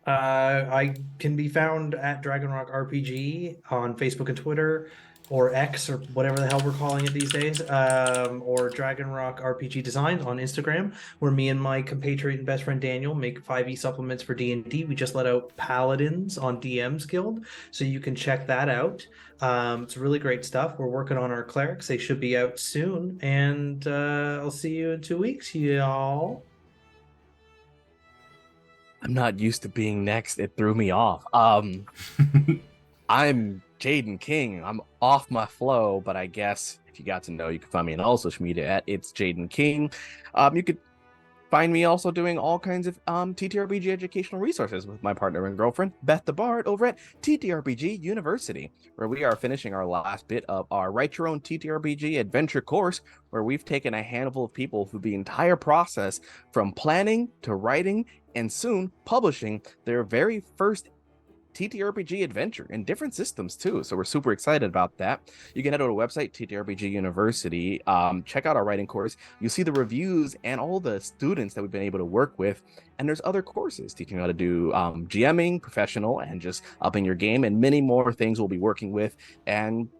I can be found at Dragon Rock RPG on Facebook and Twitter, or X, or whatever the hell we're calling it these days, or Dragon Rock RPG Design on Instagram, where me and my compatriot and best friend Daniel make 5e supplements for D&D. We just let out Paladins on DM's Guild, so you can check that out. It's really great stuff. We're working on our clerics. They should be out soon, and I'll see you in 2 weeks, y'all. I'm not used to being next. It threw me off. I'm Jaden King. I'm off my flow, but I guess if you got to know, you can find me on all social media at It's Jaden King. You could find me also doing all kinds of TTRPG educational resources with my partner and girlfriend, Beth the Bard, over at TTRPG University, where we are finishing our last bit of our Write Your Own TTRPG adventure course, where we've taken a handful of people through the entire process from planning to writing and soon publishing their very first TTRPG adventure in different systems too. So we're super excited about that. You can head to our website, TTRPG University, check out our writing course. You see the reviews and all the students that we've been able to work with. And there's other courses teaching you how to do GMing, professional, and just upping your game, and many more things we'll be working with. And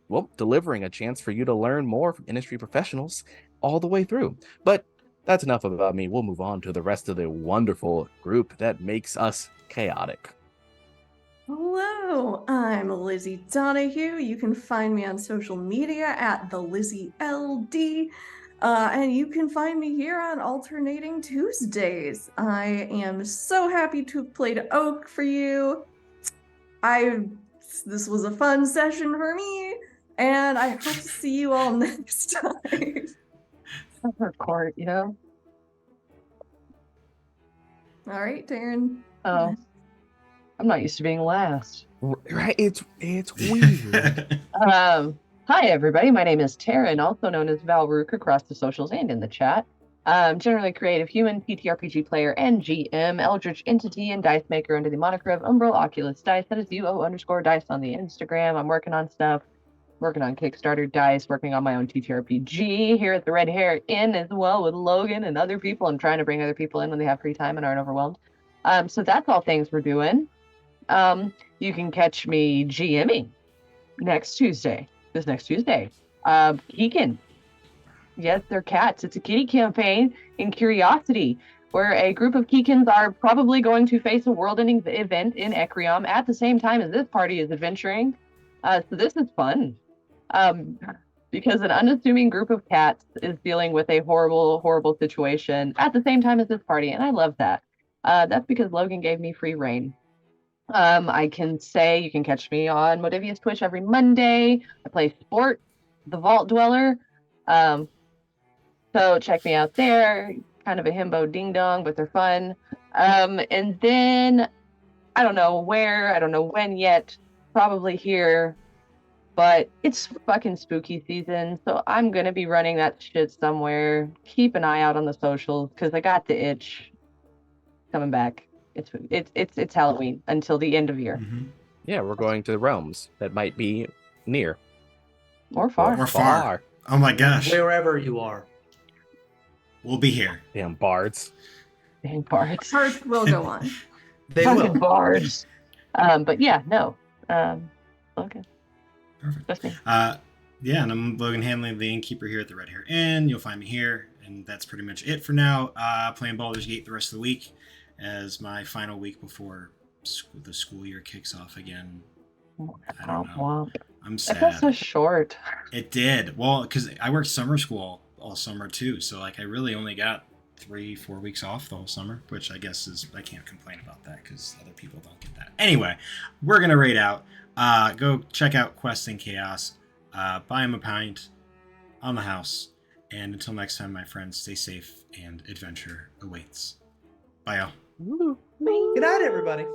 well, delivering a chance for you to learn more from industry professionals all the way through. But that's enough about me. We'll move on to the rest of the wonderful group that makes us chaotic. Hello, I'm Lizzie Donahue. You can find me on social media at the Lizzie LD. And you can find me here on Alternating Tuesdays. I am so happy to have played Oak for you. This was a fun session for me, and I hope to see you all next time. Her court, you know. All right, Darren. Oh, I'm not used to being last. Right? It's weird. Hi everybody. My name is Taryn, also known as Valrook across the socials and in the chat. Generally creative human, TTRPG player, and GM, Eldritch entity, and dice maker under the moniker of Umbral Oculus Dice. That is UO_dice on the Instagram. I'm working on stuff. Working on Kickstarter dice, working on my own TTRPG here at the Red Hair Inn as well with Logan and other people. I'm trying to bring other people in when they have free time and aren't overwhelmed. So that's all things we're doing. You can catch me GMing next Tuesday. Keegan. Yes, they're cats. It's a kitty campaign in Curiosity, where a group of Keekans are probably going to face a world-ending event in Ecriom at the same time as this party is adventuring. So this is fun. Because an unassuming group of cats is dealing with a horrible, horrible situation at the same time as this party, and I love that. That's because Logan gave me free reign. I can say you can catch me on Modivia's Twitch every Monday. I play Sport, the Vault Dweller. So check me out there. Kind of a himbo ding dong, but they're fun. And then I don't know where, I don't know when yet, probably here, but it's fucking spooky season, so I'm gonna be running that shit somewhere. Keep an eye out on the socials because I got the itch coming back. It's Halloween until the end of year. Mhm. Yeah, we're going to realms that might be near Or far. Or far. Oh my gosh. Wherever you are. We'll be here. Damn bards. Dang bards. First, we'll go on. They Fucking will. bards. But yeah, no. Okay. Perfect. Just me. Yeah, and I'm Logan Hanley, the innkeeper here at the Red Hair Inn. You'll find me here, and that's pretty much it for now. Playing Baldur's Gate the rest of the week as my final week before the school year kicks off again. I don't know. I'm That felt sad. so short. It did. Well, because I worked summer school all summer too, so like I really only got 3-4 weeks off the whole summer, which I guess is, I can't complain about that because other people don't get that. Anyway, we're gonna raid out. Go check out Quest and Chaos. Buy him a pint on the house. And until next time, my friends, stay safe and adventure awaits. Bye, y'all. Good night, everybody.